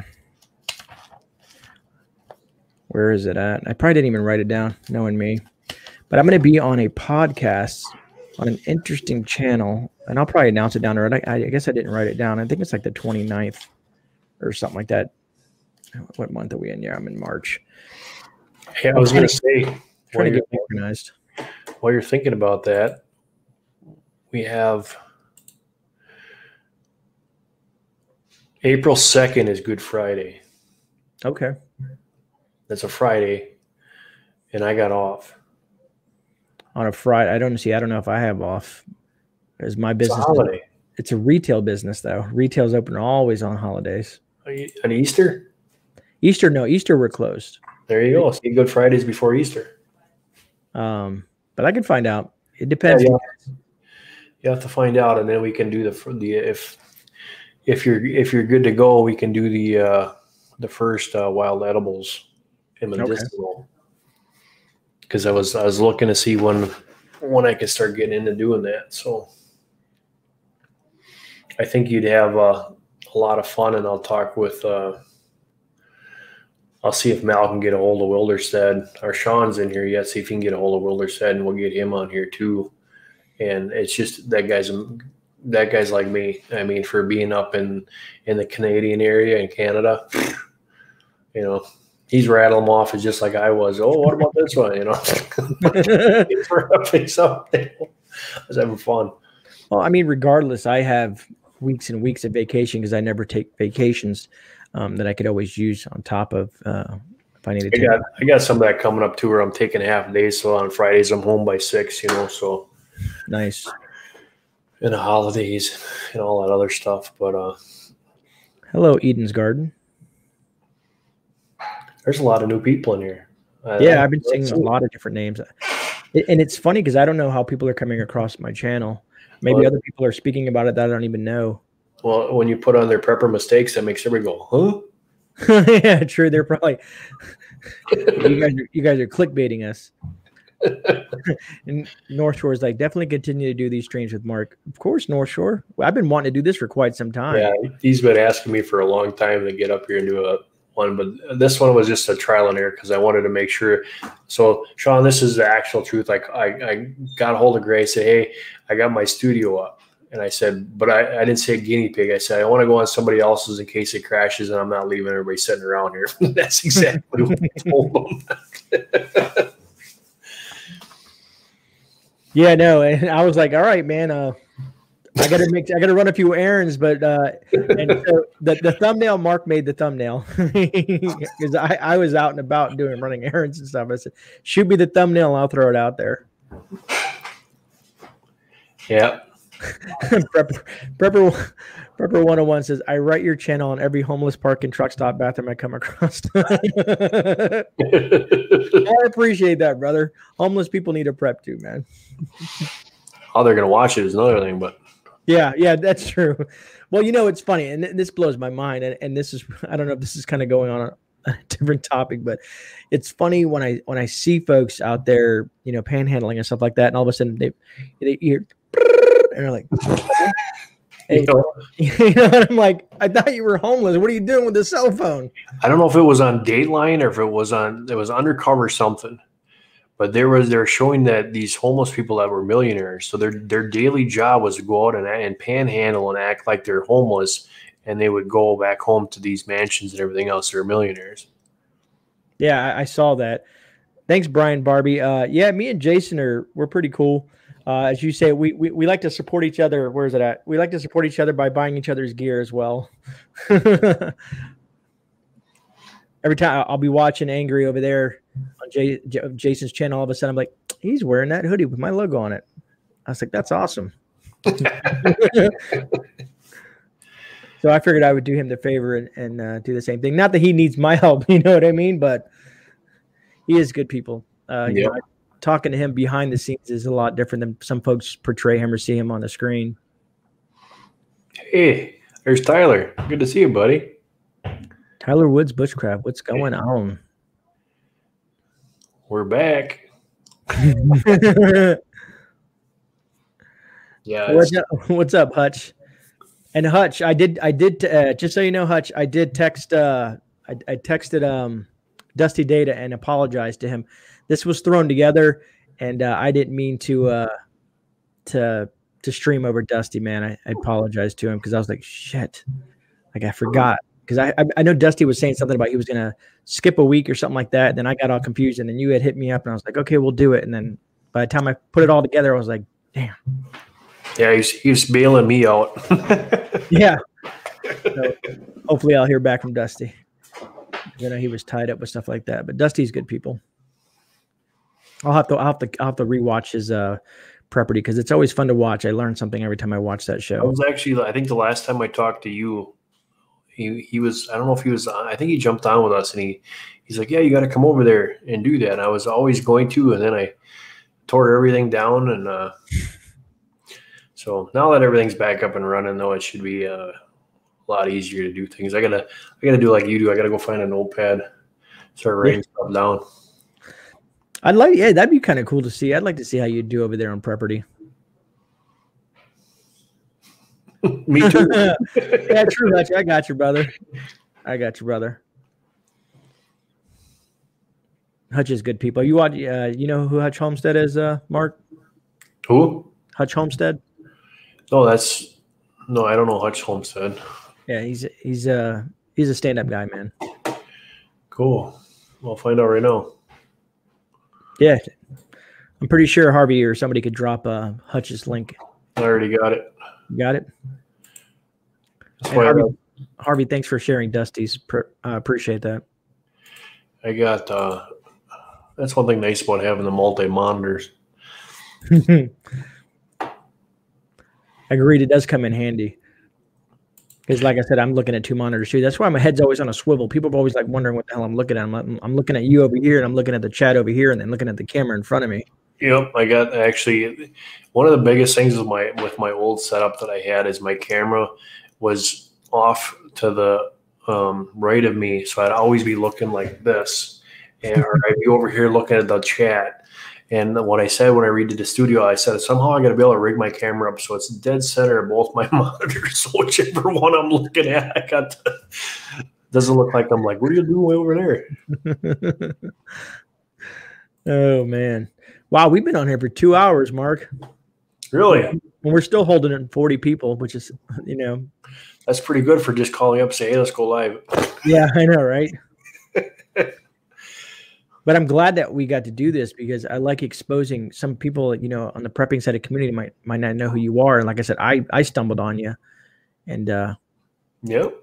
Where is it at? I probably didn't even write it down, knowing me. But I'm going to be on a podcast on an interesting channel, and I'll probably announce it down there. I guess I didn't write it down. I think it's like the 29th or something like that. What month are we in? Yeah, I'm in March. Hey, I was going to say, trying to get organized. While you're thinking about that, we have April 2nd is Good Friday. Okay. That's a Friday, and I got off. On a Friday, I don't know if I have off. It's my business. It's a holiday. It's a retail business, though. Retail's open always on holidays. On Easter? Easter, no. Easter, we're closed. There you go. See, Good Fridays before Easter. But I can find out. It depends. Yeah, you have to find out, and then we can do if you're good to go, we can do the first wild edibles and medicinal. Because I was looking to see when I could start getting into doing that. So I think you'd have a lot of fun, and I'll talk with I'll see if Mal can get a hold of Wilderstead, or Sean's in here yet. See if he can get a hold of Wilderstead, and we'll get him on here too. And it's just that guy's like me. I mean, for being up in the Canadian area in Canada, he's rattling them off. It's just like I was. Oh, what about this one? I was having fun. Well, I mean, regardless, I have weeks and weeks of vacation because I never take vacations that I could always use on top of if I need to. I got some of that coming up too, where I'm taking half days. So on Fridays, I'm home by 6. So nice. And the holidays and all that other stuff. But hello, Eden's Garden. There's a lot of new people in here. Yeah, I've been seeing a lot of different names. And it's funny because I don't know how people are coming across my channel. Maybe other people are speaking about it that I don't even know. Well, when you put on their prepper mistakes, that makes everybody go, huh? Yeah, true. They're probably you guys are clickbaiting us. And North Shore is like, definitely continue to do these streams with Mark. Of course, North Shore. I've been wanting to do this for quite some time. Yeah, he's been asking me for a long time to get up here and do one, but this one was just a trial and error because I wanted to make sure. So, Sean, this is the actual truth. Like, I got a hold of Gray, said, hey, I got my studio up. And I said, but I didn't say guinea pig. I said, I want to go on somebody else's in case it crashes and I'm not leaving everybody sitting around here. That's exactly what I told them. Yeah, no, and I was like, all right, man, I gotta run a few errands, but and so the thumbnail, Mark made the thumbnail because I was out and about running errands and stuff. I said, shoot me the thumbnail and I'll throw it out there. Yeah. Prepper 101 says, I write your channel on every homeless park and truck stop bathroom I come across. I appreciate that, brother. Homeless people need a prep too, man. How they're gonna watch it is another thing, but yeah, that's true. Well, it's funny, and this blows my mind, and this is, I don't know if this is kind of going on a different topic, but it's funny when I see folks out there, panhandling and stuff like that, and all of a sudden they hear, and they're like, hey, and I'm like, I thought you were homeless. What are you doing with the cell phone? I don't know if it was on Dateline or if it was undercover something. But they're showing that these homeless people that were millionaires, so their daily job was to go out and panhandle and act like they're homeless, and they would go back home to these mansions and everything else. They're millionaires. Yeah, I saw that. Thanks, Brian Barbie. Yeah, me and Jason we're pretty cool. As you say, we like to support each other. Where is it at? We like to support each other by buying each other's gear as well. Every time I'll be watching Angry over there on Jason's channel, all of a sudden I'm like, he's wearing that hoodie with my logo on it. I was like, that's awesome. So I figured I would do him the favor and do the same thing. Not that he needs my help, you know what I mean? But he is good people. Talking to him behind the scenes is a lot different than some folks portray him or see him on the screen. Hey, there's Tyler. Good to see you, buddy. Tyler Woods Bushcraft, what's going on? We're back. Yeah. What's up, Hutch? And Hutch, I did. Just so you know, Hutch, I did text. I texted Dusty Data and apologized to him. This was thrown together, and I didn't mean to stream over Dusty, man. I apologized to him because I was like, shit, like I forgot. Because I know Dusty was saying something about he was going to skip a week or something like that. And then I got all confused, and then you had hit me up, and I was like, okay, we'll do it. And then by the time I put it all together, I was like, damn. Yeah, he's bailing me out. Yeah. So hopefully I'll hear back from Dusty. I know he was tied up with stuff like that, but Dusty's good people. I'll have to rewatch his Prepperty because it's always fun to watch. I learn something every time I watch that show. I think the last time I talked to you, he was, I don't know if he was, I think he jumped on with us, and he's like, yeah, you got to come over there and do that. And I was always going to, and then I tore everything down. And so now that everything's back up and running, though, it should be a lot easier to do things. I gotta do like you do. I gotta go find a notepad, start writing stuff down. Yeah, that'd be kind of cool to see. I'd like to see how you do over there on Prepperty. Me too. Yeah, true, Hutch. I got you, brother. Hutch is good people. You watch? You know who Hutch Homestead is, Mark? Who? Hutch Homestead. No, I don't know Hutch Homestead. Yeah, he's a stand-up guy, man. Cool. I'll find out right now. Yeah, I'm pretty sure Harvey or somebody could drop Hutch's link. I already got it. You got it? Harvey, thanks for sharing Dusty's. Appreciate that. I got that's one thing nice about having the multi-monitors. Agreed, it does come in handy. Because like I said, I'm looking at two monitors too. That's why my head's always on a swivel. People are always like wondering what the hell I'm looking at. I'm looking at you over here, and I'm looking at the chat over here, and then looking at the camera in front of me. Yep, I got actually one of the biggest things with my old setup that I had is my camera was off to the right of me, so I'd always be looking like this, or I'd be over here looking at the chat. And what I said when I redid the studio, I said somehow I got to be able to rig my camera up so it's dead center of both my monitors. So whichever one I'm looking at, I got doesn't look like I'm like, what are you doing way over there? Oh man. Wow, we've been on here for 2 hours, Mark. Really? And we're still holding it 40 people, which is, That's pretty good for just calling up, say, hey, let's go live. Yeah, I know, right? But I'm glad that we got to do this because I like exposing some people, you know, on the prepping side of community might not know who you are. And like I said, I stumbled on you, and yep.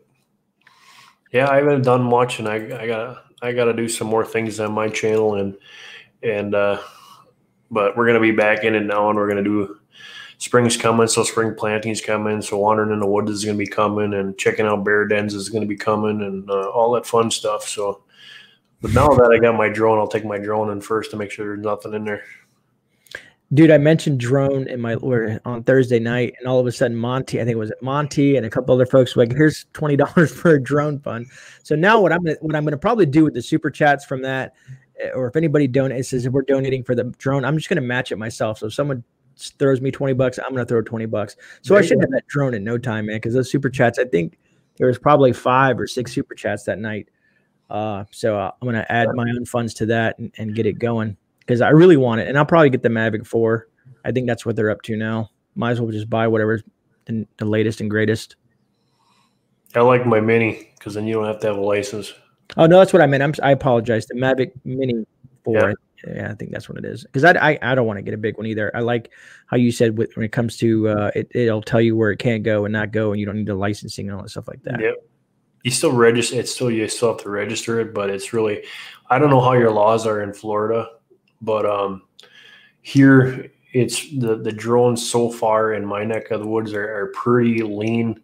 Yeah, I haven't done much, and I gotta do some more things on my channel, and but we're gonna be back in it now, and we're gonna do spring's coming, so spring planting's coming, so wandering in the woods is gonna be coming, and checking out bear dens is gonna be coming, and all that fun stuff. So. But now that I got my drone, I'll take my drone in first to make sure there's nothing in there. Dude, I mentioned drone in my on Thursday night, and all of a sudden Monty, I think it was Monty and a couple other folks were like, here's $20 for a drone fund. So now what I'm gonna probably do with the super chats from that, or if anybody donates, says if we're donating for the drone, I'm just gonna match it myself. So if someone throws me $20, I'm gonna throw $20. So I should have that drone in no time, man, because those super chats, I think there was probably 5 or 6 super chats that night. So I'm going to add my own funds to that and get it going because I really want it. And I'll probably get the Mavic 4. I think that's what they're up to now. Might as well just buy whatever's the latest and greatest. I like my Mini because then you don't have to have a license. Oh, no, that's what I meant. I apologize. The Mavic Mini 4. Yeah, I think that's what it is. Because I don't want to get a big one either. I like how you said when it comes to it'll tell you where it can't go and not go, and you don't need the licensing and all that stuff like that. Yep. You still register. You still have to register it, but it's really. I don't know how your laws are in Florida, but here it's the drones so far in my neck of the woods are pretty lean.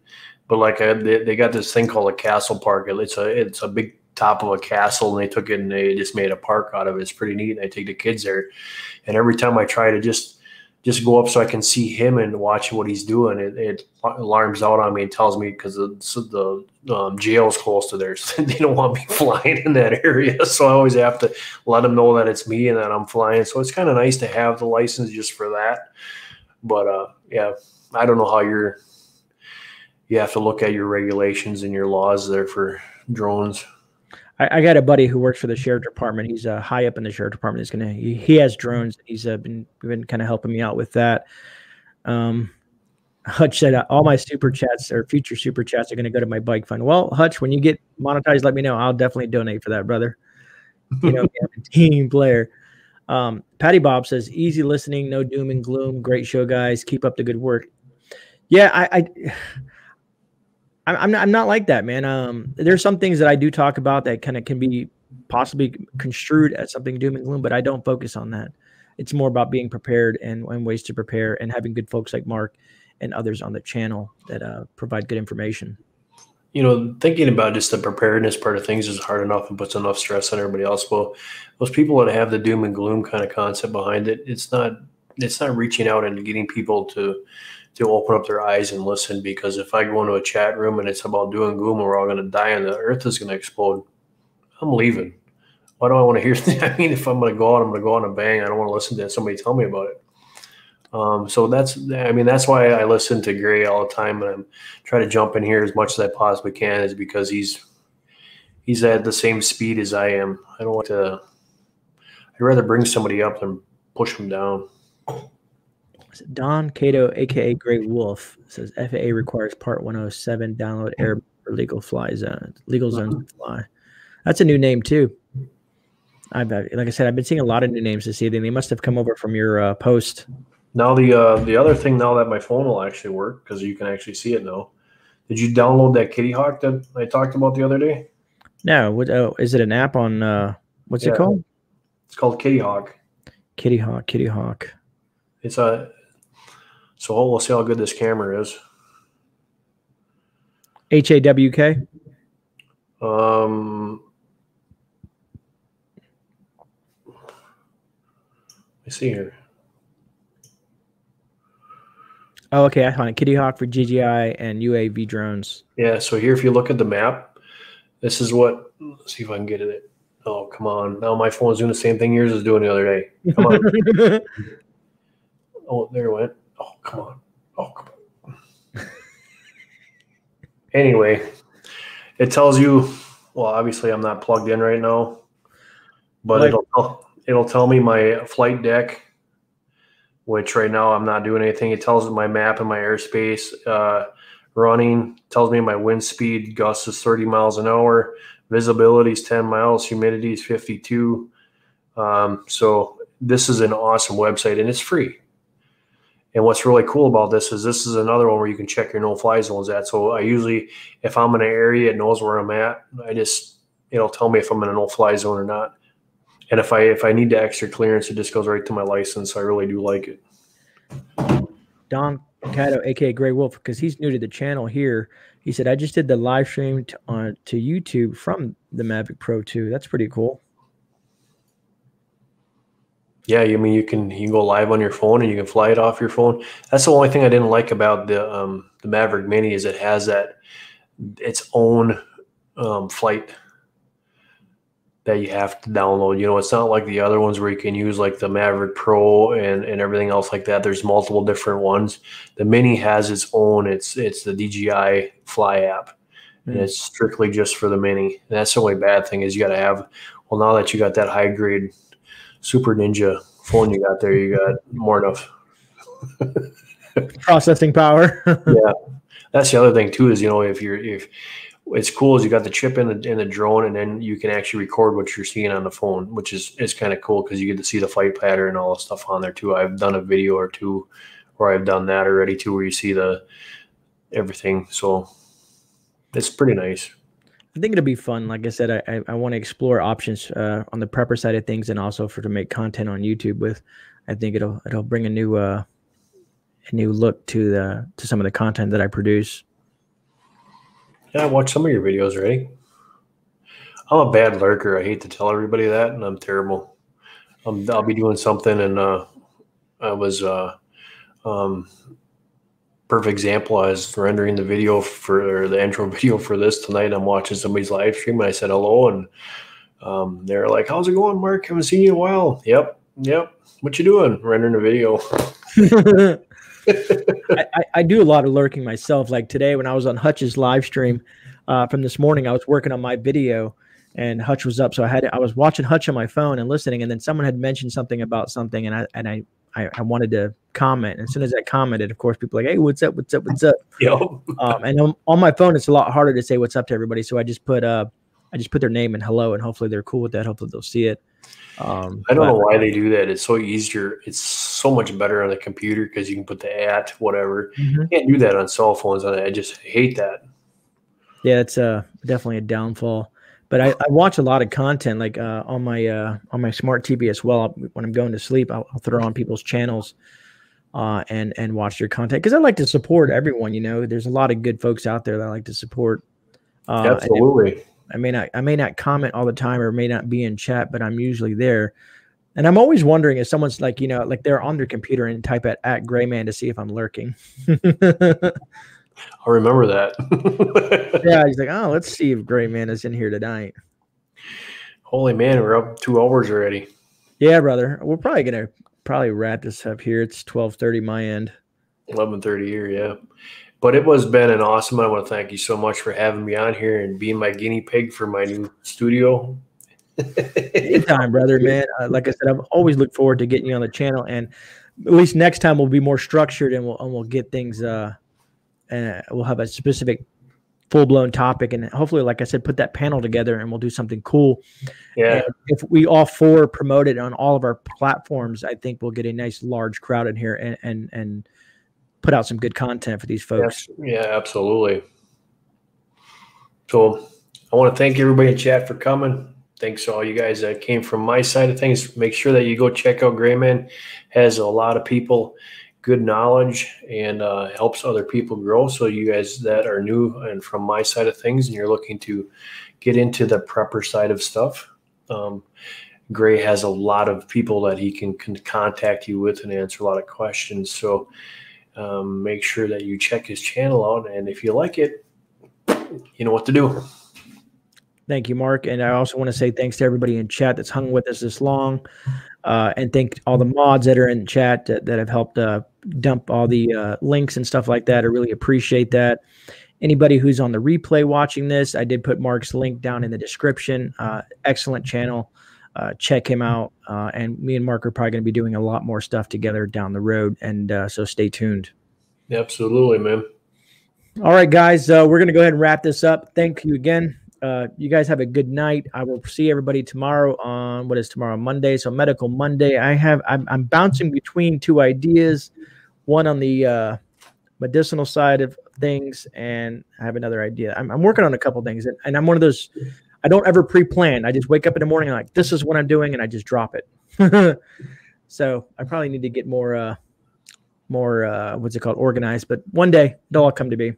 But like they got this thing called a castle park. It's a big top of a castle, and they took it and they just made a park out of it. It's pretty neat. And I take the kids there, and every time I try to just go up so I can see him and watch what he's doing, it alarms out on me and tells me because the jail's close to there, so they don't want me flying in that area. So I always have to let them know that it's me and that I'm flying. So it's kind of nice to have the license just for that. But yeah, I don't know how you have to look at your regulations and your laws there for drones. I got a buddy who works for the sheriff department. He's high up in the sheriff department. He has drones. He's been kind of helping me out with that. Hutch said all my super chats or future super chats are going to go to my bike fund. Well, Hutch, when you get monetized, let me know. I'll definitely donate for that, brother. You know, I'm a team player. Patty Bob says easy listening, no doom and gloom. Great show, guys. Keep up the good work. Yeah, I'm not like that, man. There's some things that I do talk about that kind of can be possibly construed as something doom and gloom, but I don't focus on that. It's more about being prepared and ways to prepare and having good folks like Mark and others on the channel that provide good information. You know, thinking about just the preparedness part of things is hard enough and puts enough stress on everybody else. Well, those people that have the doom and gloom kind of concept behind it, it's not reaching out and getting people to open up their eyes and listen. Because if I go into a chat room and it's about doom and gloom and we're all going to die and the earth is going to explode, I'm leaving. Why do I want to hear that? I mean, if I'm going to go out, I'm going to go on a bang. I don't want to listen to somebody tell me about it. So that's why I listen to Grey all the time, and I'm trying to jump in here as much as I possibly can, is because he's at the same speed as I am. I don't want to. I'd rather bring somebody up than push them down. Don Cato, aka Grey Wolf, says FAA requires Part 107 download air for legal zones to fly. That's a new name too. Like I said, I've been seeing a lot of new names this evening. They must have come over from your post. Now the other thing, now that my phone will actually work because you can actually see it now. Did you download that Kitty Hawk that I talked about the other day? No. What? Oh, is it an app on what's it called? It's called Kitty Hawk. Kitty Hawk. It's a. So we'll see how good this camera is. HAWK. Let me see here. Oh, okay. I found it. Kitty Hawk for GGI and UAV drones. Yeah. So here, if you look at the map, this is what. Let's see if I can get it. Oh, come on! Now my phone's doing the same thing yours was doing the other day. Come on. Oh, there it went. Oh, come on. Oh, come on. Anyway, it tells you. Well, obviously, I'm not plugged in right now, but it'll tell me my flight deck, which right now I'm not doing anything. It tells me my map and my airspace running. Tells me my wind speed, gust is 30 miles an hour. Visibility is 10 miles. Humidity is 52. So this is an awesome website, and it's free. And what's really cool about this is another one where you can check your no-fly zones at. So I usually, if I'm in an area, it knows where I'm at. It'll tell me if I'm in a no-fly zone or not. And if I need the extra clearance, it just goes right to my license. So I really do like it. Don Cato, aka Grey Wolf, because he's new to the channel here. He said, I just did the live stream to YouTube from the Mavic Pro 2. That's pretty cool. Yeah, I mean you can go live on your phone and you can fly it off your phone. That's the only thing I didn't like about the Maverick Mini is it has its own flight that you have to download. You know, it's not like the other ones where you can use like the Maverick Pro and everything else like that. There's multiple different ones. The Mini has its own. It's the DJI Fly app, and it's strictly just for the Mini. And that's the only bad thing is you got to have. Well, now that you got that high grade Super Ninja phone you got there, you got more enough processing power. Yeah, that's the other thing too. Is if it's cool is you got the chip in the drone, and then you can actually record what you're seeing on the phone, which is kind of cool because you get to see the flight pattern and all the stuff on there too. I've done a video or two where I've done that already too, where you see everything. So it's pretty nice. I think it'll be fun. Like I said, I want to explore options on the prepper side of things, and also to make content on YouTube with. I think it'll bring a new look to some of the content that I produce. Yeah, I watched some of your videos already. I'm a bad lurker. I hate to tell everybody that, and I'm terrible. I'll be doing something, and I was perfect example. I was rendering the video the intro video for this tonight. I'm watching somebody's live stream, and I said hello, and they're like, "How's it going, Mark? Haven't seen you in a while." Yep. What you doing? Rendering a video. I do a lot of lurking myself. Like today when I was on Hutch's live stream from this morning, I was working on my video and Hutch was up. So I was watching Hutch on my phone and listening, and then someone had mentioned something about something, and I wanted to comment. And as soon as I commented, of course, people were like, "Hey, what's up? What's up? What's up?" Yep. And on my phone, it's a lot harder to say what's up to everybody. So I just put their name and hello, and hopefully they're cool with that. Hopefully they'll see it. I don't know why they do that. It's so easier. It's so much better on the computer because you can put the whatever. You can't do that on cell phones. I just hate that. Yeah, it's definitely a downfall. But I watch a lot of content like on my smart TV as well. When I'm going to sleep, I'll throw on people's channels and watch their content because I like to support everyone. You know, there's a lot of good folks out there that I like to support. Absolutely. I may not comment all the time or may not be in chat, but I'm usually there. And I'm always wondering if someone's like, like they're on their computer and type at GreyMan to see if I'm lurking. I'll remember that. Yeah, he's like, oh, let's see if GreyMan is in here tonight. Holy man, we're up 2 hours already. Yeah, brother. We're probably gonna wrap this up here. It's 12:30 my end. 11:30 here, yeah. But it was been an awesome. I want to thank you so much for having me on here and being my guinea pig for my new studio. Anytime, brother, man. Like I said, I've always looked forward to getting you on the channel, and at least next time we'll be more structured and we'll get things. And we'll have a specific full-blown topic, and hopefully, like I said, put that panel together, and we'll do something cool. Yeah. And if we all four promote it on all of our platforms, I think we'll get a nice large crowd in here and put out some good content for these folks. Yeah, absolutely. So I want to thank everybody in chat for coming. Thanks to all you guys that came from my side of things. Make sure that you go check out GreyMan. Has a lot of people, good knowledge, and helps other people grow. So you guys that are new and from my side of things and you're looking to get into the prepper side of stuff, Grey has a lot of people that he can contact you with and answer a lot of questions. So make sure that you check his channel out, and if you like it, you know what to do. Thank you, Mark. And I also want to say thanks to everybody in chat that's hung with us this long, and thank all the mods that are in chat that have helped dump all the links and stuff like that. I really appreciate that. Anybody who's on the replay watching this, I did put Mark's link down in the description. Excellent channel. Check him out. And me and Mark are probably going to be doing a lot more stuff together down the road. And so stay tuned. Absolutely, man. All right, guys, we're going to go ahead and wrap this up. Thank you again. You guys have a good night. I will see everybody tomorrow on what is tomorrow, Monday. So Medical Monday. I'm bouncing between two ideas, one on the medicinal side of things, and I have another idea. I'm working on a couple things, and I'm one of those. I don't ever pre-plan. I just wake up in the morning and like, this is what I'm doing, and I just drop it. So I probably need to get more what's it called, organized. But one day it'll all come to be.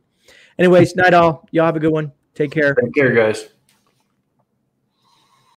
Anyways, night all. Y'all have a good one. Take care. Take care, guys.